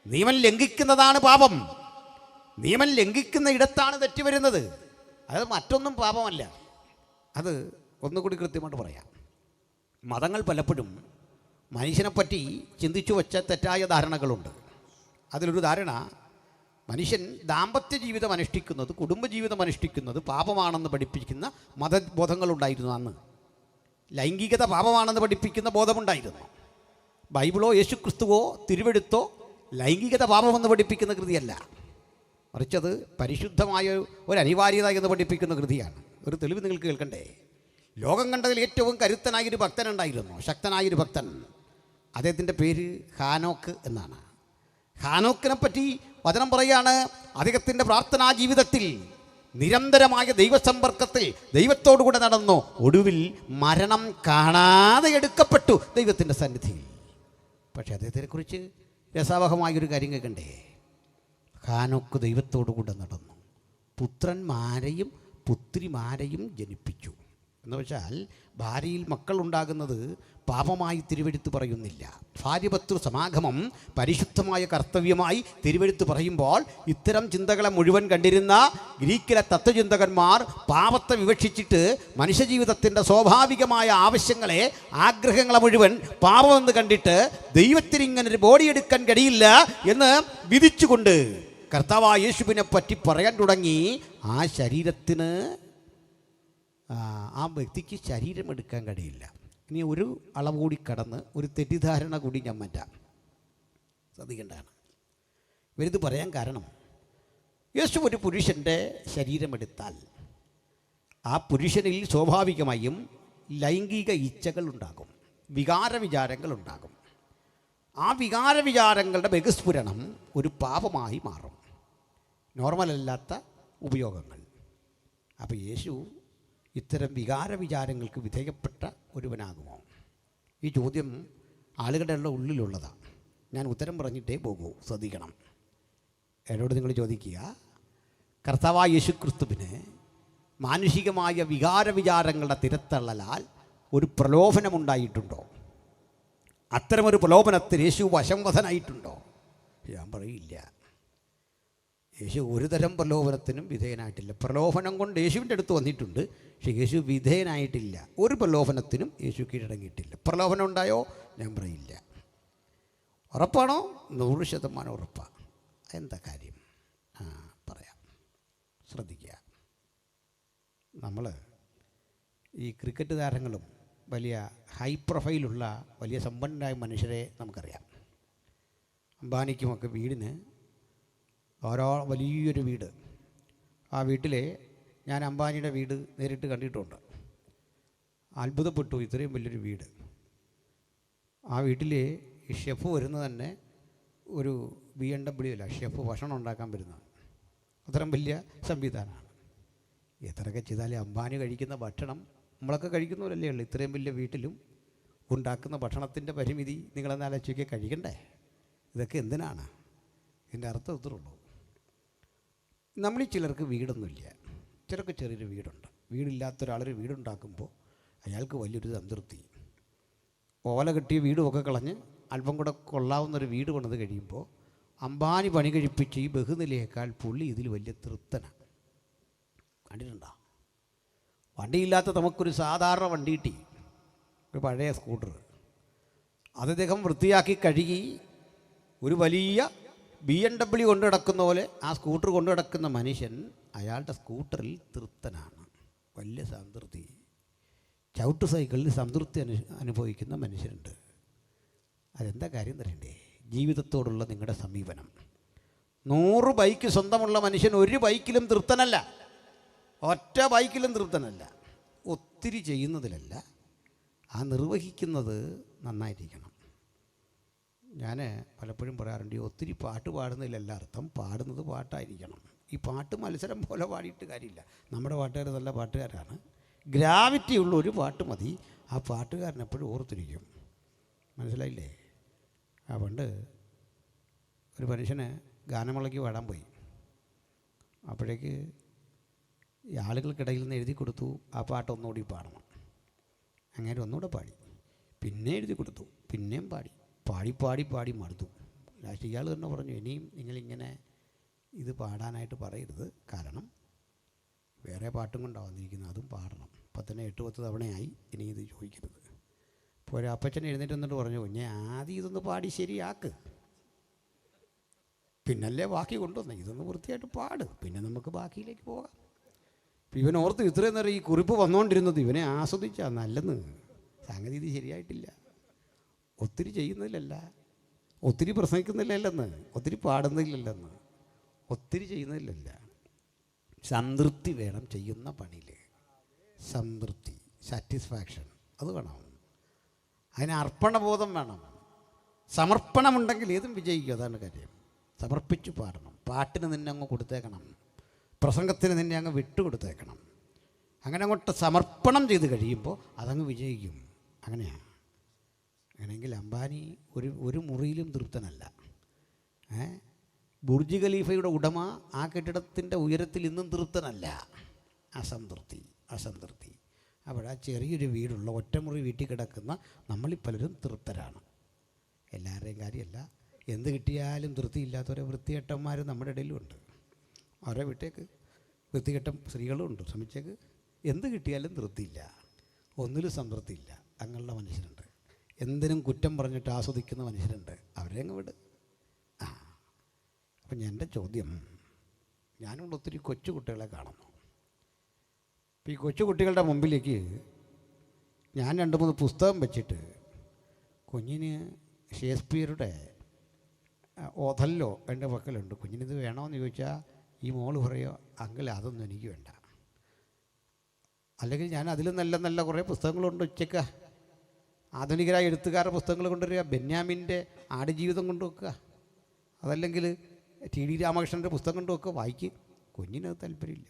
നിയമം ലംഘിക്കുന്നതാണ് പാപം. നിയമം ലംഘിക്കുന്ന ഇടത്താണ് തെറ്റ് വരുന്നത്. അത് മറ്റൊന്നും പാപമല്ല. അത് ഒന്നുകൂടി കൃത്യമായിട്ട് പറയാം. മതങ്ങൾ പലപ്പോഴും മനുഷ്യനെപ്പറ്റി ചിന്തിച്ചു വച്ച തെറ്റായ ധാരണകളുണ്ട്. അതിലൊരു ധാരണ, മനുഷ്യൻ ദാമ്പത്യ ജീവിതം അനുഷ്ഠിക്കുന്നത്, കുടുംബജീവിതം അനുഷ്ഠിക്കുന്നത് പാപമാണെന്ന് പഠിപ്പിക്കുന്ന മതബോധങ്ങളുണ്ടായിരുന്നു. അന്ന് ലൈംഗികത പാപമാണെന്ന് പഠിപ്പിക്കുന്ന ബോധമുണ്ടായിരുന്നു. ബൈബിളോ യേശുക്രിസ്തുവോ തിരുവെടുത്തോ ലൈംഗികത പാപമെന്ന് പഠിപ്പിക്കുന്ന കൃതിയല്ല, മറിച്ചത് പരിശുദ്ധമായ ഒരു അനിവാര്യത എന്ന് പഠിപ്പിക്കുന്ന കൃതിയാണ്. ഒരു തെളിവ് നിങ്ങൾക്ക് കേൾക്കണ്ടേ? ലോകം കണ്ടതിൽ ഏറ്റവും കരുത്തനായൊരു ഭക്തനുണ്ടായിരുന്നു, ശക്തനായൊരു ഭക്തൻ. അദ്ദേഹത്തിൻ്റെ പേര് ഹാനോക്ക് എന്നാണ്. ഹാനോക്കിനെ പറ്റി വചനം പറയുകയാണ്, അദ്ദേഹത്തിൻ്റെ പ്രാർത്ഥനാ ജീവിതത്തിൽ നിരന്തരമായ ദൈവസമ്പർക്കത്തിൽ ദൈവത്തോടുകൂടെ നടന്നു. ഒടുവിൽ മരണം കാണാതെ എടുക്കപ്പെട്ടു ദൈവത്തിൻ്റെ സന്നിധിയിൽ. പക്ഷേ അദ്ദേഹത്തെക്കുറിച്ച് രസാവഹമായൊരു കാര്യം കേൾക്കണ്ടേ? ഹാനോക്ക് ദൈവത്തോടുകൂടെ നടന്നു, പുത്രന്മാരെയും പുത്രിമാരെയും ജനിപ്പിച്ചു. എന്ന് വെച്ചാൽ ഭാര്യയിൽ മക്കളുണ്ടാകുന്നത് പാപമായി തിരുവെഴുത്ത് പറയുന്നില്ല. ഭാര്യഭർത്തൃ സമാഗമം പരിശുദ്ധമായ കർത്തവ്യമായി തിരുവെഴുത്ത് പറയുമ്പോൾ ഇത്തരം ചിന്തകളെ മുഴുവൻ കണ്ടിരുന്ന ഗ്രീക്കിലെ തത്വചിന്തകന്മാർ പാപത്തെ വിവക്ഷിച്ചിട്ട് മനുഷ്യജീവിതത്തിൻ്റെ സ്വാഭാവികമായ ആവശ്യങ്ങളെ, ആഗ്രഹങ്ങളെ മുഴുവൻ പാപമെന്ന് കണ്ടിട്ട് ദൈവത്തിന് ഇങ്ങനൊരു ബോഡി എടുക്കാൻ കഴിയില്ല എന്ന് വിധിച്ചുകൊണ്ട് കർത്താവായ യേശുവിനെ പറ്റി പറയാൻ തുടങ്ങി. ആ ശരീരത്തിന്, ആ വ്യക്തിക്ക് ശരീരം എടുക്കാൻ കഴിയില്ല. ഇനി ഒരു അളവ് കൂടി കടന്ന് ഒരു തെറ്റിദ്ധാരണ കൂടി ഞാൻ മാറ്റാം, ശ്രദ്ധിക്കേണ്ടതാണ്. ഇവരിത് പറയാൻ കാരണം, യേശു ഒരു പുരുഷൻ്റെ ശരീരമെടുത്താൽ ആ പുരുഷനിൽ സ്വാഭാവികമായും ലൈംഗിക ഇച്ഛകൾ ഉണ്ടാകും, വികാരവിചാരങ്ങൾ ഉണ്ടാകും. ആ വികാരവിചാരങ്ങളുടെ ബഹിസ്ഫുരണം ഒരു പാപമായി മാറും, നോർമലല്ലാത്ത ഉപയോഗങ്ങൾ. അപ്പോൾ യേശു ഇത്തരം വികാരവിചാരങ്ങൾക്ക് വിധേയപ്പെട്ട ഒരുവനാകുമോ? ഈ ചോദ്യം ആളുകളുടെ ഉള്ളിലുള്ളതാണ്. ഞാൻ ഉത്തരം പറഞ്ഞിട്ടേ പോകൂ, ശ്രദ്ധിക്കണം. എന്നോട് നിങ്ങൾ ചോദിക്കുക, കർത്താവായ യേശുക്രിസ്തുവിന് മാനുഷികമായ വികാരവിചാരങ്ങളുടെ തിരത്തള്ളലാൽ ഒരു പ്രലോഭനമുണ്ടായിട്ടുണ്ടോ? അത്തരമൊരു പ്രലോഭനത്തിന് യേശു വശംവദനായിട്ടുണ്ടോ? ഞാൻ പറയില്ല. യേശു ഒരു തരം പ്രലോഭനത്തിനും വിധേയനായിട്ടില്ല. പ്രലോഭനം കൊണ്ട് യേശുവിൻ്റെ അടുത്ത് വന്നിട്ടുണ്ട്, പക്ഷേ യേശു വിധേയനായിട്ടില്ല. ഒരു പ്രലോഭനത്തിനും യേശു കീഴടങ്ങിയിട്ടില്ല. പ്രലോഭനം ഉണ്ടായോ? ഞാൻ പറയില്ല. ഉറപ്പാണോ? 100% ഉറപ്പാണ്. എന്താ കാര്യം? പറയാം, ശ്രദ്ധിക്കുക. നമ്മൾ ഈ ക്രിക്കറ്റ് താരങ്ങളും വലിയ ഹൈ പ്രൊഫൈലുള്ള വലിയ സമ്പന്നരായ മനുഷ്യരെ നമുക്കറിയാം. അംബാനിക്കുമൊക്കെ വീടിന് ഓരോ വലിയൊരു വീട്. ആ വീട്ടിലെ ഞാൻ അംബാനിയുടെ വീട് നേരിട്ട് കണ്ടിട്ടുണ്ട്. അത്ഭുതപ്പെട്ടു, ഇത്രയും വലിയൊരു വീട്. ആ വീട്ടിലെ ഈ ഷെഫ് വരുന്നത് തന്നെ ഒരു BMW അല്ല, ഷെഫ് ഭക്ഷണം ഉണ്ടാക്കാൻ വരുന്നത്. അത്രയും വലിയ സംവിധാനമാണ്. എത്രയൊക്കെ ചെയ്താലും അംബാനി കഴിക്കുന്ന ഭക്ഷണം നമ്മളൊക്കെ കഴിക്കുന്നവരല്ലേ ഉള്ളൂ. ഇത്രയും വലിയ വീട്ടിലും ഉണ്ടാക്കുന്ന ഭക്ഷണത്തിൻ്റെ പരിമിതി നിങ്ങളെന്ന് ആലോചിക്കുക, കഴിക്കണ്ടേ? ഇതൊക്കെ എന്തിനാണ്? ഇതിൻ്റെ അർത്ഥം ഇത്രേ ഉള്ളൂ. നമ്മൾ ചിലർക്ക് വീടൊന്നുമില്ല, ചിലർക്ക് ചെറിയൊരു വീടുണ്ട്. വീടില്ലാത്ത ഒരാളൊരു വീടുണ്ടാക്കുമ്പോൾ അയാൾക്ക് വലിയൊരു സംതൃപ്തി. ഓല കെട്ടിയ വീടുമൊക്കെ കളഞ്ഞ് അല്പം കൂടെ കൊള്ളാവുന്നൊരു വീട് പണിത് കഴിയുമ്പോൾ അംബാനി പണി കഴിപ്പിച്ച് ഈ ബഹുനിലയേക്കാൾ പുള്ളി ഇതിൽ വലിയ തൃപ്തനാണ്. കണ്ടിട്ടുണ്ടോ? വണ്ടിയില്ലാത്ത നമുക്കൊരു സാധാരണ വണ്ടി കിട്ടി, ഒരു പഴയ സ്കൂട്ടർ. അത് അദ്ദേഹം വൃത്തിയാക്കി കഴുകി ഒരു വലിയ BMW കൊണ്ടു കിടക്കുന്ന പോലെ ആ സ്കൂട്ടർ കൊണ്ടു കിടക്കുന്ന മനുഷ്യൻ അയാളുടെ സ്കൂട്ടറിൽ തൃപ്തനാണ്, വലിയ സംതൃപ്തി. ചവിട്ട് സൈക്കിളിൽ സംതൃപ്തി അനുഭവിക്കുന്ന മനുഷ്യരുണ്ട്. അതെന്താ കാര്യം തരണ്ടേ? ജീവിതത്തോടുള്ള നിങ്ങളുടെ സമീപനം. 100 ബൈക്ക് സ്വന്തമുള്ള മനുഷ്യൻ ഒരു ബൈക്കിലും തൃപ്തനല്ല, ഒറ്റ ബൈക്കിലും തൃപ്തനല്ല. ഒത്തിരി ചെയ്യുന്നതിലല്ല, ആ നിർവഹിക്കുന്നത് നന്നായിരിക്കണം. ഞാൻ പലപ്പോഴും പറയാറുണ്ട്, ഒത്തിരി പാട്ട് പാടുന്നതിലല്ല അർത്ഥം, പാടുന്നത് പാട്ടായിരിക്കണം. ഈ പാട്ട് മത്സരം പോലെ പാടിയിട്ട് കാര്യമില്ല. നമ്മുടെ പാട്ടുകാർ നല്ല പാട്ടുകാരാണ്, ഗ്രാവിറ്റി ഉള്ള ഒരു പാട്ട് മതി, ആ പാട്ടുകാരൻ എപ്പോഴും ഓർത്തിരിക്കും. മനസ്സിലായില്ലേ? ആ പണ്ട് ഒരു മനുഷ്യന് ഗാനമേളയ്ക്ക് പാടാൻ പോയി. അപ്പോഴേക്ക് ഈ ആളുകൾക്കിടയിൽ നിന്ന് എഴുതി കൊടുത്തു, ആ പാട്ട് ഒന്നുകൂടി പാടണം. അങ്ങനെ ഒന്നുകൂടെ പാടി, പിന്നെ എഴുതി കൊടുത്തു, പിന്നെയും പാടി പാടി പാടി പാടി മടുത്തു. ലാസ്റ്റ് ഇയാൾ തന്നെ പറഞ്ഞു, ഇനിയും നിങ്ങളിങ്ങനെ ഇത് പാടാനായിട്ട് പറയരുത്, കാരണം വേറെ പാട്ടും കൊണ്ടാണ് വന്നിരിക്കുന്നത്, അതും പാടണം. അപ്പം തന്നെ 8-10 തവണയായി, ഇനി ഇത് ചോദിക്കരുത്. അപ്പോൾ ഒരു അപ്പച്ചൻ എഴുന്നേറ്റ് എന്നിട്ട് പറഞ്ഞു, ഞാൻ ആദ്യം ഇതൊന്ന് പാടി ശരിയാക്ക്, പിന്നല്ലേ ബാക്കി കൊണ്ടുവന്നേ, ഇതൊന്ന് വൃത്തിയായിട്ട് പാട്, പിന്നെ നമുക്ക് ബാക്കിയിലേക്ക് പോകാം. അപ്പം ഇവൻ ഓർത്ത് ഇത്രയും നേരം ഈ കുറിപ്പ് വന്നുകൊണ്ടിരുന്നത് ഇവനെ ആസ്വദിച്ചാൽ നല്ലെന്ന്. സംഗതി ഇത് ശരിയായിട്ടില്ല. ഒത്തിരി ചെയ്യുന്നതിലല്ല, ഒത്തിരി പ്രസംഗിക്കുന്നില്ലല്ലെന്ന്, ഒത്തിരി പാടുന്നതിലല്ലെന്ന്, ഒത്തിരി ചെയ്യുന്നതിലല്ല. സംതൃപ്തി വേണം ചെയ്യുന്ന പണിയിൽ, സംതൃപ്തി, സാറ്റിസ്ഫാക്ഷൻ, അത് വേണം. അതിന് അർപ്പണബോധം വേണം, സമർപ്പണമുണ്ടെങ്കിൽ ഏതും വിജയിക്കും. അതാണ് കാര്യം. സമർപ്പിച്ച് പാടണം. പാട്ടിന് നിന്നെ അങ്ങ് കൊടുത്തേക്കണം, പ്രസംഗത്തിന് നിന്നെ അങ്ങ് വിട്ടുകൊടുത്തേക്കണം. അങ്ങനെ അങ്ങോട്ട് സമർപ്പണം ചെയ്ത് കഴിയുമ്പോൾ അതങ്ങ് വിജയിക്കും. അങ്ങനെയാണ്. അങ്ങനെയെങ്കിൽ അംബാനി ഒരു മുറിയിലും തൃപ്തനല്ല. ബുർജ് ഖലീഫയുടെ ഉടമ ആ കെട്ടിടത്തിൻ്റെ ഉയരത്തിൽ ഇന്നും തൃപ്തനല്ല. അസംതൃപ്തി. അവിടെ ആ ചെറിയൊരു വീടുള്ള ഒറ്റമുറി വീട്ടിൽ കിടക്കുന്ന നമ്മളിൽ പലരും തൃപ്തരാണ്. എല്ലാവരുടെയും കാര്യമല്ല. എന്ത് കിട്ടിയാലും തൃപ്തിയില്ലാത്തവരെ വൃത്തികെട്ടന്മാർ നമ്മുടെ ഇടയിലുമുണ്ട്. അവരെ വീട്ടേക്ക് വൃത്തികെട്ട സ്ത്രീകളും ഉണ്ട്, ശ്രമിച്ചേക്ക്. എന്ത് കിട്ടിയാലും തൃപ്തിയില്ല, ഒന്നിലും സംതൃപ്തിയില്ല. അങ്ങനെയുള്ള മനുഷ്യരുണ്ട്. എന്തിനും കുറ്റം പറഞ്ഞിട്ട് ആസ്വദിക്കുന്ന മനുഷ്യരുണ്ട്. അവരെ അങ്ങ് വിട്. അപ്പം എൻ്റെ ചോദ്യം, ഞാനിവിടെ ഒത്തിരി കൊച്ചു കുട്ടികളെ കാണുന്നു. അപ്പോൾ ഈ കൊച്ചു കുട്ടികളുടെ മുമ്പിലേക്ക് ഞാൻ 2-3 പുസ്തകം വെച്ചിട്ട്, കുഞ്ഞിന് ഷേക്സ്പിയറുടെ ഓഥല്ലോ എൻ്റെ പക്കലുണ്ട്, കുഞ്ഞിനിത് വേണമെന്ന് ചോദിച്ചാൽ ഈ മോള് പറയുമോ, അങ്കിൾ അതൊന്നും എനിക്ക് വേണ്ട. അല്ലെങ്കിൽ ഞാൻ അതിലും നല്ല നല്ല കുറേ പുസ്തകങ്ങളുണ്ട് ഉച്ചയ്ക്ക്. ആധുനികരായ എഴുത്തുകാരുടെ പുസ്തകങ്ങൾ കൊണ്ടുവരിക, ബെന്യാമിൻ്റെ ആടുജീവിതം കൊണ്ടുവെക്കുക, അതല്ലെങ്കിൽ TD രാമകൃഷ്ണൻ്റെ പുസ്തകം കൊണ്ടുവെക്കുക, വായിക്കുക. കുഞ്ഞിനത് താല്പര്യമില്ല,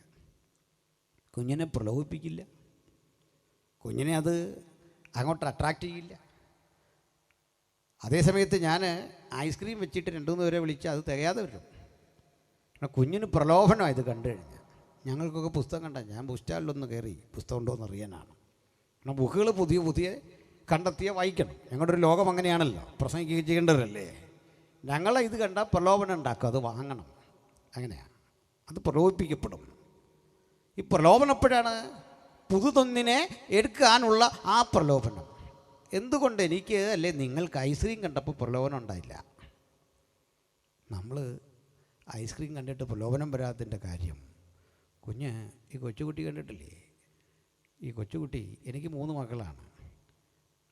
കുഞ്ഞിനെ പ്രലോഭിപ്പിക്കില്ല, കുഞ്ഞിനെ അത് അങ്ങോട്ട് അട്രാക്റ്റ് ചെയ്യില്ല. അതേസമയത്ത് ഞാൻ ഐസ്ക്രീം വെച്ചിട്ട് 2-3 പേരെ വിളിച്ച് അത് തികയാതെ വരും. കുഞ്ഞിന് പ്രലോഭനം ഇത് കണ്ടു കഴിഞ്ഞാൽ. ഞങ്ങൾക്കൊക്കെ പുസ്തകം കണ്ടാൽ ഞാൻ ബുക്ക് സ്റ്റാളിലൊന്ന് കയറി പുസ്തകം ഉണ്ടോ എന്ന് അറിയാനാണ്. കാരണം ബുക്കുകൾ പുതിയ കണ്ടെത്തിയ വായിക്കണം. ഞങ്ങളുടെ ഒരു ലോകം അങ്ങനെയാണല്ലോ, പ്രസംഗിക്കുകയും ചെയ്യേണ്ടവരല്ലേ. ഞങ്ങളെ ഇത് കണ്ടാൽ പ്രലോഭനം ഉണ്ടാക്കും, അത് വാങ്ങണം. അങ്ങനെയാണ്, അത് പ്രലോഭിപ്പിക്കപ്പെടും. ഈ പ്രലോഭനപ്പോഴാണ് പുതുതൊന്നിനെ എടുക്കാനുള്ള ആ പ്രലോഭനം. എന്തുകൊണ്ട് എനിക്ക് അല്ലേ നിങ്ങൾക്ക് ഐസ്ക്രീം കണ്ടപ്പോൾ പ്രലോഭനം ഉണ്ടായില്ല? നമ്മൾ ഐസ്ക്രീം കണ്ടിട്ട് പ്രലോഭനം വരാത്തതിൻ്റെ കാര്യം, ഈ കൊച്ചുകുട്ടി കണ്ടിട്ടില്ലേ? ഈ കൊച്ചുകുട്ടി, എനിക്ക് 3 മക്കളാണ്.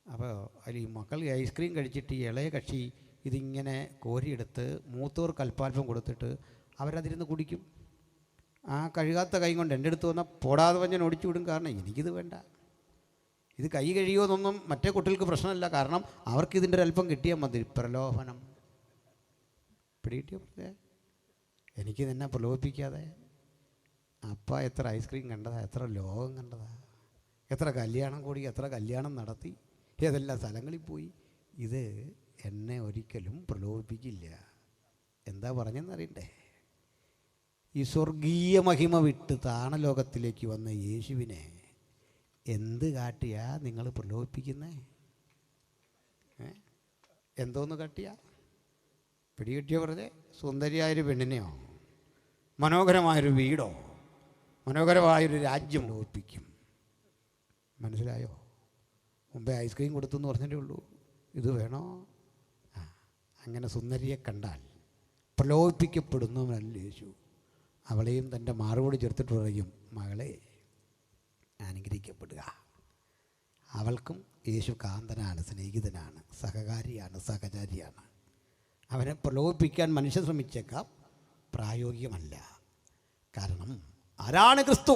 അപ്പോൾ അതിൽ ഈ മക്കൾ ഐസ്ക്രീം കഴിച്ചിട്ട് ഈ ഇളയ കക്ഷി ഇതിങ്ങനെ കോരിയെടുത്ത് മൂത്തവർക്ക് അല്പാൽപ്പം കൊടുത്തിട്ട് അവരതിരുന്ന് കുടിക്കും. ആ കഴുകാത്ത കൈ കൊണ്ട് എൻ്റെ അടുത്ത് വന്നാൽ പോടാതെ വഞ്ഞൻ ഓടിച്ചു വിടും. കാരണം എനിക്കിത് വേണ്ട. ഇത് കൈ കഴിയുമെന്നൊന്നും മറ്റേ കുട്ടികൾക്ക് പ്രശ്നമില്ല, കാരണം അവർക്കിതിൻ്റെ ഒരല്പം കിട്ടിയാൽ മതി. പ്രലോഭനം പിടികിട്ടിയ എനിക്ക് നിന്നെ പ്രലോഭിപ്പിക്കാതെ. അപ്പ എത്ര ഐസ്ക്രീം കണ്ടതാ, എത്ര ലോകം കണ്ടതാ, എത്ര കല്യാണം കൂടി, എത്ര കല്യാണം നടത്തി, ഏതെല്ലാം സ്ഥലങ്ങളിൽ പോയി. ഇത് എന്നെ ഒരിക്കലും പ്രലോഭിപ്പിക്കില്ല. എന്താ പറഞ്ഞെന്നറിയണ്ടേ? ഈ സ്വർഗീയ മഹിമ വിട്ട് താണലോകത്തിലേക്ക് വന്ന യേശുവിനെ എന്ത് കാട്ടിയാ നിങ്ങൾ പ്രലോഭിപ്പിക്കുന്നേ? എന്തോന്ന് കാട്ടിയാ? പിടികിട്ടിയോ? വെറുതെ സുന്ദരിയായൊരു പെണ്ണിനെയോ മനോഹരമായൊരു വീടോ മനോഹരമായൊരു രാജ്യം ലോപിപ്പിക്കും. മനസ്സിലായോ? മുമ്പേ ഐസ്ക്രീം കൊടുത്തു എന്ന് പറഞ്ഞതേ ഉള്ളൂ. ഇത് വേണോ? അങ്ങനെ സുന്ദരിയെ കണ്ടാൽ പ്രലോഭിപ്പിക്കപ്പെടുന്നവനല്ല യേശു. അവളെയും തൻ്റെ മാറോട് ചേർത്തിട്ട് പറയും, മകളെ അനുഗ്രഹിക്കപ്പെടുക. അവൾക്കും യേശു കാന്തനാണ്, സ്നേഹിതനാണ്, സഹകാരിയാണ്, സഹചാരിയാണ്. അവനെ പ്രലോഭിപ്പിക്കാൻ മനുഷ്യൻ ശ്രമിച്ചേക്കാം, പ്രായോഗികമല്ല. കാരണം ആരാണ് ക്രിസ്തു?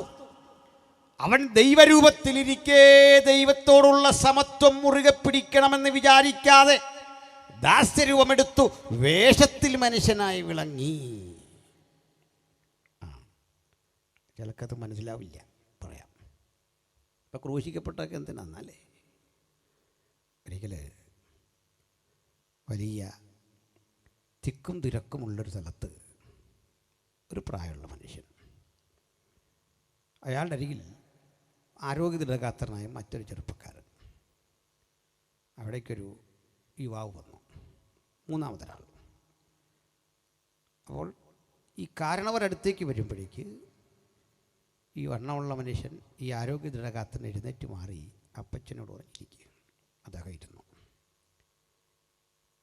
അവൻ ദൈവരൂപത്തിലിരിക്കെ ദൈവത്തോടുള്ള സമത്വം മുറുകെ പിടിക്കണമെന്ന് വിചാരിക്കാതെ ദാസ്യരൂപമെടുത്തു വേഷത്തിൽ മനുഷ്യനായി വിളങ്ങി. ചിലക്കത് മനസ്സിലാവില്ല, പറയാം. ഇപ്പം ക്രൂശിക്കപ്പെട്ടൊക്കെ എന്തിനാന്നല്ലേ? ഒരിക്കൽ വലിയ തിക്കും തിരക്കുമുള്ളൊരു സ്ഥലത്ത് ഒരു പ്രായമുള്ള മനുഷ്യൻ, അയാളുടെ അരികിൽ ആരോഗ്യദൃഢഗാത്രനായ മറ്റൊരു ചെറുപ്പക്കാരൻ, അവിടേക്കൊരു യുവാവ് വന്നു, മൂന്നാമതൊരാൾ. അപ്പോൾ ഈ കാരണവരടുത്തേക്ക് വരുമ്പോഴേക്ക് ഈ വണ്ണമുള്ള മനുഷ്യൻ ഈ ആരോഗ്യദൃഢഗാത്രൻ എഴുന്നേറ്റ് മാറി അപ്പച്ചനോട് പറഞ്ഞിരിക്കുക. അദ്ദേഹം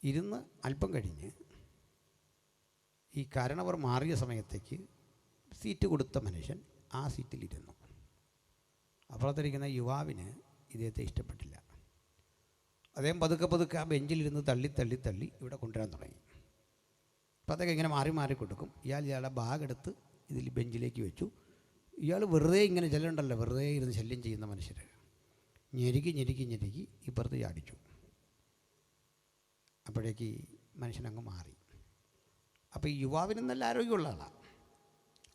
ഇരുന്ന് അല്പം കഴിഞ്ഞ് ഈ കാരണവർ മാറിയ സമയത്തേക്ക് സീറ്റ് കൊടുത്ത മനുഷ്യൻ ആ സീറ്റിലിരുന്നു. അപ്പുറത്തിരിക്കുന്ന യുവാവിന് ഇദ്ദേഹത്തെ ഇഷ്ടപ്പെട്ടില്ല. അദ്ദേഹം പതുക്കെ പതുക്കെ ആ ബെഞ്ചിലിരുന്ന് തള്ളി തള്ളി തള്ളി ഇവിടെ കൊണ്ടുവരാൻ തുടങ്ങി. അപ്പോൾ അതൊക്കെ ഇങ്ങനെ മാറി മാറി കൊടുക്കും. ഇയാളുടെ ബാഗെടുത്ത് ഇതിൽ ബെഞ്ചിലേക്ക് വെച്ചു. ഇയാൾ വെറുതെ ഇങ്ങനെ ചെല്ലുണ്ടല്ലോ, വെറുതെ ഇരുന്ന് ശല്യം ചെയ്യുന്ന മനുഷ്യർ ഞെരുക്കി ഞെരുക്കി ഞെരുക്കി ഇപ്പുറത്ത് ചാടിച്ചു. അപ്പോഴേക്ക് മനുഷ്യനങ്ങ് മാറി. അപ്പോൾ ഈ യുവാവിന് നല്ല ആരോഗ്യമുള്ള ആളാണ്.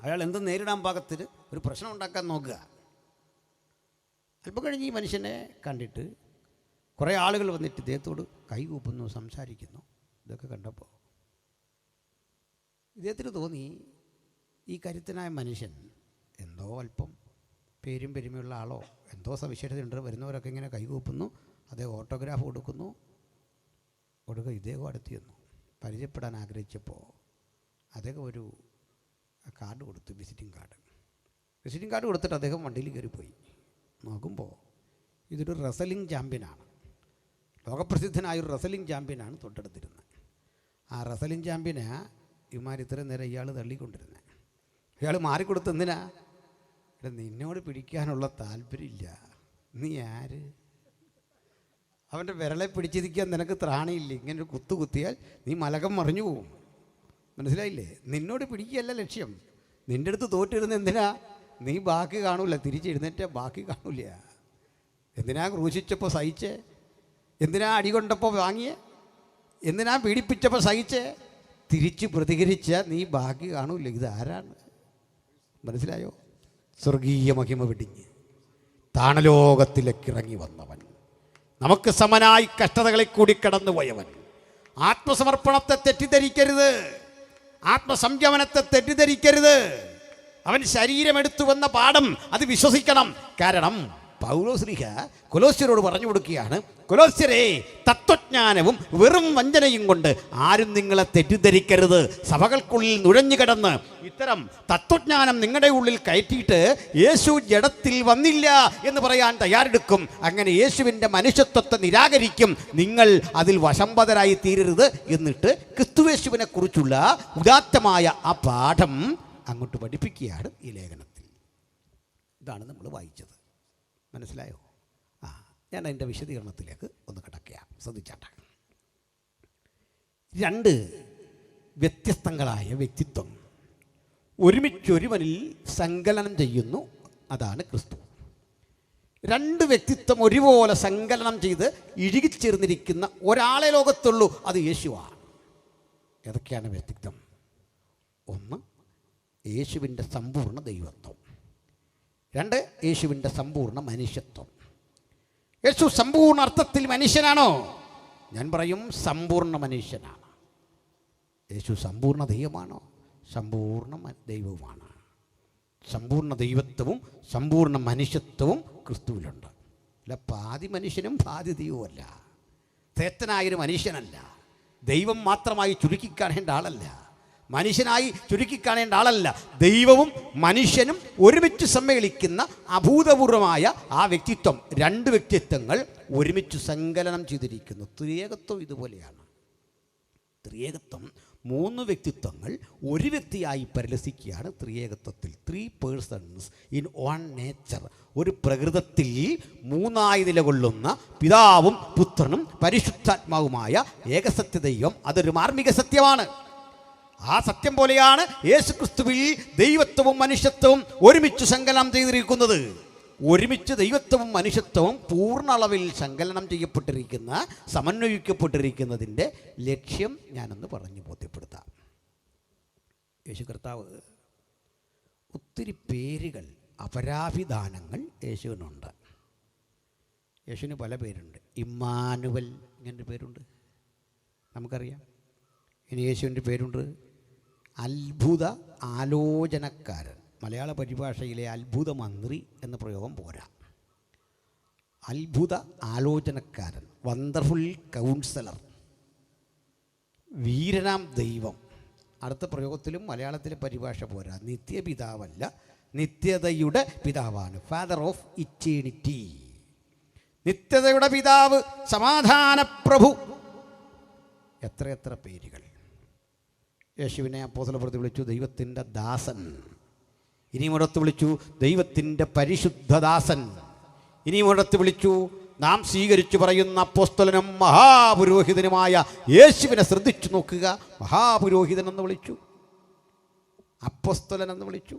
അയാൾ എന്ത് നേരിടാൻ പാകത്തിന് ഒരു പ്രശ്നം ഉണ്ടാക്കാൻ നോക്കുക. അല്പം കഴിഞ്ഞ് ഈ മനുഷ്യനെ കണ്ടിട്ട് കുറേ ആളുകൾ വന്നിട്ട് ഇദ്ദേഹത്തോട് കൈകൂപ്പുന്നു, സംസാരിക്കുന്നു. ഇതൊക്കെ കണ്ടപ്പോൾ ഇദ്ദേഹത്തിന് തോന്നി, ഈ കരുത്തനായ മനുഷ്യൻ എന്തോ അല്പം പേരും പെരുമയുള്ള ആളോ എന്തോ സവിശേഷതയുണ്ട്. വരുന്നവരൊക്കെ ഇങ്ങനെ കൈകൂപ്പുന്നു, അദ്ദേഹം ഓട്ടോഗ്രാഫ് കൊടുക്കുന്നു. ഇദ്ദേഹം അടുത്ത് ചെന്നു പരിചയപ്പെടാൻ ആഗ്രഹിച്ചപ്പോൾ അദ്ദേഹം ഒരു കാർഡ് കൊടുത്തു, വിസിറ്റിംഗ് കാർഡ് കൊടുത്തിട്ട് അദ്ദേഹം വണ്ടിയിൽ കയറിപ്പോയി. നോക്കുമ്പോൾ ഇതൊരു റെസലിംഗ് ചാമ്പ്യനാണ്, ലോകപ്രസിദ്ധനായൊരു റെസലിംഗ് ചാമ്പ്യനാണ് തൊട്ടടുത്തിരുന്നത്. ആ റെസലിംഗ് ചാമ്പ്യനെ ഇവന്മാർ ഇത്രയും നേരം ഇയാൾ തള്ളിക്കൊണ്ടിരുന്നത്. ഇയാൾ മാറിക്കൊടുത്ത്, എന്തിനാ? നിന്നോട് പിടിക്കാനുള്ള താല്പര്യമില്ല, നീ ആര്? അവൻ്റെ വിരളെ പിടിച്ചിരിക്കാൻ നിനക്ക് ത്രാണിയില്ല. ഇങ്ങനൊരു കുത്തു കുത്തിയാൽ നീ മലകം മറിഞ്ഞു പോവും. മനസ്സിലായില്ലേ? നിന്നോട് പിടിക്കുകയല്ല ലക്ഷ്യം. നിൻ്റെ അടുത്ത് തോറ്റിരുന്ന് എന്തിനാ? നീ ബാക്കി കാണൂല, തിരിച്ചെഴുന്നേറ്റ ബാക്കി കാണൂല. എന്തിനാ ക്രൂശിച്ചപ്പോൾ സഹിച്ചേ? എന്തിനാ അടികൊണ്ടപ്പോൾ വാങ്ങിയേ? എന്തിനാ പീഡിപ്പിച്ചപ്പോൾ സഹിച്ചേ? തിരിച്ച് പ്രതികരിച്ച നീ ബാക്കി കാണൂല. ഇതാരാണ്? മനസ്സിലായോ? സ്വർഗീയ മഹിമ വെടിഞ്ഞ് താണലോകത്തിലേക്ക് ഇറങ്ങി വന്നവൻ, നമുക്ക് സമനായി കഷ്ടതകളെ കൂടി കടന്നുപോയവൻ. ആത്മസമർപ്പണത്തെ തെറ്റിദ്ധരിക്കരുത്, ആത്മസംയമനത്തെ തെറ്റിദ്ധരിക്കരുത്. അവൻ ശരീരമെടുത്തു വന്ന പാഠം അത് വിശ്വസിക്കണം. കാരണം പൗലോസ്ലീഹ കൊലോസ്യരോട് പറഞ്ഞു കൊടുക്കുകയാണ്, കൊലോസ്യരെ, തത്വജ്ഞാനവും വെറും വഞ്ചനയും കൊണ്ട് ആരും നിങ്ങളെ തെറ്റിദ്ധരിക്കരുത്. സഭകൾക്കുള്ളിൽ നുഴഞ്ഞു കിടന്ന് ഇത്തരം തത്വജ്ഞാനം നിങ്ങളുടെ ഉള്ളിൽ കയറ്റിയിട്ട് യേശു ജഡത്തിൽ വന്നില്ല എന്ന് പറയാൻ തയ്യാറെടുക്കും. അങ്ങനെ യേശുവിൻ്റെ മനുഷ്യത്വത്തെ നിരാകരിക്കും. നിങ്ങൾ അതിൽ വശംബദരായി തീരരുത്. എന്നിട്ട് ക്രിസ്തുയേശുവിനെ കുറിച്ചുള്ള ഉദാത്തമായ ആ പാഠം അങ്ങോട്ട് പഠിപ്പിക്കുകയാണ് ഈ ലേഖനത്തിൽ. ഇതാണ് നമ്മൾ വായിച്ചത്. മനസ്സിലായോ? ഞാൻ അതിൻ്റെ വിശദീകരണത്തിലേക്ക് ഒന്ന് കിടക്കുകയാണ്. ശ്രദ്ധിച്ചാട്ടെ. രണ്ട് വ്യത്യസ്തങ്ങളായ വ്യക്തിത്വം ഒരുമിച്ചൊരുവനിൽ സങ്കലനം ചെയ്യുന്നു. അതാണ് ക്രിസ്തു. രണ്ട് വ്യക്തിത്വം ഒരുപോലെ സങ്കലനം ചെയ്ത് ഇഴുകിച്ചേർന്നിരിക്കുന്ന ഒരാളെ ലോകത്തുള്ളൂ, അത് യേശുവാണ്. ഏതൊക്കെയാണ് വ്യക്തിത്വം? ഒന്ന്, യേശുവിൻ്റെ സമ്പൂർണ്ണ ദൈവത്വം. രണ്ട്, യേശുവിൻ്റെ സമ്പൂർണ്ണ മനുഷ്യത്വം. യേശു സമ്പൂർണ്ണ അർത്ഥത്തിൽ മനുഷ്യനാണോ? ഞാൻ പറയും സമ്പൂർണ്ണ മനുഷ്യനാണ്. യേശു സമ്പൂർണ്ണ ദൈവമാണോ? സമ്പൂർണ്ണ ദൈവവുമാണ്. സമ്പൂർണ്ണ ദൈവത്വവും സമ്പൂർണ്ണ മനുഷ്യത്വവും ക്രിസ്തുവിലുണ്ട്. അല്ല പാതി മനുഷ്യനും പാതി ദൈവവുമല്ല. തേത്തനായൊരു മനുഷ്യനല്ല. ദൈവം മാത്രമായി ചുരുക്കിക്കാണേണ്ട ആളല്ല. മനുഷ്യനായി ചുരുക്കിക്കാണേണ്ട ആളല്ല. ദൈവവും മനുഷ്യനും ഒരുമിച്ച് സമ്മേളിക്കുന്ന അഭൂതപൂർവമായ ആ വ്യക്തിത്വം, രണ്ട് വ്യക്തിത്വങ്ങൾ ഒരുമിച്ച് സങ്കലനം ചെയ്തിരിക്കുന്നു. ത്രിയേകത്വം ഇതുപോലെയാണ്. ത്രിയേകത്വം മൂന്ന് വ്യക്തിത്വങ്ങൾ ഒരു വ്യക്തിയായി പരിലസിക്കുകയാണ് ത്രിയേകത്വത്തിൽ. 3 persons ഇൻ വൺ നേച്ചർ. ഒരു പ്രകൃതത്തിൽ മൂന്നായി നിലകൊള്ളുന്ന പിതാവും പുത്രനും പരിശുദ്ധാത്മാവുമായ ഏകസത്യ ദൈവം. അതൊരു മാർമിക സത്യമാണ്. ആ സത്യം പോലെയാണ് യേശുക്രിസ്തുവിൽ ദൈവത്വവും മനുഷ്യത്വവും ഒരുമിച്ച് സങ്കലനം ചെയ്തിരിക്കുന്നത്. ഒരുമിച്ച് ദൈവത്വവും മനുഷ്യത്വവും പൂർണ്ണ അളവിൽ സങ്കലനം ചെയ്യപ്പെട്ടിരിക്കുന്ന, സമന്വയിക്കപ്പെട്ടിരിക്കുന്നതിൻ്റെ ലക്ഷ്യം ഞാനൊന്ന് പറഞ്ഞു ബോധ്യപ്പെടുത്താം. യേശു കർത്താവ് ഒത്തിരി പേരുകൾ, അപരാഭിധാനങ്ങൾ യേശുവിനുണ്ട്. യേശുവിന് പല പേരുണ്ട്. ഇമ്മാനുവൽ ഇങ്ങനൊരു പേരുണ്ട്, നമുക്കറിയാം. ഇനി യേശുവിൻ്റെ പേരുണ്ട് അത്ഭുത ആലോചനക്കാരൻ. മലയാള പരിഭാഷയിലെ അത്ഭുത മന്ത്രി എന്ന പ്രയോഗം പോരാ. അത്ഭുത ആലോചനക്കാരൻ, വണ്ടർഫുൾ കൗൺസിലർ, വീരനാം ദൈവം. അടുത്ത പ്രയോഗത്തിലും മലയാളത്തിലെ പരിഭാഷ പോരാ. നിത്യപിതാവല്ല, നിത്യതയുടെ പിതാവാണ്. ഫാദർ ഓഫ് ഇറ്റേണിറ്റി, നിത്യതയുടെ പിതാവ്, സമാധാന പ്രഭു. എത്രയെത്ര പേരുകൾ. യേശുവിനെ അപ്പോസ്തലപ്രവൃത്തി വിളിച്ചു ദൈവത്തിൻ്റെ ദാസൻ. ഇനിയും ഒരിടത്ത് വിളിച്ചു ദൈവത്തിൻ്റെ പരിശുദ്ധദാസൻ. ഇനിയും ഒരിടത്ത് വിളിച്ചു നാം സ്വീകരിച്ചു പറയുന്ന അപ്പോസ്തലനും മഹാപുരോഹിതനുമായ യേശുവിനെ ശ്രദ്ധിച്ചു നോക്കുക. മഹാപുരോഹിതൻ എന്ന് വിളിച്ചു, അപ്പോസ്തലൻ എന്ന് വിളിച്ചു.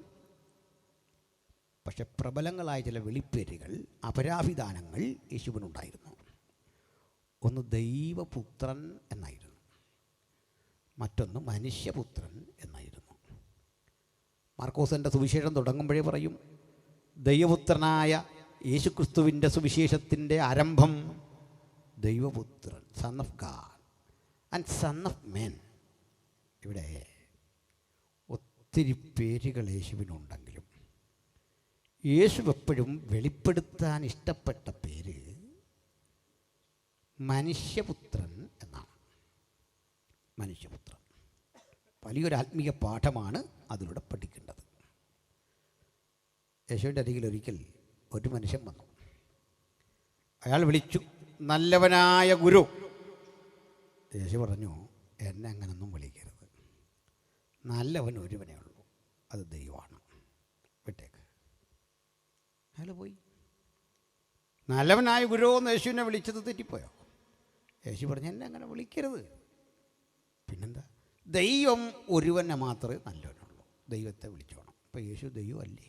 പക്ഷെ പ്രബലങ്ങളായ ചില വെളിപ്പേരുകൾ, അപരാഭിധാനങ്ങൾ യേശുവിനുണ്ടായിരുന്നു. ഒന്ന് ദൈവപുത്രൻ എന്നായിരുന്നു, മറ്റൊന്ന് മനുഷ്യപുത്രൻ എന്നായിരുന്നു. മാർക്കോസിൻ്റെ സുവിശേഷം തുടങ്ങുമ്പോഴേ പറയും ദൈവപുത്രനായ യേശുക്രിസ്തുവിൻ്റെ സുവിശേഷത്തിൻ്റെ ആരംഭം ദൈവപുത്രൻ, son of God and son of men. ഇവിടെ ഒത്തിരി പേരുകൾ യേശുവിനുണ്ടെങ്കിലും യേശു എപ്പോഴും വെളിപ്പെടുത്താൻ ഇഷ്ടപ്പെട്ട പേര് മനുഷ്യപുത്രൻ എന്നാണ്. മനുഷ്യപുത്രൻ വലിയൊരു ആത്മീയ പാഠമാണ് അതിലൂടെ പഠിക്കേണ്ടത്. യേശുവിൻ്റെ അരികിൽ ഒരിക്കൽ ഒരു മനുഷ്യൻ വന്നു. അയാൾ വിളിച്ചു നല്ലവനായ ഗുരു. യേശു പറഞ്ഞു എന്നെ അങ്ങനൊന്നും വിളിക്കരുത്. നല്ലവൻ ഒരുവനേ ഉള്ളൂ, അത് ദൈവമാണ്, വിട്ടേക്ക്. അയാൾ പോയി. നല്ലവനായ ഗുരു എന്ന് യേശുവിനെ വിളിച്ചത് തെറ്റിപ്പോയോ? യേശു പറഞ്ഞു എന്നെ അങ്ങനെ വിളിക്കരുത്. പിന്നെന്താ? ദൈവം ഒരുവനെ മാത്രമേ നല്ലവനുള്ളൂ, ദൈവത്തെ വിളിച്ചോണം. അപ്പോൾ യേശു ദൈവമല്ലേ?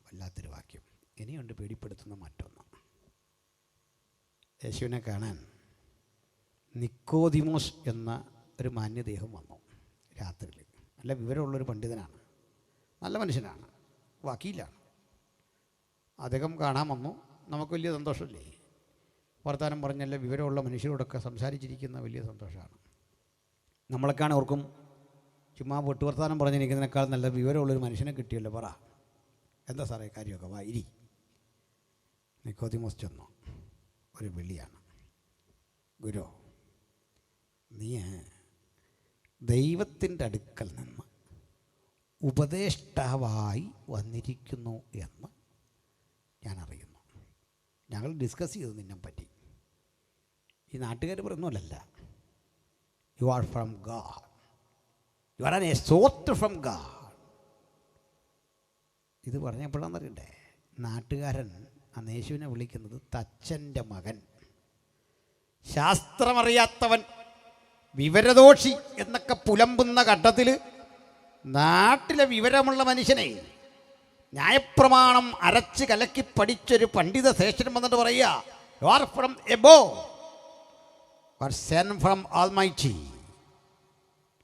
വല്ലാത്തൊരു വാക്യം. ഇനിയുണ്ട് പേടിപ്പെടുത്തുന്ന മറ്റൊന്ന്. യേശുവിനെ കാണാൻ നിക്കോദിമോസ് എന്ന ഒരു മാന്യദേഹം വന്നു രാത്രിയിൽ. നല്ല വിവരമുള്ളൊരു പണ്ഡിതനാണ്, നല്ല മനുഷ്യനാണ്, വക്കീലാണ്. അദ്ദേഹം കാണാൻ വന്നു. നമുക്ക് വലിയ സന്തോഷമില്ലേ? വർത്തമാനം പറഞ്ഞല്ല വിവരമുള്ള മനുഷ്യരോടൊക്കെ സംസാരിച്ചിരിക്കുന്ന വലിയ സന്തോഷമാണ്. നമ്മളൊക്കെയാണ് ഓർക്കും ചുമ്മാ പൊട്ടുവർത്താനം പറഞ്ഞിരിക്കുന്നതിനേക്കാൾ നല്ല വിവരമുള്ളൊരു മനുഷ്യനെ കിട്ടിയല്ലോ. പറ എന്താ സാറേ കാര്യമൊക്കെ, വാ ഇരി. നിക്കോദിമോസ് ചെന്നു. ഒരു വിളിയാണ്, ഗുരു നീ ദൈവത്തിൻ്റെ അടുക്കൽ നിന്ന് ഉപദേഷ്ടാവായി വന്നിരിക്കുന്നു എന്ന് ഞാൻ അറിയുന്നു. ഞങ്ങൾ ഡിസ്കസ് ചെയ്തു നിന്നെ പറ്റി. ഈ നാട്ടുകാർ പറയുന്നതല്ല, U are from God, U are an exhort from God. ഇത് പറഞ്ഞപ്പോഴാണെന്നറിയണ്ടേ, നാട്ടുകാരൻ അന്ന് യേശുവിനെ വിളിക്കുന്നത് തച്ചൻ്റെ മകൻ, ശാസ്ത്രമറിയാത്തവൻ, വിവരദോഷി എന്നൊക്കെ പുലമ്പുന്ന ഘട്ടത്തിൽ നാട്ടിലെ വിവരമുള്ള മനുഷ്യനെ ന്യായപ്രമാണം അരച്ച് കലക്കി പഠിച്ചൊരു പണ്ഡിത ശേഷൻ വന്നിട്ട് പറയുക, you are from above, you are sent from almighty,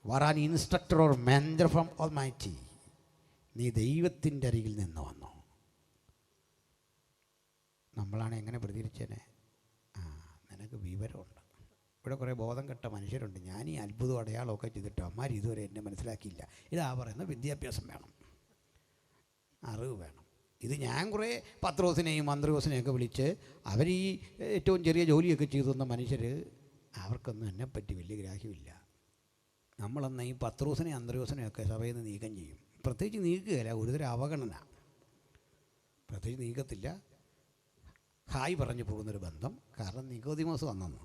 you are an instructor or mentor from almighty. നീ ദൈവത്തിൻ്റെ അരികിൽ നിന്ന് വന്നു. നമ്മളാണ് എങ്ങനെ പ്രതികരിച്ചേനെ? നിനക്ക് വിവരമുണ്ട്. ഇവിടെ കുറേ ബോധം കെട്ട മനുഷ്യരുണ്ട്. ഞാൻ ഈ അത്ഭുതം അടയാളമൊക്കെ ചെയ്തിട്ട് അമ്മാർ ഇതുവരെ എന്നെ മനസ്സിലാക്കിയില്ല. ഇതാ പറയുന്നത് വിദ്യാഭ്യാസം വേണം. അറിവ് വേണം. ഇത് ഞാൻ കുറേ പത്രോസിനെയും അന്ത്രയോസിനെയൊക്കെ വിളിച്ച് അവർ ഈ ഏറ്റവും ചെറിയ ജോലിയൊക്കെ ചെയ്തു തന്ന മനുഷ്യർ, അവർക്കൊന്നും എന്നെപ്പറ്റി വലിയ ഗ്രാഹ്യമില്ല. നമ്മളെന്നാൽ ഈ പത്രോസിനെയും അന്ത്രയോസിനെയൊക്കെ സഭയിൽ നിന്ന് നീക്കം ചെയ്യും. പ്രത്യേകിച്ച് നീക്കുകയില്ല, ഒരുതരം അവഗണന. പ്രത്യേകിച്ച് നീക്കത്തില്ല, ഹായ് പറഞ്ഞു പോകുന്നൊരു ബന്ധം. കാരണം നിക്കോദിമോസ് വന്നെന്ന്.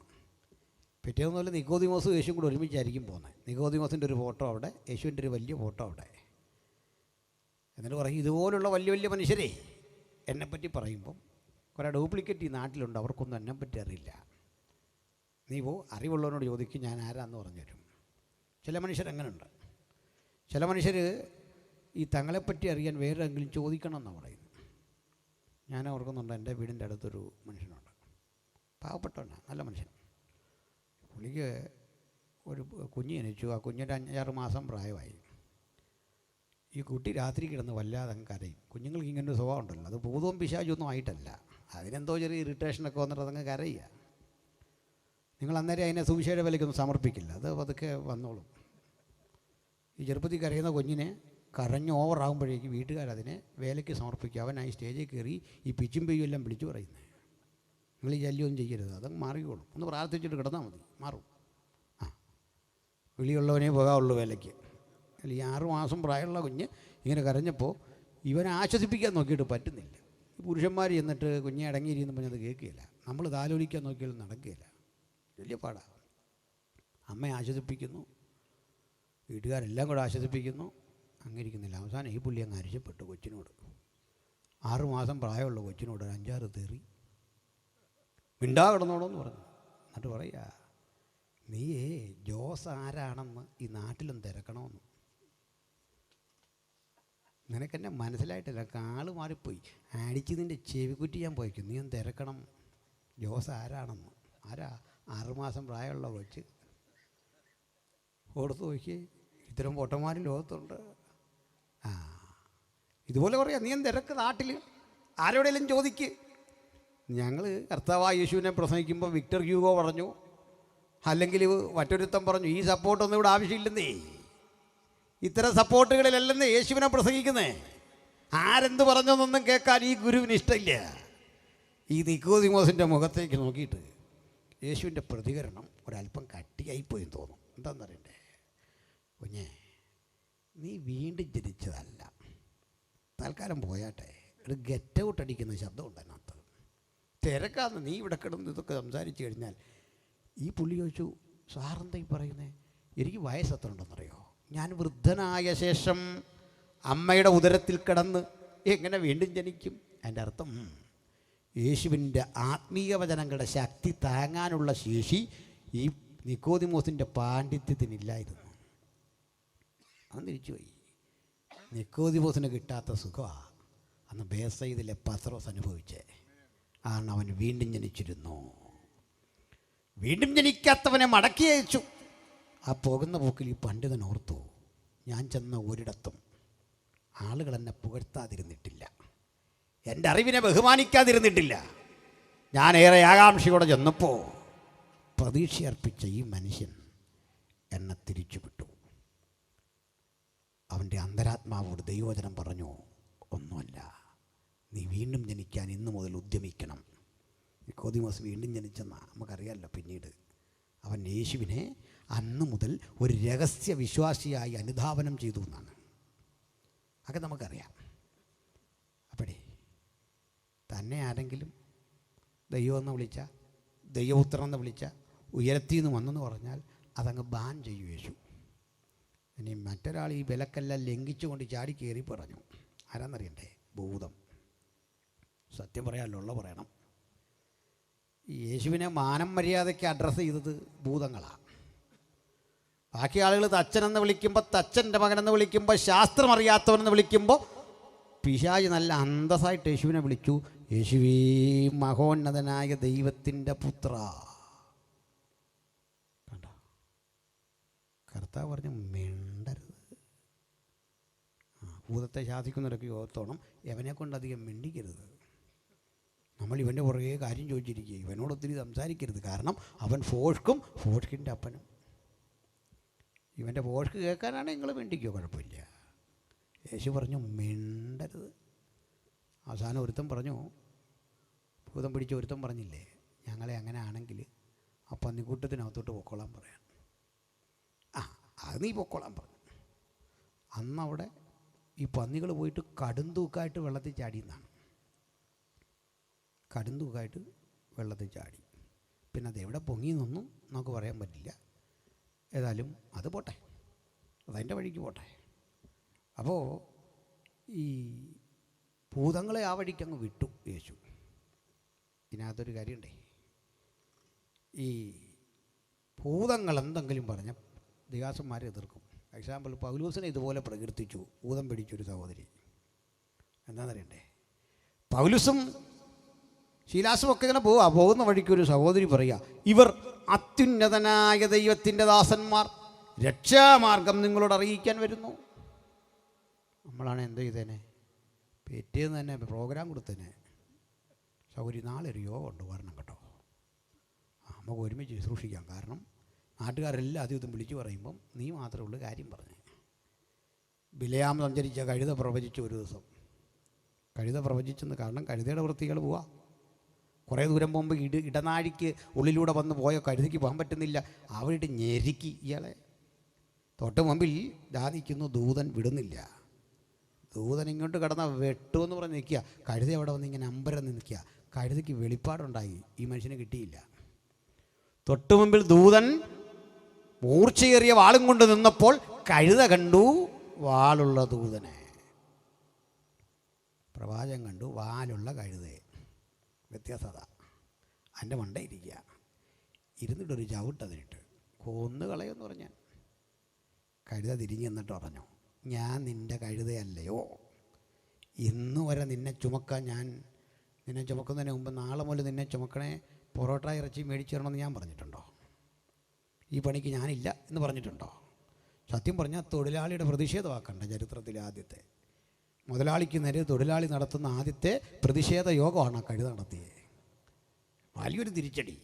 പിറ്റേന്നൊന്നുമല്ല, നിക്കോദിമോസും യേശുവും കൂടെ ഒരുമിച്ചായിരിക്കും പോകുന്നത്. നിക്കോദിമോസിൻ്റെ ഒരു ഫോട്ടോ അവിടെ, യേശുവിൻ്റെ ഒരു വലിയ ഫോട്ടോ അവിടെ. എന്നിട്ട് പറയും, ഇതുപോലുള്ള വലിയ വലിയ മനുഷ്യരെ എന്നെപ്പറ്റി പറയുമ്പം കുറേ ഡ്യൂപ്ലിക്കേറ്റ് ഈ നാട്ടിലുണ്ട്, അവർക്കൊന്നും എന്നെപ്പറ്റി അറിയില്ല. നീ അറിവുള്ളവനോട് ചോദിക്കും, ഞാൻ ആരാന്ന് പറഞ്ഞു തരും. ചില മനുഷ്യരങ്ങനെയുണ്ട്. ചില മനുഷ്യർ ഈ തങ്ങളെപ്പറ്റി അറിയാൻ വേറെ എങ്കിലും ചോദിക്കണം എന്നാണ് പറയുന്നത്. ഞാൻ ഓർക്കുന്നുണ്ട്, എൻ്റെ വീടിൻ്റെ അടുത്തൊരു മനുഷ്യനുണ്ട്, പാവപ്പെട്ടവനാണ്, നല്ല മനുഷ്യൻ. പുള്ളിക്ക് ഒരു കുഞ്ഞ് ജനിച്ചു. ആ കുഞ്ഞിൻ്റെ 5-6 മാസം പ്രായമായി. ഈ കുട്ടി രാത്രി കിടന്ന് വല്ലാതെ അങ്ങ് കരയും. കുഞ്ഞുങ്ങൾക്ക് ഇങ്ങനൊരു സ്വഭാവം ഉണ്ടല്ലോ, അത് ഭൂതവും പിശാചൊന്നും ആയിട്ടല്ല, അതിനെന്തോ ചെറിയ ഇറിറ്റേഷനൊക്കെ വന്നിട്ട് അതങ്ങ് കരയുക. നിങ്ങൾ അന്നേരം അതിനെ സുവിശേഷ വിലയ്ക്കൊന്നും സമർപ്പിക്കില്ല, അത് പതുക്കെ വന്നോളും. ഈ ചെറുപ്പത്തിൽ കരയുന്ന കുഞ്ഞിനെ കരഞ്ഞ് ഓവറാകുമ്പോഴേക്ക് വീട്ടുകാരതിനെ വേലയ്ക്ക് സമർപ്പിക്കുക. അവനായി സ്റ്റേജിൽ കയറി ഈ പിച്ചും പെയ്യും എല്ലാം വിളിച്ചു പറയുന്നത്. നിങ്ങൾ ഈ ശല്യമൊന്നും ചെയ്യരുത്, അതങ്ങ് മാറിക്കോളും. ഒന്ന് പ്രാർത്ഥിച്ചിട്ട് കിടന്നാൽ മതി, മാറും. വിളിയുള്ളവനേ പോകാവുള്ളൂ വേലയ്ക്ക്. അല്ല, ഈ 6 മാസം പ്രായമുള്ള കുഞ്ഞ് ഇങ്ങനെ കരഞ്ഞപ്പോൾ ഇവനെ ആശ്വസിപ്പിക്കാൻ നോക്കിയിട്ട് പറ്റുന്നില്ല. ഈ പുരുഷന്മാർ ചെന്നിട്ട് കുഞ്ഞെ അടങ്ങിയിരിക്കുന്നു പറഞ്ഞത് കേൾക്കുകയില്ല. നമ്മൾ താലോലിക്കാൻ നോക്കിയാലും നടക്കുകയില്ല, വലിയ പാടാണ്. അമ്മയെ ആശ്വസിപ്പിക്കുന്നു, വീട്ടുകാരെല്ലാം കൂടെ ആശ്വസിപ്പിക്കുന്നു, അങ്ങനെ ഇരിക്കുന്നില്ല. അവസാനം ഈ പുള്ളി അങ്ങ് അരിശപ്പെട്ടു കൊച്ചിനോട്. 6 മാസം പ്രായമുള്ള കൊച്ചിനോട് 5-6 തെറി. മിണ്ടാ കിടന്നോളൂന്ന് പറഞ്ഞു. എന്നിട്ട് പറയുക, നീയേ ജോസ് ആരാണെന്ന് ഈ നാട്ടിലും തിരക്കണമെന്ന്. നിനക്കെന്നെ മനസ്സിലായിട്ടില്ല, കാള് മാറിപ്പോയി. അടിച്ച് നിൻ്റെ ചെവിക്കുറ്റി ഞാൻ പോയിക്കും, നീ ഒന്ന് തിരക്കണം ജോസ് ആരാണെന്ന്. ആരാ? 6 മാസം പ്രായമുള്ള കൊച്ച്. ഓർത്ത് നോക്കി, ഇത്തരം പൊട്ടന്മാരും ലോകത്തുണ്ട്. ഇതുപോലെ പറയാം, നീ എന്ത് തിരക്ക് നാട്ടിൽ, ആരോടെങ്കിലും ചോദിക്ക്. ഞങ്ങൾ കർത്താവായ യേശുവിനെ പ്രസംഗിക്കുമ്പോൾ വിക്ടർ ഹ്യൂഗോ പറഞ്ഞു, അല്ലെങ്കിൽ മറ്റൊരുത്തം പറഞ്ഞു, ഈ സപ്പോർട്ടൊന്നും ഇവിടെ ആവശ്യമില്ലെന്നേ, ഇത്തരം സപ്പോർട്ടുകളിലല്ലെന്നേ യേശുവിനെ പ്രസംഗിക്കുന്നേ. ആരെന്ത് പറഞ്ഞൊന്നും കേൾക്കാൻ ഈ ഗുരുവിന് ഇഷ്ടമില്ല. ഈ നിക്കോദിമോസിൻ്റെ മുഖത്തേക്ക് നോക്കിയിട്ട് യേശുവിൻ്റെ പ്രതികരണം ഒരല്പം കട്ടിയായിപ്പോയി തോന്നും. എന്താണെന്നറിയണ്ടേ? കുഞ്ഞേ, നീ വീണ്ടും ജനിച്ചതല്ല, തൽക്കാലം പോയാട്ടെ. ഒരു ഗെറ്റ് ഔട്ട് അടിക്കുന്ന ശബ്ദമുണ്ട് അതിനകത്ത്. തിരക്കാന്ന് നീ ഇവിടെ കിടന്ന് ഇതൊക്കെ സംസാരിച്ച് കഴിഞ്ഞാൽ. ഈ പുള്ളി ചോദിച്ചു, സാറെന്താ ഈ പറയുന്നത്? എനിക്ക് വയസ്സ് എത്ര ഉണ്ടെന്നറിയോ? ഞാൻ വൃദ്ധനായ ശേഷം അമ്മയുടെ ഉദരത്തിൽ കിടന്ന് എങ്ങനെ വീണ്ടും ജനിക്കും? അതിൻ്റെ അർത്ഥം, യേശുവിൻ്റെ ആത്മീയ വചനങ്ങളുടെ ശക്തി താങ്ങാനുള്ള ശേഷി ഈ നിക്കോദിമോസിൻ്റെ പാണ്ഡിത്യത്തിനില്ലായിരുന്നു. അവൻ തിരിച്ചുപോയി. നിക്കോദിമോസിന് കിട്ടാത്ത സുഖമാണ് അന്ന് ബേസയിലെ പത്രോസ് അനുഭവിച്ചേ. കാരണം അവൻ വീണ്ടും ജനിച്ചിരുന്നു. വീണ്ടും ജനിക്കാത്തവനെ മടക്കി അയച്ചു. ആ പോകുന്ന പോക്കിൽ ഈ പണ്ഡിതൻ ഓർത്തു, ഞാൻ ചെന്ന ഒരിടത്തും ആളുകൾ എന്നെ പുകഴ്ത്താതിരുന്നിട്ടില്ല, എൻ്റെ അറിവിനെ ബഹുമാനിക്കാതിരുന്നിട്ടില്ല. ഞാനേറെ ആകാംക്ഷയോടെ ചെന്നപ്പോൾ പ്രതീക്ഷയർപ്പിച്ച ഈ മനുഷ്യൻ എന്നെ തിരിച്ചു വിട്ടു. അവൻ്റെ അന്തരാത്മാവോട് ദൈവവചനം പറഞ്ഞു, ഒന്നുമല്ല, നീ വീണ്ടും ജനിക്കാൻ ഇന്നു മുതൽ ഉദ്യമിക്കണം. നിക്കോദിമോസ് വീണ്ടും ജനിച്ചെന്നാ നമുക്കറിയാമല്ലോ. പിന്നീട് അവൻ യേശുവിനെ അന്ന് മുതൽ ഒരു രഹസ്യ വിശ്വാസിയായി അനുധാവനം ചെയ്തു എന്നാണ്. അതൊക്കെ നമുക്കറിയാം. അപ്പോഴേ തന്നെ ആരെങ്കിലും ദൈവമെന്ന് വിളിച്ച, ദൈവപുത്രനെന്ന് വിളിച്ച, ഉയരത്തിൽ നിന്ന് വന്നെന്ന് പറഞ്ഞാൽ അതങ്ങ് ബാൻ ചെയ്യും യേശു. ഇനി മറ്റൊരാൾ ഈ വിലക്കെല്ലാം ലംഘിച്ചുകൊണ്ട് ചാടി കയറി പറഞ്ഞു. ആരാന്നറിയണ്ടേ? ഭൂതം. സത്യം പറയാമല്ലോ, ഉള്ള പറയണം. ഈ യേശുവിനെ മാനം മര്യാദയ്ക്ക് അഡ്രസ്സ് ചെയ്തത് ഭൂതങ്ങളാണ്. ബാക്കി ആളുകൾ തച്ചനെന്ന് വിളിക്കുമ്പോൾ, തച്ചൻ്റെ മകനെന്ന് വിളിക്കുമ്പോൾ, ശാസ്ത്രം അറിയാത്തവനെന്ന് വിളിക്കുമ്പോൾ, പിശാച് നല്ല അന്തസ്സായിട്ട് യേശുവിനെ വിളിച്ചു, യേശുവേ മഹോന്നതനായ ദൈവത്തിൻ്റെ പുത്ര. കണ്ടോ? കർത്താവ് പറഞ്ഞു, മിണ്ടരുത്. ഭൂതത്തെ ശാസിക്കുന്നവരൊക്കെ ഓർത്തോണം, എവനെ കൊണ്ടധികം മിണ്ടിക്കരുത്. നമ്മൾ ഇവൻ്റെ പുറകെ കാര്യം ചോദിച്ചിരിക്കുക, ഇവനോട് ഒത്തിരി സംസാരിക്കരുത്. കാരണം അവൻ ഫോഷ്ക്കും ഫോഷ്കിൻ്റെ അപ്പനും. ഇവൻ്റെ ഫോഷ്ക്ക് കേൾക്കാനാണ് നിങ്ങൾ മിണ്ടിക്കോ, കുഴപ്പമില്ല. യേശു പറഞ്ഞു, മിണ്ടരുത്. അവസാനം ഒരുത്തൻ പറഞ്ഞു, ഭൂതം പിടിച്ച ഒരുത്തൻ പറഞ്ഞില്ലേ, ഞങ്ങളെ അങ്ങനെ ആണെങ്കിൽ ആ പന്നിക്കൂട്ടത്തിനകത്തോട്ട് പൊക്കോളാൻ പറയാൻ. അത് നീ പൊക്കോളാൻ പറഞ്ഞു. അന്നവിടെ ഈ പന്നികൾ പോയിട്ട് കടും തൂക്കായിട്ട് വെള്ളത്തിൽ ചാടിയെന്നാണ്. കടും തൂക്കായിട്ട് വെള്ളത്തിൽ ചാടി. പിന്നെ അതെവിടെ പൊങ്ങിയെന്നൊന്നും നമുക്ക് പറയാൻ പറ്റില്ല. ഏതായാലും അത് പോട്ടെ, അതതിൻ്റെ വഴിക്ക് പോട്ടെ. അപ്പോൾ ഈ ഭൂതങ്ങളെ ആ വഴിക്ക് അങ്ങ് വിട്ടു യേശു. ഇതിനകത്തൊരു കാര്യമുണ്ടേ, ഈ ഭൂതങ്ങൾ എന്തെങ്കിലും പറഞ്ഞ ദിവാസന്മാരെ എതിർക്കും. എക്സാമ്പിൾ, പൗലോസിനെ ഇതുപോലെ പ്രകീർത്തിച്ചു ഭൂതം പിടിച്ചൊരു സഹോദരി. എന്താണെന്നറിയണ്ടേ, പൗലോസും ശീലാസും ഒക്കെ ഇങ്ങനെ പോകുന്ന വഴിക്കൊരു സഹോദരി പറയുക, ഇവർ അത്യുന്നതനായ ദൈവത്തിൻ്റെ ദാസന്മാർ, രക്ഷാമാർഗം നിങ്ങളോട് അറിയിക്കാൻ വരുന്നു. നമ്മളാണ് എന്ത് ചെയ്തേനെ, പിറ്റേന്ന് തന്നെ പ്രോഗ്രാം കൊടുത്തേനെ, സൗകര്യം നാളെ ഒരു യോഗ ഉണ്ട് വരണം കേട്ടോ, നമുക്ക് ഒരുമിച്ച് ശുശ്രൂഷിക്കാം. കാരണം നാട്ടുകാരെല്ലാം അതും വിളിച്ചു പറയുമ്പം നീ മാത്രമേ ഉള്ളൂ കാര്യം പറഞ്ഞേ. ബിലയാം സഞ്ചരിച്ച കഴുത പ്രവചിച്ചു. ഒരു ദിവസം കഴുത പ്രവചിച്ചെന്ന്, കാരണം കഴുതയുടെ വൃത്തികൾ പോവാ. കുറേ ദൂരം പോകുമ്പോൾ ഇടനാഴിക്ക് ഉള്ളിലൂടെ വന്ന് പോയ കഴുതയ്ക്ക് പോകാൻ പറ്റുന്നില്ല. അവരുടെ ഞെരുക്കി ഇയാളെ. തൊട്ട് മുമ്പിൽ നിൽക്കുന്നു ദൂതൻ, വിടുന്നില്ല. ദൂതൻ ഇങ്ങോട്ട് കടന്ന വെട്ടുമെന്ന് പറഞ്ഞ് നിൽക്കുക. കഴുത അവിടെ വന്ന് ഇങ്ങനെ അമ്പരന്ന് നിൽക്കുക. കഴുതയ്ക്ക് വെളിപ്പാടുണ്ടായി, ഈ മനുഷ്യനെ കിട്ടിയില്ല. തൊട്ട് മുമ്പിൽ ദൂതൻ മൂർച്ചയേറിയ വാളും കൊണ്ട് നിന്നപ്പോൾ കഴുത കണ്ടു വാളുള്ള ദൂതനെ. പ്രവാചകൻ കണ്ടു വാലുള്ള കഴുതയെ. വ്യത്യാസത. അതിൻ്റെ മണ്ട ഇരിക്കുക, ഇരുന്നിട്ടൊരു ചവിട്ടതിനിട്ട് കൊന്നു കളയെന്ന് പറഞ്ഞാൽ. കഴുത തിരിഞ്ഞ് എന്നിട്ട് പറഞ്ഞു, ഞാൻ നിൻ്റെ കഴുതയല്ലയോ, ഇന്ന് വരെ നിന്നെ ചുമക്കാൻ, ഞാൻ നിന്നെ ചുമക്കുന്നതിന് മുമ്പ് നാളെ മുതൽ നിന്നെ ചുമക്കണേ, പൊറോട്ട ഇറച്ചി മേടിച്ചു തരണമെന്ന് ഞാൻ പറഞ്ഞിട്ടുണ്ടോ? ഈ പണിക്ക് ഞാനില്ല എന്ന് പറഞ്ഞിട്ടുണ്ടോ? സത്യം പറഞ്ഞാൽ തൊഴിലാളിയുടെ പ്രതിഷേധമാക്കണ്ട ചരിത്രത്തിലെ ആദ്യത്തെ. മുതലാളിക്ക് നേരെ തൊഴിലാളി നടത്തുന്ന ആദ്യത്തെ പ്രതിഷേധ യോഗമാണ് കഴുത നടത്തിയത്. വലിയൊരു തിരിച്ചടി.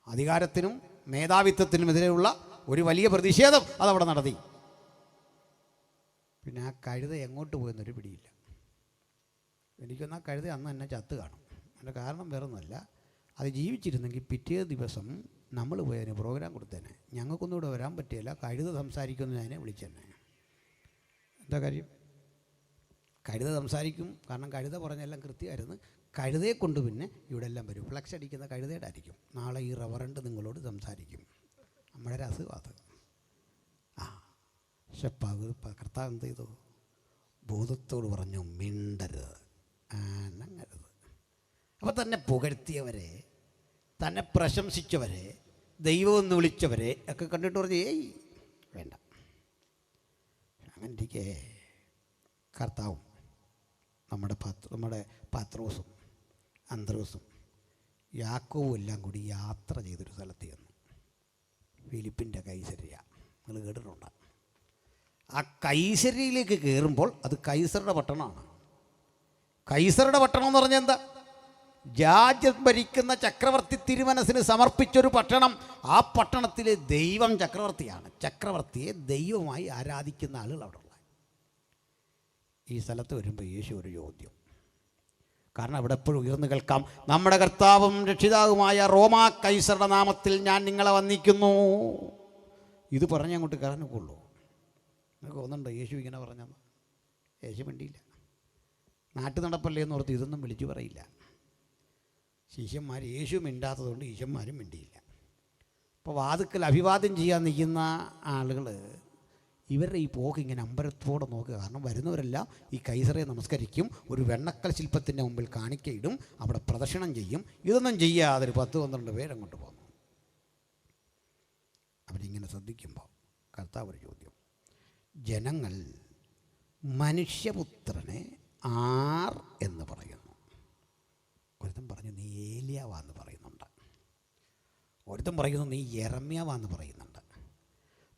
അധികാരത്തിനും മേധാവിത്വത്തിനുമെതിരെയുള്ള ഒരു വലിയ പ്രതിഷേധം അതവിടെ നടത്തി. പിന്നെ ആ കഴുത എങ്ങോട്ട് പോയെന്നൊരു പിടിയില്ല. എനിക്കൊന്ന് ആ കഴുത അന്ന് തന്നെ ചത്ത് കാണും. അതിൻ്റെ കാരണം വേറൊന്നുമല്ല, അത് ജീവിച്ചിരുന്നെങ്കിൽ പിറ്റേ ദിവസം നമ്മൾ പോയി അതിന് പ്രോഗ്രാം കൊടുത്തേനെ. ഞങ്ങൾക്കൊന്നും ഇവിടെ വരാൻ പറ്റില്ല, കഴുത സംസാരിക്കുമെന്ന് അതിനെ വിളിച്ചെന്നെ. എന്താ കാര്യം? കഴുത സംസാരിക്കും, കാരണം കഴുത പറഞ്ഞെല്ലാം കൃത്യമായിരുന്നു. കഴുതയെ കൊണ്ട് പിന്നെ ഇവിടെ എല്ലാം വരും. ഫ്ലക്സ് അടിക്കുന്ന കഴുതയുടെ ആയിരിക്കും. നാളെ ഈ റവറണ്ട് നിങ്ങളോട് സംസാരിക്കും. നമ്മുടെ ഒരു അസുഖം. പക്ഷെ കർത്താവ് എന്ത് ചെയ്തു? ഭൂതത്തോട് പറഞ്ഞു, മിണ്ടരുത്, അനങ്ങരുത്. അപ്പോൾ തന്നെ പുകഴ്ത്തിയവരെ, തന്നെ പ്രശംസിച്ചവരെ, ദൈവമെന്ന് വിളിച്ചവരെ ഒക്കെ കണ്ടിട്ട് പറഞ്ഞു, ഏയ് വേണ്ട. അങ്ങനെ ഇരിക്കേ കർത്താവും നമ്മുടെ പത്രോസും അന്ത്രോസും യാക്കോവും എല്ലാം കൂടി യാത്ര ചെയ്തൊരു സ്ഥലത്ത് ചെന്നു. ഫിലിപ്പിൻ്റെ കൈസരിയ, നിങ്ങൾ കേട്ടിട്ടുണ്ടോ? ആ കൈസരിയിലേക്ക് കയറുമ്പോൾ അത് കൈസറുടെ പട്ടണമാണ്. കൈസറുടെ പട്ടണം എന്ന് പറഞ്ഞാൽ എന്താ? രാജ്യം ഭരിക്കുന്ന ചക്രവർത്തി തിരുമനസിന് സമർപ്പിച്ചൊരു പട്ടണം. ആ പട്ടണത്തിലെ ദൈവം ചക്രവർത്തിയാണ്. ചക്രവർത്തിയെ ദൈവമായി ആരാധിക്കുന്ന ആളുകൾ അവിടെ ഉള്ള. ഈ സ്ഥലത്ത് വരുമ്പോൾ യേശു ഒരു ചോദ്യം, കാരണം അവിടെ എപ്പോഴും ഉയർന്നു കേൾക്കാം, നമ്മുടെ കർത്താവും രക്ഷിതാവുമായ റോമാ കൈസറുടെ നാമത്തിൽ ഞാൻ നിങ്ങളെ വന്ദിക്കുന്നു. ഇത് പറഞ്ഞ് അങ്ങോട്ട് കയറാനൊക്കെയുള്ളൂ. നിങ്ങൾക്ക് തോന്നുന്നുണ്ടോ യേശു ഇങ്ങനെ പറഞ്ഞെന്ന്? യേശു മിണ്ടിയില്ല. നാട്ടു നടപ്പല്ലേ എന്ന് ഓർത്ത് ഇതൊന്നും വിളിച്ചു പറയില്ല. ശിഷ്യന്മാർ യേശു മിണ്ടാത്തതുകൊണ്ട് ശിഷ്യന്മാരും മിണ്ടിയില്ല. അപ്പോൾ വാതുക്കൽ അഭിവാദ്യം ചെയ്യാൻ നിൽക്കുന്ന ആളുകൾ ഇവരുടെ ഈ പോക്ക് ഇങ്ങനെ അമ്പരത്തോടെ നോക്കുക. കാരണം വരുന്നവരെല്ലാം ഈ കൈസറെ നമസ്കരിക്കും, ഒരു വെണ്ണക്കൽ ശില്പത്തിൻ്റെ മുമ്പിൽ കാണിക്കയിടും, അവിടെ പ്രദക്ഷിണം ചെയ്യും. ഇതൊന്നും ചെയ്യാതെ ഒരു 10-12 പേരങ്ങോട്ട് പോന്നു. അവരിങ്ങനെ ശ്രദ്ധിക്കുമ്പോൾ കർത്താവ് ഒരു ചോദ്യം, ജനങ്ങൾ മനുഷ്യപുത്രനെ ആർ എന്ന് പറയുന്നു? ഒരുത്തൻ പറഞ്ഞു നീ ഏലിയാവാന്ന് പറയുന്നുണ്ട്, ഒരുത്തൻ പറയുന്നു നീ യെരമ്യാവാന്ന് പറയുന്നുണ്ട്,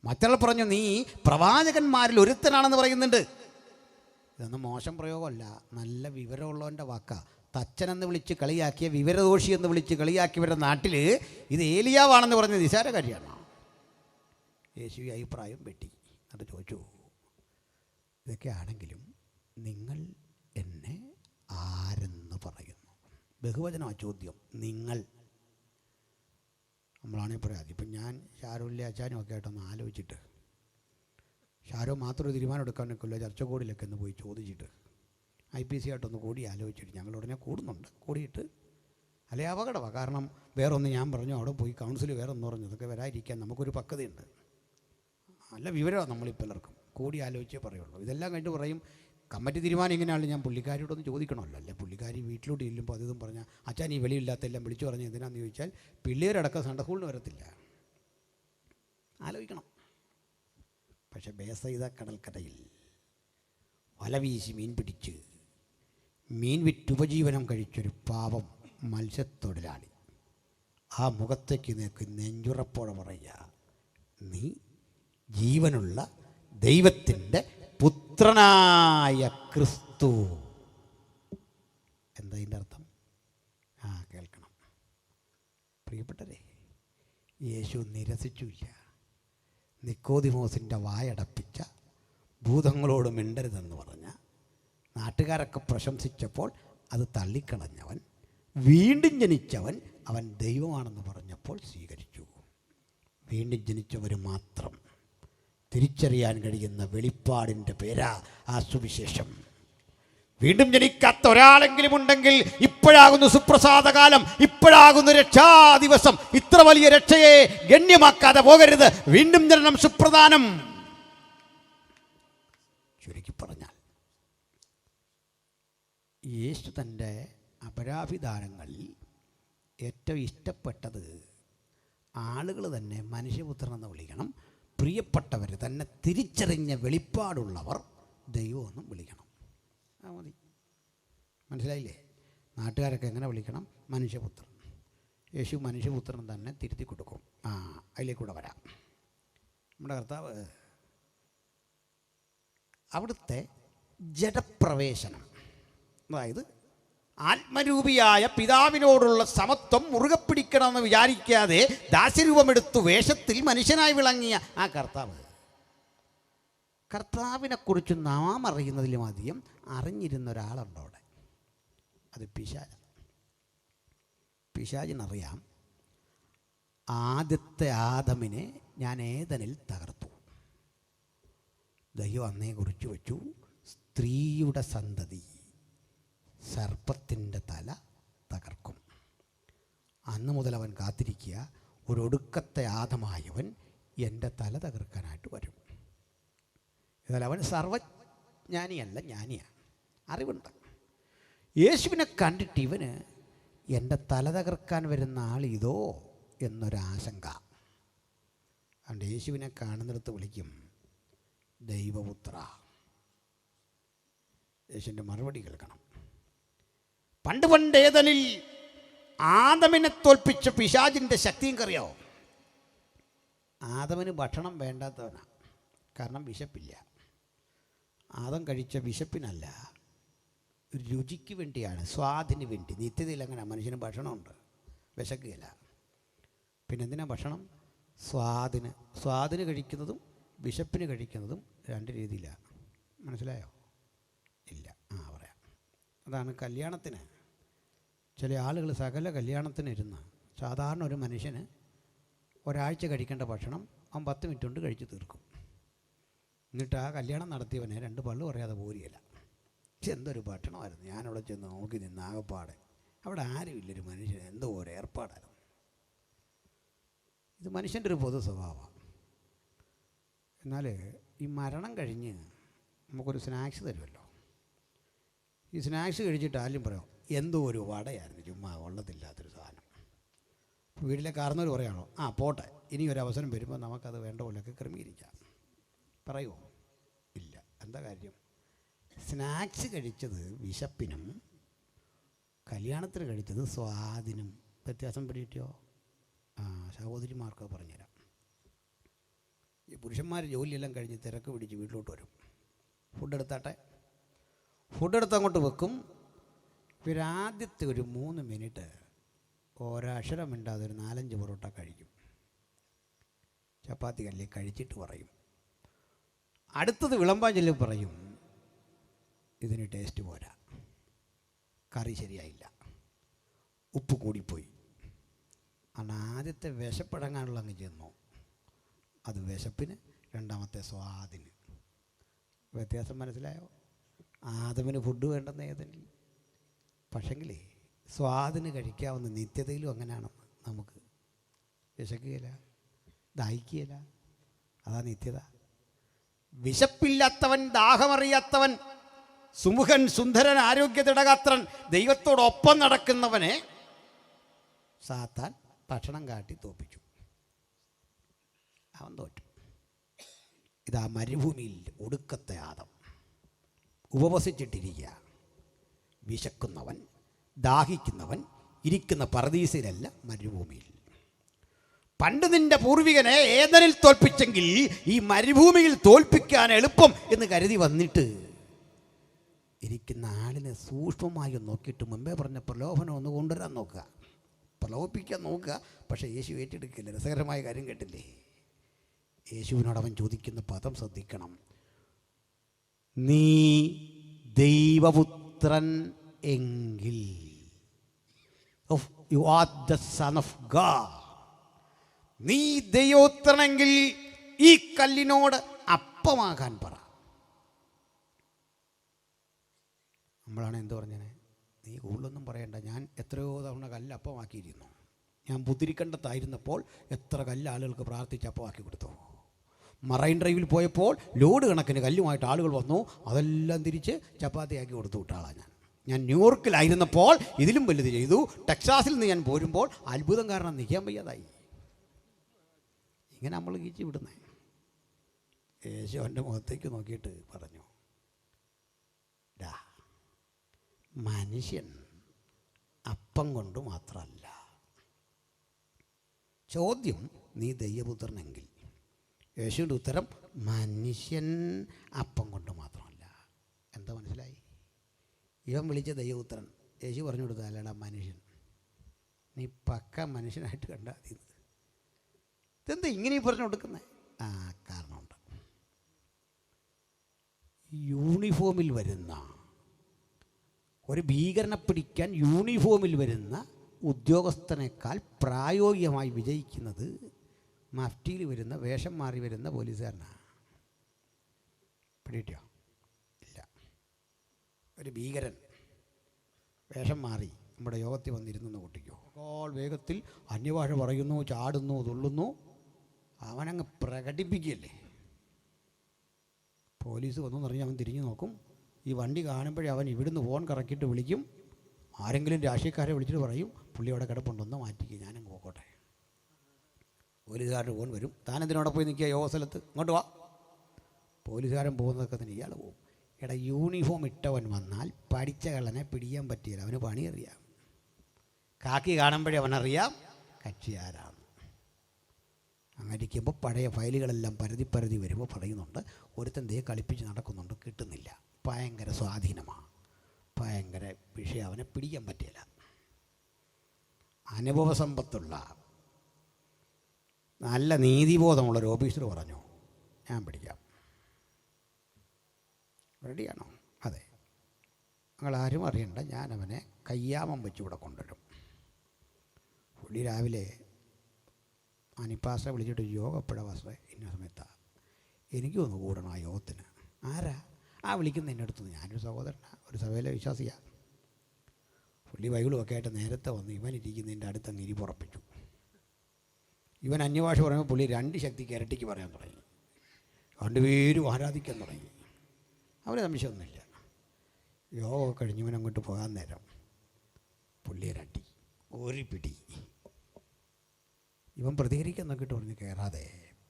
മറ്റുള്ള പറഞ്ഞു നീ പ്രവാചകന്മാരിൽ ഒരുത്തനാണെന്ന് പറയുന്നുണ്ട്. ഇതൊന്നും മോശം പ്രയോഗമല്ല, നല്ല വിവരമുള്ളവൻ്റെ വാക്കാ. തച്ചനെന്ന് വിളിച്ച് കളിയാക്കിയ, വിവരദോഷി എന്ന് വിളിച്ച് കളിയാക്കിയവരുടെ നാട്ടിൽ ഇത് ഏലിയാവാണെന്ന് പറഞ്ഞ നിസാര കാര്യമാണ്. യേശു അഭിപ്രായം വെട്ടി. അത് ചോദിച്ചു, ഇതൊക്കെ ആണെങ്കിലും നിങ്ങൾ എന്നെ ആരെന്ന് പറയുന്നു? ബഹുവചനമാണ് ചോദ്യം. നിങ്ങൾ. നമ്മളാണെങ്കിൽ പറയാം, ഇപ്പം ഞാൻ ഷാരൂല്ലേ അച്ചാനും ഒക്കെ ആയിട്ടൊന്ന് ആലോചിച്ചിട്ട്, ഷാരോ മാത്രം ഒരു തീരുമാനം എടുക്കാനൊക്കെയുള്ള ചർച്ച കോഡിലൊക്കെ ഒന്ന് പോയി ചോദിച്ചിട്ട് IPC ആയിട്ടൊന്ന് കൂടി ആലോചിച്ചിട്ട്, ഞങ്ങൾ ഉടനെ കൂടുന്നുണ്ട്, കൂടിയിട്ട് അല്ലെ അപകടമാണ്. കാരണം വേറൊന്ന് ഞാൻ പറഞ്ഞു, അവിടെ പോയി കൗൺസിൽ വേറെ ഒന്ന് പറഞ്ഞു, ഇതൊക്കെ വരാതിരിക്കാൻ നമുക്കൊരു പക്വതയുണ്ട്. നല്ല വിവരമാണ് നമ്മളിപ്പോൾ എല്ലാവർക്കും. കൂടി ആലോചിച്ചേ പറയുള്ളൂ. ഇതെല്ലാം കഴിഞ്ഞിട്ട് പറയും കമ്മിറ്റി തീരുമാനം ഇങ്ങനെയാണ്, ഞാൻ പുള്ളിക്കാരിയോടൊന്ന് ചോദിക്കണമല്ലോ. അല്ലേ പുള്ളിക്കാരി വീട്ടിലോട്ട് ചെല്ലുമ്പോൾ അതിതും പറഞ്ഞാൽ അച്ഛൻ ഈ വെളിയില്ലാത്തെല്ലാം വിളിച്ചു പറഞ്ഞ് എന്തിനാന്ന് ചോദിച്ചാൽ പിള്ളേരടക്കം സൺഡേ സ്കൂളിന് വരത്തില്ല. ആലോചിക്കണം. പക്ഷെ ബേസെയ്ത കടൽക്കരയിൽ വല വീശി മീൻ പിടിച്ച് മീൻ വിറ്റുപജീവനം കഴിച്ചൊരു പാവം മത്സ്യത്തൊഴിലാളി ആ മുഖത്തേക്ക് നോക്കി നെഞ്ചുറപ്പോടെ പറയുക, നീ ജീവനുള്ള ദൈവത്തിൻ്റെ പുത്രനായ ക്രിസ്തു. എന്താ ഇതിൻ്റെ അർത്ഥം? കേൾക്കണം പ്രിയപ്പെട്ടവരെ. യേശു നിരസിച്ചില്ല. നിക്കോദിമോസിൻ്റെ വായടപ്പിച്ച ഭൂതങ്ങളോട് മിണ്ടരുതെന്ന് പറഞ്ഞ നാട്ടുകാരൊക്കെ പ്രശംസിച്ചപ്പോൾ അത് തള്ളിക്കളഞ്ഞവൻ, വീണ്ടും ജനിച്ചവൻ, അവൻ ദൈവമാണെന്ന് പറഞ്ഞപ്പോൾ സ്വീകരിച്ചു. വീണ്ടും ജനിച്ചവർ മാത്രം തിരിച്ചറിയാൻ കഴിയുന്ന വെളിപ്പാടിൻ്റെ പേരാ ആ സുവിശേഷം. വീണ്ടും ജനിക്കാത്ത ഒരാളെങ്കിലും ഉണ്ടെങ്കിൽ ഇപ്പോഴാകുന്നു സുപ്രസാദകാലം, ഇപ്പോഴാകുന്നു രക്ഷാ ദിവസം. ഇത്ര വലിയ രക്ഷയെ ഗണ്യമാക്കാതെ പോകരുത്. വീണ്ടും ജനനം സുപ്രധാനം. ചുരുക്കി പറഞ്ഞാൽ യേശു തൻ്റെ അപരാഭിധാനങ്ങളിൽ ഏറ്റവും ഇഷ്ടപ്പെട്ടത് ആളുകൾ തന്നെ മനുഷ്യപുത്രനെന്ന് വിളിക്കണം, പ്രിയപ്പെട്ടവർ തന്നെ തിരിച്ചറിഞ്ഞ വെളിപ്പാടുള്ളവർ ദൈവമെന്നും വിളിക്കണം. മതി. മനസ്സിലായില്ലേ? നാട്ടുകാരൊക്കെ എങ്ങനെ വിളിക്കണം? മനുഷ്യപുത്രൻ. യേശു മനുഷ്യപുത്രൻ തന്നെ തിരുത്തി കൊടുക്കും. അതിലേക്കൂടെ വരാം. നമ്മുടെ കർത്താവ് അവിടുത്തെ ജഡപ്രവേശനം, അതായത് ആത്മരൂപിയായ പിതാവിനോടുള്ള സമത്വം മുറുകെ പിടിക്കണമെന്ന് വിചാരിക്കാതെ ദാസ്യരൂപമെടുത്തു വേഷത്തിൽ മനുഷ്യനായി വിളങ്ങിയ ആ കർത്താവിനെക്കുറിച്ച് നാം അറിയുന്നതിലും അധികം അറിഞ്ഞിരുന്ന ഒരാളുണ്ട് അവിടെ. അത് പിശാചിനറിയാം, ആദ്യത്തെ ആദമിനെ ഞാൻ ഏദനിൽ തകർത്തു. ദൈവം അന്നേ കുറിച്ച് വെച്ചു, സ്ത്രീയുടെ സന്തതി സർപ്പത്തിൻ്റെ തല തകർക്കും. അന്ന് മുതൽ അവൻ കാത്തിരിക്കുക, ഒരൊടുക്കത്തെ ആദമായവൻ എൻ്റെ തല തകർക്കാനായിട്ട് വരും. എന്നാൽ അവൻ സർവജ്ഞാനിയല്ല, ജ്ഞാനിയാണ്, അറിവുണ്ട്. യേശുവിനെ കണ്ടിട്ട് ഇവന് എൻ്റെ തല തകർക്കാൻ വരുന്ന ആൾ ഇതോ എന്നൊരാശങ്ക. അതുകൊണ്ട് യേശുവിനെ കാണുന്നിടത്ത് വിളിക്കും ദൈവപുത്ര. യേശുവിൻ്റെ മറുപടി കേൾക്കണം. പണ്ട് ഏദനിൽ ആദമിനെ തോൽപ്പിച്ച പിശാചിൻ്റെ ശക്തിയും കറിയോ? ആദമിന് ഭക്ഷണം വേണ്ടാത്തവനാണ്, കാരണം വിശപ്പില്ല. ആദം കഴിച്ച വിശപ്പിനല്ല, രുചിക്ക് വേണ്ടിയാണ്, സ്വാദിന് വേണ്ടി. നിത്യതയിൽ അങ്ങനെ മനുഷ്യന് ഭക്ഷണമുണ്ട്, വിശക്കുകയില്ല. പിന്നെ എന്തിനാ ഭക്ഷണം? സ്വാദിന് കഴിക്കുന്നതും വിശപ്പിന് കഴിക്കുന്നതും രണ്ട് രീതിയിലാണ്. മനസ്സിലായോ? ഇല്ല. പറയാം. അതാണ് കല്യാണത്തിന് ചില ആളുകൾ സകല കല്യാണത്തിന് ഇരുന്ന്, സാധാരണ ഒരു മനുഷ്യന് ഒരാഴ്ച കഴിക്കേണ്ട ഭക്ഷണം അവൻ 10 മിനിറ്റ് കൊണ്ട് കഴിച്ച് തീർക്കും. എന്നിട്ട് ആ കല്യാണം നടത്തിയവനെ 2 പള്ളു പറയാതെ പോരുകയില്ല. എന്തൊരു ഭക്ഷണമായിരുന്നു! ഞാനവിടെ ചെന്ന് നോക്കി നിന്ന് ആകപ്പാടെ അവിടെ ആരുമില്ലൊരു മനുഷ്യൻ, എന്തോ ഒരു ഏർപ്പാടായിരുന്നു. ഇത് മനുഷ്യൻ്റെ ഒരു പൊതു സ്വഭാവമാണ്. എന്നാൽ ഈ മരണം കഴിഞ്ഞ് നമുക്കൊരു സ്നാക്സ് തരുമല്ലോ. ഈ സ്നാക്സ് കഴിച്ചിട്ട് ആരും പറയാം എന്തോ ഒരു വടയായിരുന്നു, ചുമ്മാ കൊള്ളത്തില്ലാത്തൊരു സാധനം. വീട്ടിലെ കാർന്നവർ പറയാണോ, പോട്ടെ, ഇനി ഒരു അവസരം വരുമ്പോൾ നമുക്കത് വേണ്ട പോലെയൊക്കെ ക്രമീകരിക്കാം. പറയുമോ? ഇല്ല. എന്താ കാര്യം? സ്നാക്സ് കഴിച്ചത് വിശപ്പിനും കല്യാണത്തിന് കഴിച്ചത് സ്വാദിനും വ്യത്യാസം പിടികിട്ടിയോ? സഹോദരിമാർക്ക് പറഞ്ഞുതരാം. ഈ പുരുഷന്മാർ ജോലിയെല്ലാം കഴിഞ്ഞ് തിരക്ക് പിടിച്ച് വീട്ടിലോട്ട് വരും. ഫുഡെടുത്ത് അങ്ങോട്ട് വെക്കും. ഇവരാദ്യത്തെ ഒരു 3 മിനിറ്റ് ഒരക്ഷരം മിണ്ടാതെ ഒരു 4-5 പൊറോട്ട കഴിക്കും. ചപ്പാത്തി കല്ലിൽ കഴിച്ചിട്ട് പറയും, അടുത്തത് വിളമ്പാൻ ചെല്ലും പറയും ഇതിന് ടേസ്റ്റ് പോരാ. കറി ശരിയായില്ല, ഉപ്പ് കൂടിപ്പോയി. ആണ് ആദ്യത്തെ വിശപ്പടങ്ങാനുള്ള അങ്ങ് ചെന്നു. അത് വിശപ്പിന്, രണ്ടാമത്തെ സ്വാദിന്. വ്യത്യാസം മനസ്സിലായോ? ആദമിന് ഫുഡ് വേണ്ടെന്ന് ഏതെങ്കിലും, പക്ഷെങ്കിലേ സ്വാദിന് കഴിക്കാവുന്ന നിത്യതയിലും അങ്ങനെയാണെന്ന്. നമുക്ക് വിശക്കുകയില്ല, ദാഹിക്കുകയില്ല. അതാ നിത്യത. വിശപ്പില്ലാത്തവൻ, ദാഹമറിയാത്തവൻ, സുമുഖൻ, സുന്ദരൻ, ആരോഗ്യതിടകാത്രൻ, ദൈവത്തോടൊപ്പം നടക്കുന്നവനെ സാത്താൻ ഭക്ഷണം കാട്ടി തോപ്പിച്ചു. അവൻ തോറ്റു. ഇതാ മരുഭൂമിയിൽ ഒടുക്കത്തെ ആദം ഉപവസിച്ചിട്ടിരിക്കുക. വിശക്കുന്നവൻ, ദാഹിക്കുന്നവൻ ഇരിക്കുന്ന പറുദീസയിലല്ല, മരുഭൂമിയിൽ. പണ്ട് നിന്റെ പൂർവികനെ ഏദനിൽ തോൽപ്പിച്ചെങ്കിൽ ഈ മരുഭൂമിയിൽ തോൽപ്പിക്കാൻ എളുപ്പം എന്ന് കരുതി വന്നിട്ട് ഇരിക്കുന്ന ആളിനെ സൂക്ഷ്മമായി നോക്കിയിട്ട് മുമ്പേ പറഞ്ഞ പ്രലോഭനം ഒന്ന് കൊണ്ടുവരാൻ നോക്കുക, പ്രലോഭിപ്പിക്കാൻ നോക്കുക. പക്ഷേ യേശു ഏറ്റെടുക്കില്ല. രസകരമായ കാര്യം കേട്ടില്ലേ? യേശുവിനോട് അവൻ ചോദിക്കുന്ന പദം ശ്രദ്ധിക്കണം. നീ ദൈവപുത്രൻ എങ്കിൽ, you are the son of God, നീ ദൈവപുത്രനെങ്കിൽ ഈ കല്ലിനോട് അപ്പമാകാൻ പറ. നമ്മളാണ് എന്ത് പറഞ്ഞത്? നീ കൂടുതലൊന്നും പറയണ്ട, ഞാൻ എത്രയോ തവണ കല്ല് അപ്പമാക്കിയിരുന്നു. ഞാൻ പുത്തിരിക്കണ്ടത്തായിരുന്നപ്പോൾ എത്ര കല്ല് ആളുകൾക്ക് പ്രാർത്ഥിച്ച് അപ്പമാക്കി കൊടുത്തു. മറൈൻ ഡ്രൈവിൽ പോയപ്പോൾ ലോഡ് കണക്കിന് കല്ലുമായിട്ട് ആളുകൾ വന്നു, അതെല്ലാം തിരിച്ച് ചപ്പാത്തിയാക്കി കൊടുത്തു വിട്ട ആളാണ് ഞാൻ. ന്യൂയോർക്കിലായിരുന്നപ്പോൾ ഇതിലും വലുത് ചെയ്തു. ടെക്സാസിൽ നിന്ന് ഞാൻ പോരുമ്പോൾ അത്ഭുതം കാരണം നിൽക്കാൻ വയ്യാതായി. ഇങ്ങനെ നമ്മൾ കീച്ചു വിടുന്നേ. യേശു അവൻ്റെ മുഖത്തേക്ക് നോക്കിയിട്ട് പറഞ്ഞു, ഡാ, മനുഷ്യൻ അപ്പം കൊണ്ട് മാത്രമല്ല. ചോദ്യം, നീ ദൈവപുത്രനെങ്കിൽ. യേശുവിൻ്റെ ഉത്തരം, മനുഷ്യൻ അപ്പം കൊണ്ട് മാത്രമല്ല. എന്താ മനസ്സിലായി? ഇവൻ വിളിച്ച ദൈവപുത്രൻ, യേശു പറഞ്ഞു കൊടുത്ത അല്ലടാ മനുഷ്യൻ. നീ പക്ക മനുഷ്യനായിട്ട് കണ്ടാൽ മതി. ഇതെന്താ ഇങ്ങനെ പറഞ്ഞു കൊടുക്കുന്നത്? കാരണമുണ്ട്. യൂണിഫോമിൽ വരുന്ന ഒരു ഭീകരനെ പിടിക്കാൻ യൂണിഫോമിൽ വരുന്ന ഉദ്യോഗസ്ഥനേക്കാൾ പ്രായോഗികമായി വിജയിക്കുന്നത് മഫ്റ്റിയിൽ വരുന്ന, വേഷം മാറി വരുന്ന പോലീസുകാരനാണ്. പിടികിട്ടിയോ? ഇല്ല. ഒരു ഭീകരൻ വേഷം മാറി നമ്മുടെ യോഗത്തിൽ വന്നിരുന്നെന്ന് കൂട്ടിക്കോ. വേഗത്തിൽ അന്യഭാഷ പറയുന്നു, ചാടുന്നു, തുള്ളുന്നു, അവനങ്ങ് പ്രകടിപ്പിക്കുകയല്ലേ. പോലീസ് വന്നു പറഞ്ഞ് അവൻ തിരിഞ്ഞു നോക്കും. ഈ വണ്ടി കാണുമ്പോഴേ അവൻ ഇവിടുന്ന് ഫോൺ കറക്കിയിട്ട് വിളിക്കും. ആരെങ്കിലും രാഷ്ട്രീയക്കാരെ വിളിച്ചിട്ട് പറയും, പുള്ളി അവിടെ കിടപ്പുണ്ടെന്ന് മാറ്റിക്കുക, ഞാനങ്ങ് പോക്കോട്ടെ. പോലീസുകാരുടെ ഫോൺ വരും, താനെന്തിനോടെ പോയി നിൽക്കുക യോഗ സ്ഥലത്ത്, ഇങ്ങോട്ട് വാ. പോലീസുകാരൻ പോകുന്നതൊക്കെ തന്നെ ഇയാൾ പോകും. എടാ, യൂണിഫോം ഇട്ടവൻ വന്നാൽ പഠിച്ച കള്ളനെ പിടിക്കാൻ പറ്റിയില്ല, അവന് പണി അറിയാം. കാക്കി കാണുമ്പോഴേ അവനറിയാം കക്ഷി ആരാണ്. അങ്ങനെ ഇരിക്കുമ്പോൾ പഴയ ഫയലുകളെല്ലാം പരതി വരുമ്പോൾ പറയുന്നുണ്ട്, ഒരുത്തൻ ദേ കളിപ്പിച്ച് നടക്കുന്നുണ്ട്, കിട്ടുന്നില്ല. ഭയങ്കര സ്വാധീനമാണ്, ഭയങ്കര വിഷയം, അവനെ പിടിക്കാൻ പറ്റിയില്ല. അനുഭവസമ്പത്തുള്ള നല്ല നീതിബോധമുള്ളൊരു ഓഫീസർ പറഞ്ഞു, ഞാൻ പിടിക്കാം. റെഡിയാണോ? അതെ, നിങ്ങളാരും അറിയണ്ട, ഞാൻ അവനെ കയ്യാമം വെച്ച് ഇവിടെ കൊണ്ടുവരും. പുള്ളി രാവിലെ അനിപ്പാസ്റ്ററെ വിളിച്ചിട്ട്, യോഗപ്പുഴ പാസ്റ്ററെ ഇന്ന സമയത്താണ്, എനിക്കൊന്ന് കൂടണം ആ യോഗത്തിന്. ആരാ? വിളിക്കുന്ന എൻ്റെ അടുത്ത്. ഞാനൊരു സഹോദരനാണ്, ഒരു സഭയിലെ വിശ്വാസിയാണ്. പുള്ളി ബൈബിളുമൊക്കെ ആയിട്ട് നേരത്തെ വന്ന് ഇവൻ ഇരിക്കുന്നതിൻ്റെ അടുത്ത് അങ്ങ് ഇരിപ്പുറപ്പിച്ചു. ഇവൻ അന്യഭാഷ പറയുമ്പോൾ പുള്ളി രണ്ട് ശക്തിക്ക് ഇരട്ടിക്ക് പറയാൻ തുടങ്ങി. രണ്ടുപേരും ആരാധിക്കാൻ തുടങ്ങി. അവന് സംശയമൊന്നുമില്ല. യോഗമൊക്കെ കഴിഞ്ഞ് ഇവൻ അങ്ങോട്ട് പോകാൻ നേരം പുള്ളി ഇരട്ടി ഒരു പിടി. ഇവൻ പ്രതികരിക്കാൻ നോക്കിയിട്ട് പറഞ്ഞ് കയറാതെ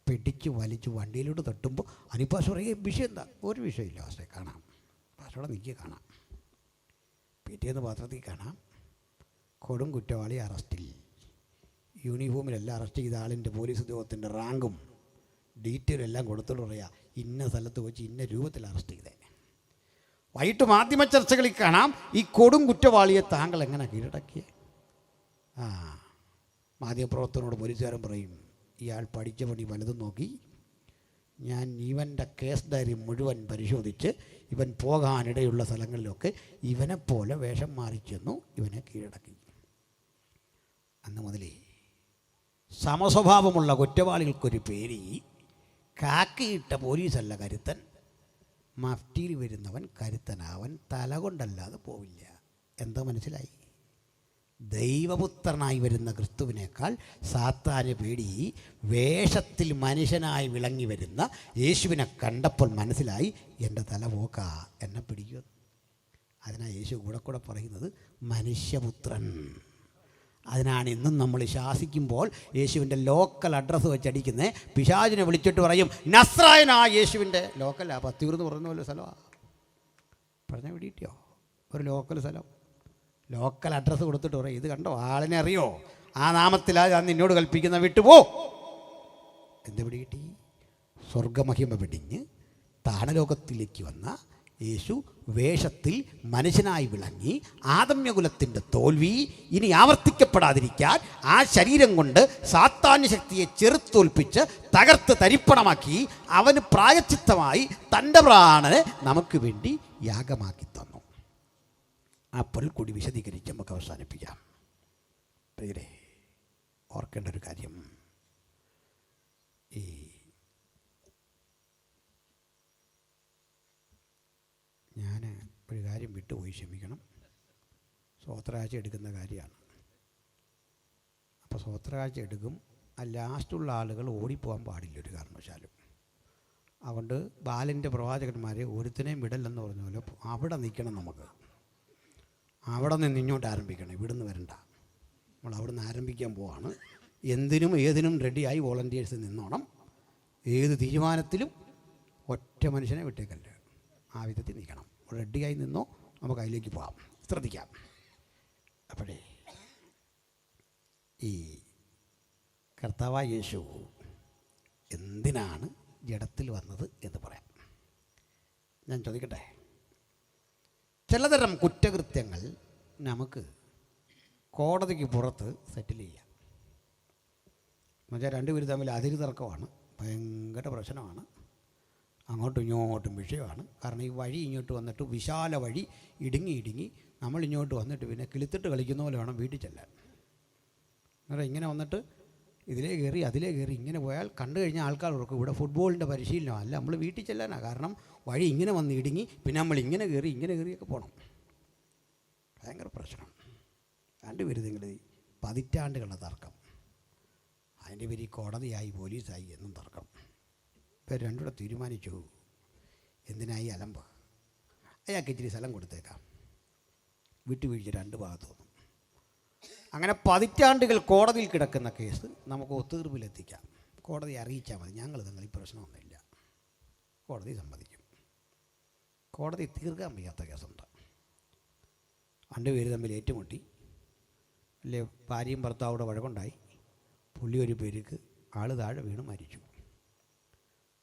പിടിച്ച് വലിച്ച് വണ്ടിയിലോട്ട് തട്ടുമ്പോൾ അനിപ്പാസ് പറയുക, വിഷയം എന്താ? ഒരു വിഷയമില്ല പാസ്റ്റേ, കാണാം. പാസ്റ്റോടെ നിൽക്കുക, കാണാം. പിറ്റേന്ന് പത്രത്തിൽ കാണാം, കൊടും കുറ്റവാളി അറസ്റ്റിൽ. യൂണിഫോമിലെല്ലാം അറസ്റ്റ് ചെയ്ത ആളിൻ്റെ പോലീസ് ഉദ്യോഗത്തിൻ്റെ റാങ്കും ഡീറ്റെയിലും എല്ലാം കൊടുത്തോണ്ട് പറയുക, ഇന്ന സ്ഥലത്ത് വെച്ച് ഇന്ന രൂപത്തിൽ അറസ്റ്റ് ചെയ്തേ. വൈകിട്ട് മാധ്യമ ചർച്ചകളിൽ കാണാം, ഈ കൊടും കുറ്റവാളിയെ താങ്കൾ എങ്ങനെ കീഴടക്കിയേ? മാധ്യമപ്രവർത്തകനോട് പോലീസുകാരൻ പറയും, ഇയാൾ പഠിച്ച പണി പലതും നോക്കി, ഞാൻ ഇവൻ്റെ കേസ് ഡയറി മുഴുവൻ പരിശോധിച്ച് ഇവൻ പോകാനിടയുള്ള സ്ഥലങ്ങളിലൊക്കെ ഇവനെപ്പോലെ വേഷം മാറിച്ചെന്നു ഇവനെ കീഴടക്കി. അന്ന് മുതലേ സമസ്വഭാവമുള്ള കുറ്റവാളികൾക്കൊരു പേര്, കാക്കിയിട്ട പോലീസല്ല കരുത്തൻ, മഫ്റ്റിയിൽ വരുന്നവൻ കരുത്തനാവൻ തല കൊണ്ടല്ലാതെ പോവില്ല. എന്താ മനസ്സിലായി? ദൈവപുത്രനായി വരുന്ന ക്രിസ്തുവിനേക്കാൾ സാത്താന് പേടി വേഷത്തിൽ മനുഷ്യനായി വിളങ്ങി വരുന്ന യേശുവിനെ കണ്ടപ്പോൾ മനസ്സിലായി, എൻ്റെ തല പോക്കാ, എന്നെ പിടിക്കും. അതിനാ യേശു കൂടെ പറയുന്നത് മനുഷ്യപുത്രൻ. അതിനാണ് ഇന്നും നമ്മൾ ശാസിക്കുമ്പോൾ യേശുവിൻ്റെ ലോക്കൽ അഡ്രസ്സ് വെച്ചടിക്കുന്നത്. പിശാചിനെ വിളിച്ചിട്ട് പറയും നസ്രായനാ യേശുവിൻ്റെ ലോക്കലാ. പത്തിയൂർ എന്ന് പറയുന്ന പോലെ സ്ഥലമാണ്. പറഞ്ഞാൽ പിടിയിട്ടോ ഒരു ലോക്കൽ സ്ഥലം. ലോക്കൽ അഡ്രസ്സ് കൊടുത്തിട്ട് പറയും ഇത് കണ്ടോ, ആളിനെ അറിയോ, ആ നാമത്തിലാ ഞാൻ നിന്നോട് കൽപ്പിക്കുന്ന, വിട്ടുപോ. എന്ത് പിടികിട്ടി? സ്വർഗമഹിമ വെടിഞ്ഞ് താണലോകത്തിലേക്ക് വന്ന യേശു വേഷത്തിൽ മനുഷ്യനായി വിളങ്ങി ആദമ്യകുലത്തിൻ്റെ തോൽവി ഇനി ആവർത്തിക്കപ്പെടാതിരിക്കാൻ ആ ശരീരം കൊണ്ട് സാത്താന്യ ശക്തിയെ ചെറുത്തോൽപ്പിച്ച് തകർത്ത് തരിപ്പണമാക്കി അവന് പ്രായച്ചിത്തമായി തൻ്റെ പ്രാണനെ നമുക്ക് വേണ്ടി യാഗമാക്കി തന്നു. അപ്പോൾ കൂടി വിശദീകരിച്ച് നമുക്ക് അവസാനിപ്പിക്കാം. പ്രിയരെ, ഓർക്കേണ്ട ഒരു കാര്യം, ഈ ഞാൻ ഒരു കാര്യം വിട്ടുപോയി, ക്ഷമിക്കണം. സ്വോത്രകാഴ്ച എടുക്കുന്ന കാര്യമാണ്. അപ്പോൾ സ്വോത്രകാഴ്ച എടുക്കും, ആ ലാസ്റ്റുള്ള ആളുകൾ ഓടിപ്പോകാൻ പാടില്ല ഒരു കാരണവശാലും. അതുകൊണ്ട് ബാലിൻ്റെ പ്രവാചകന്മാരെ ഒരുത്തിനെയും വിടല്ലെന്ന് പറഞ്ഞ പോലെ അവിടെ നിൽക്കണം. നമുക്ക് അവിടെ നിന്ന് ഇങ്ങോട്ട് ആരംഭിക്കണം, ഇവിടുന്ന് വരണ്ട. നമ്മൾ അവിടെ നിന്ന് ആരംഭിക്കാൻ പോവാണ്. എന്തിനും ഏതിനും റെഡിയായി വോളണ്ടിയേഴ്സ് നിന്നോണം. ഏത് തീരുമാനത്തിലും ഒറ്റ മനുഷ്യനെ വിട്ടേക്കല്ല, ആ വിധത്തിൽ നിൽക്കണം. റെഡിയായി നിന്നോ, നമുക്ക് അതിലേക്ക് പോകാം. ശ്രദ്ധിക്കാം. അപ്പോഴേ ഈ കർത്താവായ യേശു എന്തിനാണ് ജഡത്തിൽ വന്നത് എന്ന് പറയാം. ഞാൻ ചോദിക്കട്ടെ, ചിലതരം കുറ്റകൃത്യങ്ങൾ നമുക്ക് കോടതിക്ക് പുറത്ത് സെറ്റിൽ ചെയ്യാം. എന്നുവെച്ചാൽ രണ്ടുപേരും തമ്മിൽ അതിര് തർക്കമാണ്, ഭയങ്കര പ്രശ്നമാണ്, അങ്ങോട്ടും ഇങ്ങോട്ടും വിഷയമാണ്. കാരണം ഈ വഴി ഇങ്ങോട്ട് വന്നിട്ട് വിശാല വഴി ഇടുങ്ങി നമ്മൾ ഇങ്ങോട്ട് വന്നിട്ട് പിന്നെ കിളിത്തിട്ട് കളിക്കുന്ന പോലെ വേണം വീട്ടിൽ ചെല്ലാൻ. അന്നേരം ഇങ്ങനെ വന്നിട്ട് ഇതിലേ കയറി അതിലേ കയറി ഇങ്ങനെ പോയാൽ കണ്ടു കഴിഞ്ഞാൽ ആൾക്കാർ ഓർക്കും ഇവിടെ ഫുട്ബോളിൻ്റെ പരിശീലനമല്ല, നമ്മൾ വീട്ടിൽ ചെല്ലാനാണ്. കാരണം വഴി ഇങ്ങനെ വന്ന് ഇടുങ്ങി പിന്നെ നമ്മൾ ഇങ്ങനെ കയറിയൊക്കെ പോകണം. ഭയങ്കര പ്രശ്നം. രണ്ടുപേരും നിങ്ങൾ പതിറ്റാണ്ടുകളുടെ തർക്കം, അതിൻ്റെ പേര് കോടതിയായി പോലീസായി എന്നും തർക്കം. ഇപ്പം രണ്ടുകൂടെ തീരുമാനിച്ചു, എന്തിനായി അലമ്പ്, അയാൾക്ക് ഇച്ചിരി സ്ഥലം കൊടുത്തേക്കാം, വിട്ടുവീഴ്ച രണ്ട് ഭാഗത്തു നിന്നും. അങ്ങനെ പതിറ്റാണ്ടുകൾ കോടതിയിൽ കിടക്കുന്ന കേസ് നമുക്ക് ഒത്തുതീർപ്പിലെത്തിക്കാം. കോടതി അറിയിച്ചാൽ മതി, ഞങ്ങൾ നിങ്ങൾ ഈ പ്രശ്നമൊന്നുമില്ല, കോടതി സമ്മതിക്കും. കോടതി തീർക്കാൻ വയ്യാത്ത കേസുണ്ട്. രണ്ടുപേര് തമ്മിൽ ഏറ്റുമുട്ടി, അല്ലേ, ഭാര്യയും ഭർത്താവിടെ വഴക്കുണ്ടായി, പുള്ളി ഒരു പേർക്ക് ആൾ താഴെ വീണ് മരിച്ചു.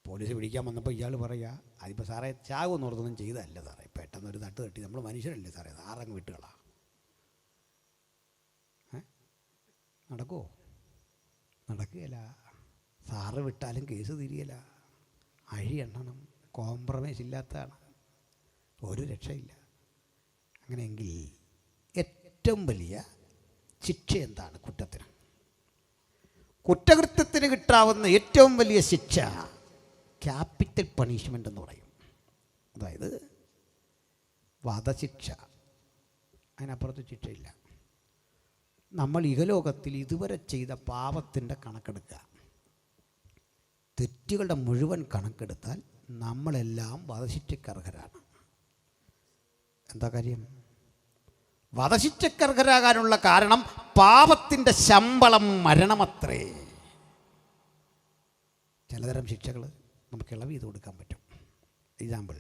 പോലീസ് പിടിക്കാൻ വന്നപ്പോൾ ഇയാൾ പറയുക, അതിപ്പോൾ സാറേ ചാകുമെന്ന് ഓർത്തൊന്നും ചെയ്തതല്ല സാറേ, പെട്ടെന്നൊരു തട്ട് തട്ടി, നമ്മൾ മനുഷ്യരല്ലേ സാറേ, സാറങ്ങ് വിട്ടുകളാ. നടക്കുമോ? നടക്കുകയില്ല. സാറ് വിട്ടാലും കേസ് തിരിയല, അഴി എണ്ണണം, കോംപ്രമൈസ് ഇല്ലാത്തതാണ്, ഒരു രക്ഷയില്ല. അങ്ങനെയെങ്കിൽ ഏറ്റവും വലിയ ശിക്ഷ എന്താണ് കുറ്റത്തിന്? കുറ്റകൃത്യത്തിന് കിട്ടാവുന്ന ഏറ്റവും വലിയ ശിക്ഷ ക്യാപിറ്റൽ പണിഷ്മെൻ്റ് എന്ന് പറയും. അതായത് വധശിക്ഷ. അതിനപ്പുറത്ത് ശിക്ഷയില്ല. നമ്മൾ ഇഹലോകത്തിൽ ഇതുവരെ ചെയ്ത പാപത്തിൻ്റെ കണക്കെടുക്കുക, തെറ്റുകളുടെ മുഴുവൻ കണക്കെടുത്താൽ നമ്മളെല്ലാം വധശിക്ഷയ്ക്കർഹരാണ്. എന്താ കാര്യം? വധശിക്ഷയ്ക്കർഹരാകാനുള്ള കാരണം പാപത്തിൻ്റെ ശമ്പളം മരണമത്രേ. ചിലതരം ശിക്ഷകൾ നമുക്ക് ഇളവ് ചെയ്ത് കൊടുക്കാൻ പറ്റും. എക്സാമ്പിൾ,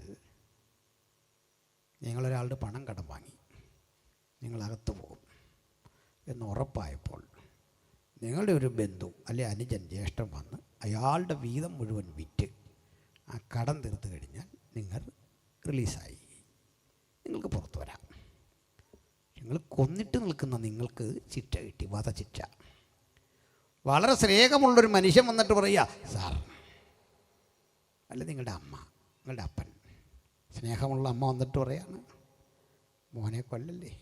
നിങ്ങളൊരാളുടെ പണം കടം വാങ്ങി, നിങ്ങളകത്ത് പോകും എന്ന് ഉറപ്പായപ്പോൾ നിങ്ങളുടെ ഒരു ബന്ധു അല്ലെ അനുജൻ ജ്യേഷ്ഠൻ വന്ന് അയാളുടെ വീതം മുഴുവൻ വിറ്റ് ആ കടം തീർത്ത് കഴിഞ്ഞാൽ നിങ്ങൾ റിലീസായി, നിങ്ങൾക്ക് പുറത്തു വരാം. നിങ്ങൾ കൊന്നിട്ട് നിൽക്കുന്ന നിങ്ങൾക്ക് ശിക്ഷ കിട്ടി, വധശിക്ഷ. വളരെ സ്നേഹമുള്ളൊരു മനുഷ്യൻ വന്നിട്ട് പറയുക, സാർ അല്ല നിങ്ങളുടെ അമ്മ, നിങ്ങളുടെ അപ്പൻ, സ്നേഹമുള്ള അമ്മ വന്നിട്ട് പറയാണ്, മോനെ കൊല്ലല്ലേ,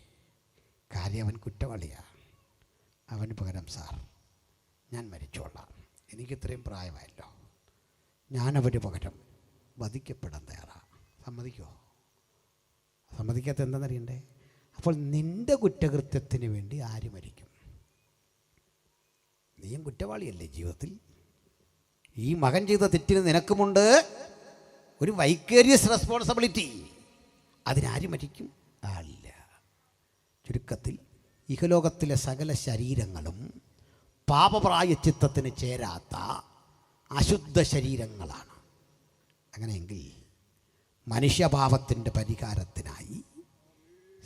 കാര്യം അവൻ കുറ്റവാളിയാണ്, അവന് പകരം സാർ ഞാൻ മരിച്ചോളാം, എനിക്കിത്രയും പ്രായമായല്ലോ, ഞാനവന് പകരം വധിക്കപ്പെടാൻ തയ്യാറാണ്, സമ്മതിക്കുമോ? സമ്മതിക്കാത്ത എന്താണെന്നറിയണ്ടേ? അപ്പോൾ നിൻ്റെ കുറ്റകൃത്യത്തിന് വേണ്ടി ആര് മരിക്കും? നീയും കുറ്റവാളിയല്ലേ ജീവിതത്തിൽ? ഈ മകൻ ചെയ്ത തെറ്റിന് നിനക്കുമുണ്ട് ഒരു വൈക്കേരിയസ് റെസ്പോൺസിബിലിറ്റി. അതിനാര് മരിക്കും? ആളില്ല. ചുരുക്കത്തിൽ ഇഹലോകത്തിലെ സകല ശരീരങ്ങളും പാപപ്രായശ്ചിത്തത്തിന് ചേരാത്ത അശുദ്ധ ശരീരങ്ങളാണ്. അങ്ങനെയെങ്കിൽ മനുഷ്യഭാവത്തിൻ്റെ പരിഹാരത്തിനായി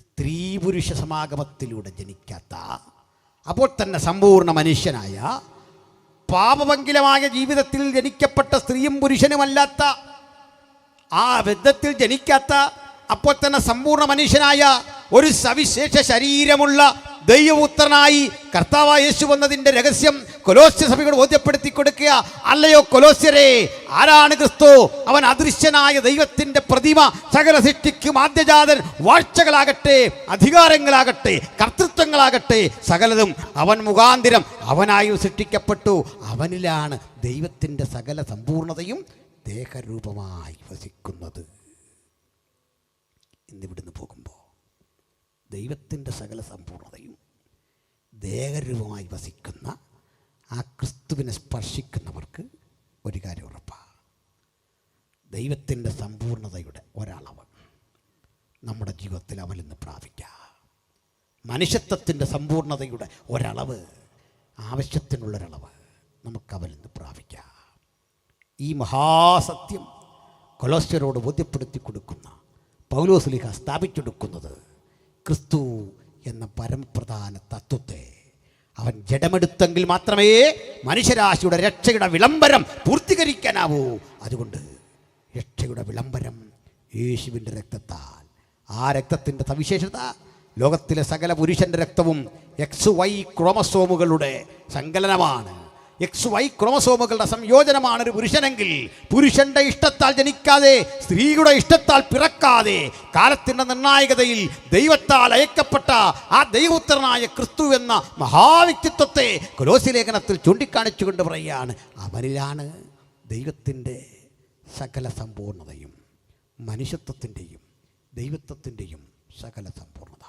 സ്ത്രീ പുരുഷ സമാഗമത്തിലൂടെ ജനിക്കാത്ത, അപ്പോൾ തന്നെ സമ്പൂർണ്ണ മനുഷ്യനായ, പാപഭംഗിലമായ ജീവിതത്തിൽ ജനിക്കപ്പെട്ട സ്ത്രീയും പുരുഷനുമല്ലാത്ത, ആ ബന്ധത്തിൽ ജനിക്കാത്ത, അപ്പോൾ തന്നെ സമ്പൂർണ്ണ മനുഷ്യനായ ഒരു സവിശേഷ ശരീരമുള്ള ദൈവപുത്രനായി കർത്താവായ യേശു വന്നതിൻ്റെ രഹസ്യം കൊലോസ്യ സഭയോട് ബോധ്യപ്പെടുത്തി കൊടുക്കുക. അല്ലയോ കൊലോസ്യരെ, ആരാണ് ക്രിസ്തു? അവൻ അദൃശ്യനായ ദൈവത്തിൻ്റെ പ്രതിമ, സകല സൃഷ്ടിക്കും ആദ്യജാതൻ. വാഴ്ചകളാകട്ടെ, അധികാരങ്ങളാകട്ടെ, കർത്തൃത്വങ്ങളാകട്ടെ, സകലതും അവൻ മുഖാന്തിരം അവനായും സൃഷ്ടിക്കപ്പെട്ടു. അവനിലാണ് ദൈവത്തിൻ്റെ സകല സമ്പൂർണതയും ദേഹരൂപമായി വസിക്കുന്നത്. ഇന്നിവിടുന്ന് പോകുമ്പോൾ ദൈവത്തിൻ്റെ സകല സമ്പൂർണതയും ദേഹരൂപമായി വസിക്കുന്ന ആ ക്രിസ്തുവിനെ സ്പർശിക്കുന്നവർക്ക് ഒരു കാര്യം ഉറപ്പാണ്, ദൈവത്തിൻ്റെ സമ്പൂർണതയുടെ ഒരളവ് നമ്മുടെ ജീവിതത്തിൽ അവൽ നിന്ന് പ്രാപിക്കാം. മനുഷ്യത്വത്തിൻ്റെ സമ്പൂർണതയുടെ ഒരളവ്, ആവശ്യത്തിനുള്ളൊരളവ് നമുക്ക് അവൽ നിന്ന് പ്രാപിക്കാം. ഈ മഹാസത്യം കൊലോസ്യരോട് ബോധ്യപ്പെടുത്തി കൊടുക്കുന്ന പൗലോസ്ലീഹ സ്ഥാപിച്ചെടുക്കുന്നത് ക്രിസ്തു എന്ന പരമപ്രധാന തത്വത്തെ അവൻ ജഡമെടുത്തെങ്കിൽ മാത്രമേ മനുഷ്യരാശിയുടെ രക്ഷയുടെ വിളംബരം പൂർത്തീകരിക്കാനാവൂ. അതുകൊണ്ട് രക്ഷയുടെ വിളംബരം യേശുവിൻ്റെ രക്തത്താൽ. ആ രക്തത്തിൻ്റെ സവിശേഷത, ലോകത്തിലെ സകല പുരുഷൻ്റെ രക്തവും XY ക്രോമസോമുകളുടെ സങ്കലനമാണ്. XY ക്രോമസോമുകളുടെ സംയോജനമാണ് ഒരു പുരുഷനെങ്കിൽ, പുരുഷന്റെ ഇഷ്ടത്താൽ ജനിക്കാതെ, സ്ത്രീയുടെ ഇഷ്ടത്താൽ പിറക്കാതെ, കാലത്തിൻ്റെ നിർണായകതയിൽ ദൈവത്താൽ അയക്കപ്പെട്ട ആ ദൈവപുത്രനായ ക്രിസ്തു എന്ന മഹാവ്യക്തിത്വത്തെ കൊലോസ്യ ലേഖനത്തിൽ ചൂണ്ടിക്കാണിച്ചുകൊണ്ട് പറയുകയാണ്, അവനിലാണ് ദൈവത്തിൻ്റെ സകല സമ്പൂർണതയും, മനുഷ്യത്വത്തിൻ്റെയും ദൈവത്വത്തിൻ്റെയും സകല സമ്പൂർണത.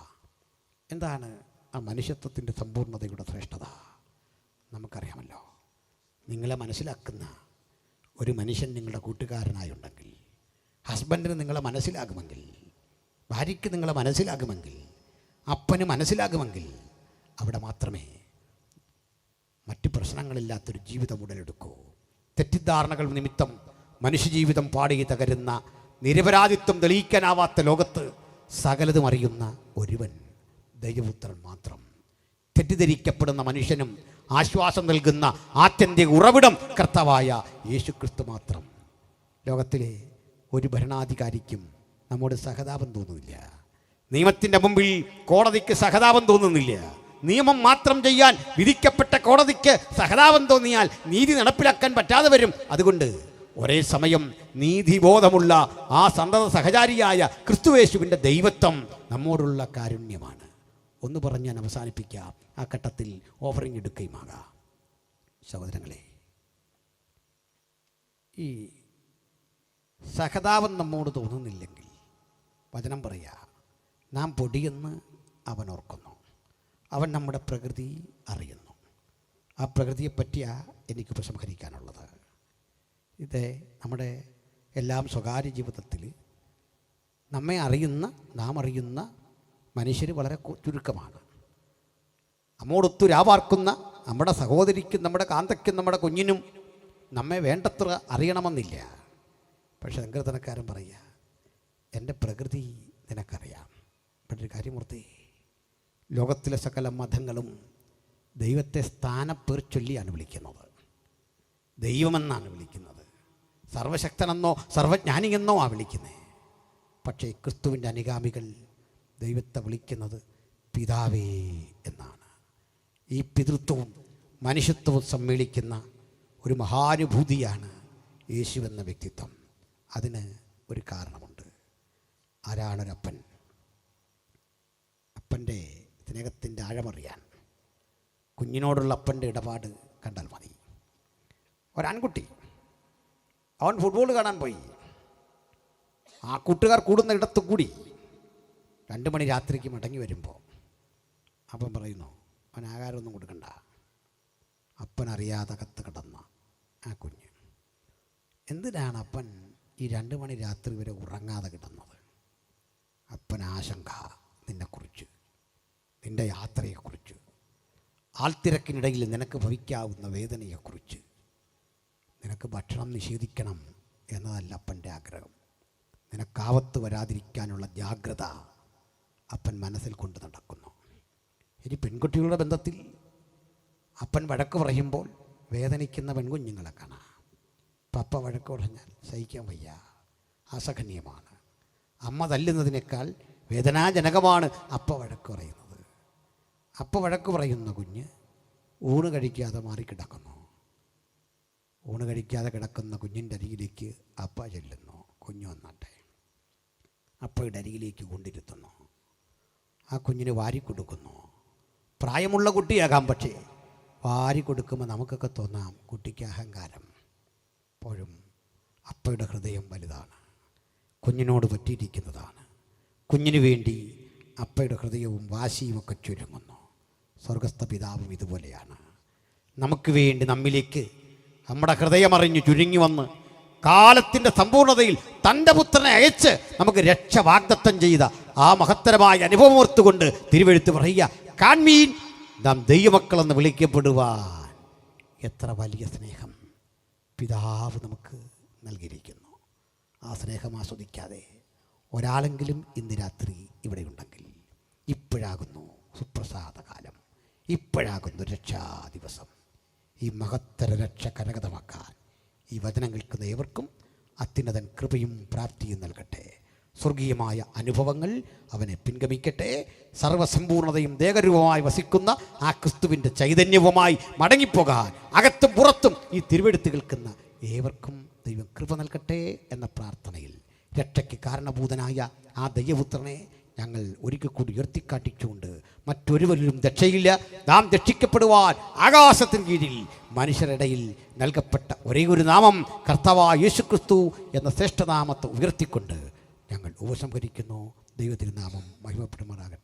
എന്താണ് ആ മനുഷ്യത്വത്തിൻ്റെ സമ്പൂർണതയുടെ ശ്രേഷ്ഠത? നമുക്കറിയാമല്ലോ. നിങ്ങളെ മനസ്സിലാക്കുന്ന ഒരു മനുഷ്യൻ നിങ്ങളുടെ കൂട്ടുകാരനായുണ്ടെങ്കിൽ, ഹസ്ബൻഡിന് നിങ്ങളെ മനസ്സിലാകുമെങ്കിൽ, ഭാര്യയ്ക്ക് നിങ്ങളെ മനസ്സിലാകുമെങ്കിൽ, അപ്പന് മനസ്സിലാകുമെങ്കിൽ, അവിടെ മാത്രമേ മറ്റ് പ്രശ്നങ്ങളില്ലാത്തൊരു ജീവിതം ഉടലെടുക്കൂ. തെറ്റിദ്ധാരണകൾ നിമിത്തം മനുഷ്യജീവിതം പാടി തകരുന്ന, നിരപരാധിത്വം തെളിയിക്കാനാവാത്ത ലോകത്ത് സകലതും അറിയുന്ന ഒരുവൻ ദൈവപുത്രൻ മാത്രം. തെറ്റിദ്ധരിക്കപ്പെടുന്ന മനുഷ്യനും ആശ്വാസം നൽകുന്ന ആത്യന്തിക ഉറവിടം കർത്താവായ യേശുക്രിസ്തു മാത്രം. ലോകത്തിലെ ഒരു ഭരണാധികാരിക്കും നമ്മോട് സഹതാപം തോന്നുന്നില്ല. നിയമത്തിൻ്റെ മുമ്പിൽ കോടതിക്ക് സഹതാപം തോന്നുന്നില്ല. നിയമം മാത്രം ചെയ്യാൻ വിധിക്കപ്പെട്ട കോടതിക്ക് സഹതാപം തോന്നിയാൽ നീതി നടപ്പിലാക്കാൻ പറ്റാതെ വരും. അതുകൊണ്ട് ഒരേ സമയം നീതിബോധമുള്ള ആ സന്തത സഹചാരിയായ ക്രിസ്തുയേശുവിൻ്റെ ദൈവത്വം നമ്മോടുള്ള കാരുണ്യമാണ്. ഒന്ന് പറഞ്ഞ് ഞാൻ അവസാനിപ്പിക്കാം. ആ ഘട്ടത്തിൽ ഓഫറിങ് എടുക്കുകയുമാകാം. സഹോദരങ്ങളെ, ഈ സഹതാപം നമ്മോട് തോന്നുന്നില്ലെങ്കിൽ വചനം പറയുക, നാം പൊടിയെന്ന് അവൻ ഓർക്കുന്നു, അവൻ നമ്മുടെ പ്രകൃതി അറിയുന്നു. ആ പ്രകൃതിയെപ്പറ്റിയാണ് എനിക്ക് ഉപസംഹരിക്കാനുള്ളത്. ഇത് നമ്മുടെ എല്ലാം സ്വകാര്യ ജീവിതത്തിൽ നമ്മെ അറിയുന്ന, നാം അറിയുന്ന മനുഷ്യർ വളരെ ചുരുക്കമാണ്. നമ്മോടൊത്തു രാവാർക്കുന്ന നമ്മുടെ സഹോദരിക്കും, നമ്മുടെ കാന്തയ്ക്കും, നമ്മുടെ കുഞ്ഞിനും നമ്മെ വേണ്ടത്ര അറിയണമെന്നില്ല. പക്ഷെ സങ്കീർത്തനക്കാരൻ പറയുക, എൻ്റെ പ്രകൃതി നിനക്കറിയാം. ഇവിടെ ഒരു കാര്യമൂർത്തി, ലോകത്തിലെ സകല മതങ്ങളും ദൈവത്തെ സ്ഥാനപ്പേർ ചൊല്ലിയാണ് വിളിക്കുന്നത്, ദൈവമെന്നാണ് വിളിക്കുന്നത്, സർവശക്തനെന്നോ സർവജ്ഞാനിയെന്നോ ആണ് വിളിക്കുന്നത്. പക്ഷേ ക്രിസ്തുവിൻ്റെ അനുഗാമികൾ ദൈവത്തെ വിളിക്കുന്നത് പിതാവേ എന്നാണ്. ഈ പിതൃത്വവും മനുഷ്യത്വവും സമ്മേളിക്കുന്ന ഒരു മഹാനുഭൂതിയാണ് യേശു എന്ന വ്യക്തിത്വം. അതിന് ഒരു കാരണമുണ്ട്. ആരാണൊരപ്പൻ? അപ്പൻ്റെ സ്നേഹത്തിൻ്റെ ആഴമറിയാൻ കുഞ്ഞിനോടുള്ള അപ്പൻ്റെ ഇടപാട് കണ്ടാൽ മതി. ഒരാൺകുട്ടി, അവൻ ഫുട്ബോൾ കാണാൻ പോയി. ആ കൂട്ടുകാർ കൂടുന്ന ഇടത്ത് കൂടി 2 മണി രാത്രിക്ക് മടങ്ങി വരുമ്പോൾ അപ്പം പറയുന്നു, അവൻ ആഹാരമൊന്നും കൊടുക്കണ്ട. അപ്പൻ അറിയാതെ കത്ത് കിടന്ന ആ കുഞ്ഞ്. എന്തിനാണ് അപ്പൻ ഈ 2 മണി രാത്രി വരെ ഉറങ്ങാതെ കിടന്നത്? അപ്പൻ ആശങ്ക നിന്നെക്കുറിച്ച്, നിൻ്റെ യാത്രയെക്കുറിച്ച്, ആൾത്തിരക്കിനിടയിൽ നിനക്ക് ഭവിക്കാവുന്ന വേദനയെക്കുറിച്ച്. നിനക്ക് ഭക്ഷണം നിഷേധിക്കണം എന്നതല്ല അപ്പൻ്റെ ആഗ്രഹം. നിനക്കാവത്ത് വരാതിരിക്കാനുള്ള ജാഗ്രത അപ്പൻ മനസ്സിൽ കൊണ്ട് നടക്കുന്നു. ഇനി പെൺകുട്ടികളുടെ ബന്ധത്തിൽ അപ്പൻ വഴക്ക് പറയുമ്പോൾ വേദനിക്കുന്ന പെൺകുഞ്ഞുങ്ങളെ കാണാം. പപ്പ വഴക്ക് പറഞ്ഞാൽ സഹിക്കാൻ വയ്യ, അസഹനീയമാണ്. അമ്മ തല്ലുന്നതിനേക്കാൾ വേദനാജനകമാണ് അപ്പ വഴക്ക് പറയുന്നത്. അപ്പ വഴക്ക് പറയുന്ന കുഞ്ഞ് ഊണ് കഴിക്കാതെ മാറിക്കിടക്കുന്നു. ഊണ് കഴിക്കാതെ കിടക്കുന്ന കുഞ്ഞിൻ്റെ അരികിലേക്ക് അപ്പ ചെല്ലുന്നു. കുഞ്ഞു വന്നാട്ടെ. അപ്പയുടെ അരികിലേക്ക് കൊണ്ടിരുത്തുന്നു. ആ കുഞ്ഞിന് വാരിക്കൊടുക്കുന്നു. പ്രായമുള്ള കുട്ടിയാകാം, പക്ഷേ വാരിക്കൊടുക്കുമ്പോൾ നമുക്കൊക്കെ തോന്നാം കുട്ടിക്ക് അഹങ്കാരം. അപ്പോഴും അപ്പയുടെ ഹൃദയം വലുതാണ്, കുഞ്ഞിനോട് പറ്റിയിരിക്കുന്നതാണ്. കുഞ്ഞിനു വേണ്ടി അപ്പയുടെ ഹൃദയവും വാശിയുമൊക്കെ ചുരുങ്ങുന്നു. സ്വർഗസ്ഥ പിതാവും ഇതുപോലെയാണ്. നമുക്ക് വേണ്ടി നമ്മിലേക്ക് നമ്മുടെ ഹൃദയമറിഞ്ഞ് ചുരുങ്ങി വന്ന് കാലത്തിൻ്റെ സമ്പൂർണ്ണതയിൽ തൻ്റെ പുത്രനെ അയച്ച് നമുക്ക് രക്ഷ വാഗ്ദത്തം ചെയ്ത ആ മഹത്തരമായ അനുഭവം ഓർത്തുകൊണ്ട് തിരുവെഴുത്ത് പറയുക, കാൺമീൻ നാം ദൈവമക്കളെന്ന് വിളിക്കപ്പെടുവാൻ എത്ര വലിയ സ്നേഹം പിതാവ് നമുക്ക് നൽകിയിരിക്കുന്നു. ആ സ്നേഹം ആസ്വദിക്കാതെ ഒരാളെങ്കിലും ഇന്ന് രാത്രി ഇവിടെ ഉണ്ടെങ്കിൽ ഇപ്പോഴാകുന്നു സുപ്രസാദകാലം, ഇപ്പോഴാകുന്നു രക്ഷാ ദിവസം. ഈ മഹത്തര രക്ഷ കരഗതമാക്കാൻ ഈ വചനം കേൾക്കുന്ന ഏവർക്കും അത്യുന്നതൻ കൃപയും പ്രാപ്തിയും നൽകട്ടെ. സ്വർഗീയമായ അനുഭവങ്ങൾ അവനെ പിൻഗമിക്കട്ടെ. സർവസമ്പൂർണതയും ദേഹരൂപമായി വസിക്കുന്ന ആ ക്രിസ്തുവിൻ്റെ ചൈതന്യവുമായി മടങ്ങിപ്പോകാൻ അകത്തും പുറത്തും ഈ തിരുവെടുത്ത് കേൾക്കുന്ന ഏവർക്കും ദൈവം കൃപ നൽകട്ടെ എന്ന പ്രാർത്ഥനയിൽ രക്ഷയ്ക്ക് കാരണഭൂതനായ ആ ദൈവപുത്രനെ ഞങ്ങൾ ഒരിക്കൽ കൂടി ഉയർത്തിക്കാട്ടിച്ചുകൊണ്ട് മറ്റൊരുവരിലും രക്ഷയില്ല, നാം രക്ഷിക്കപ്പെടുവാൻ ആകാശത്തിന് കീഴിൽ മനുഷ്യരിടയിൽ നൽകപ്പെട്ട ഒരേ ഒരു നാമം കർത്താവായ യേശുക്രിസ്തു എന്ന ശ്രേഷ്ഠനാമത്തെ ഉയർത്തിക്കൊണ്ട് ഞങ്ങൾ ഉപസംഹരിക്കുന്നു. ദൈവത്തിൻ്റെ നാമം മഹിമപ്പെടുമാറാകട്ടെ.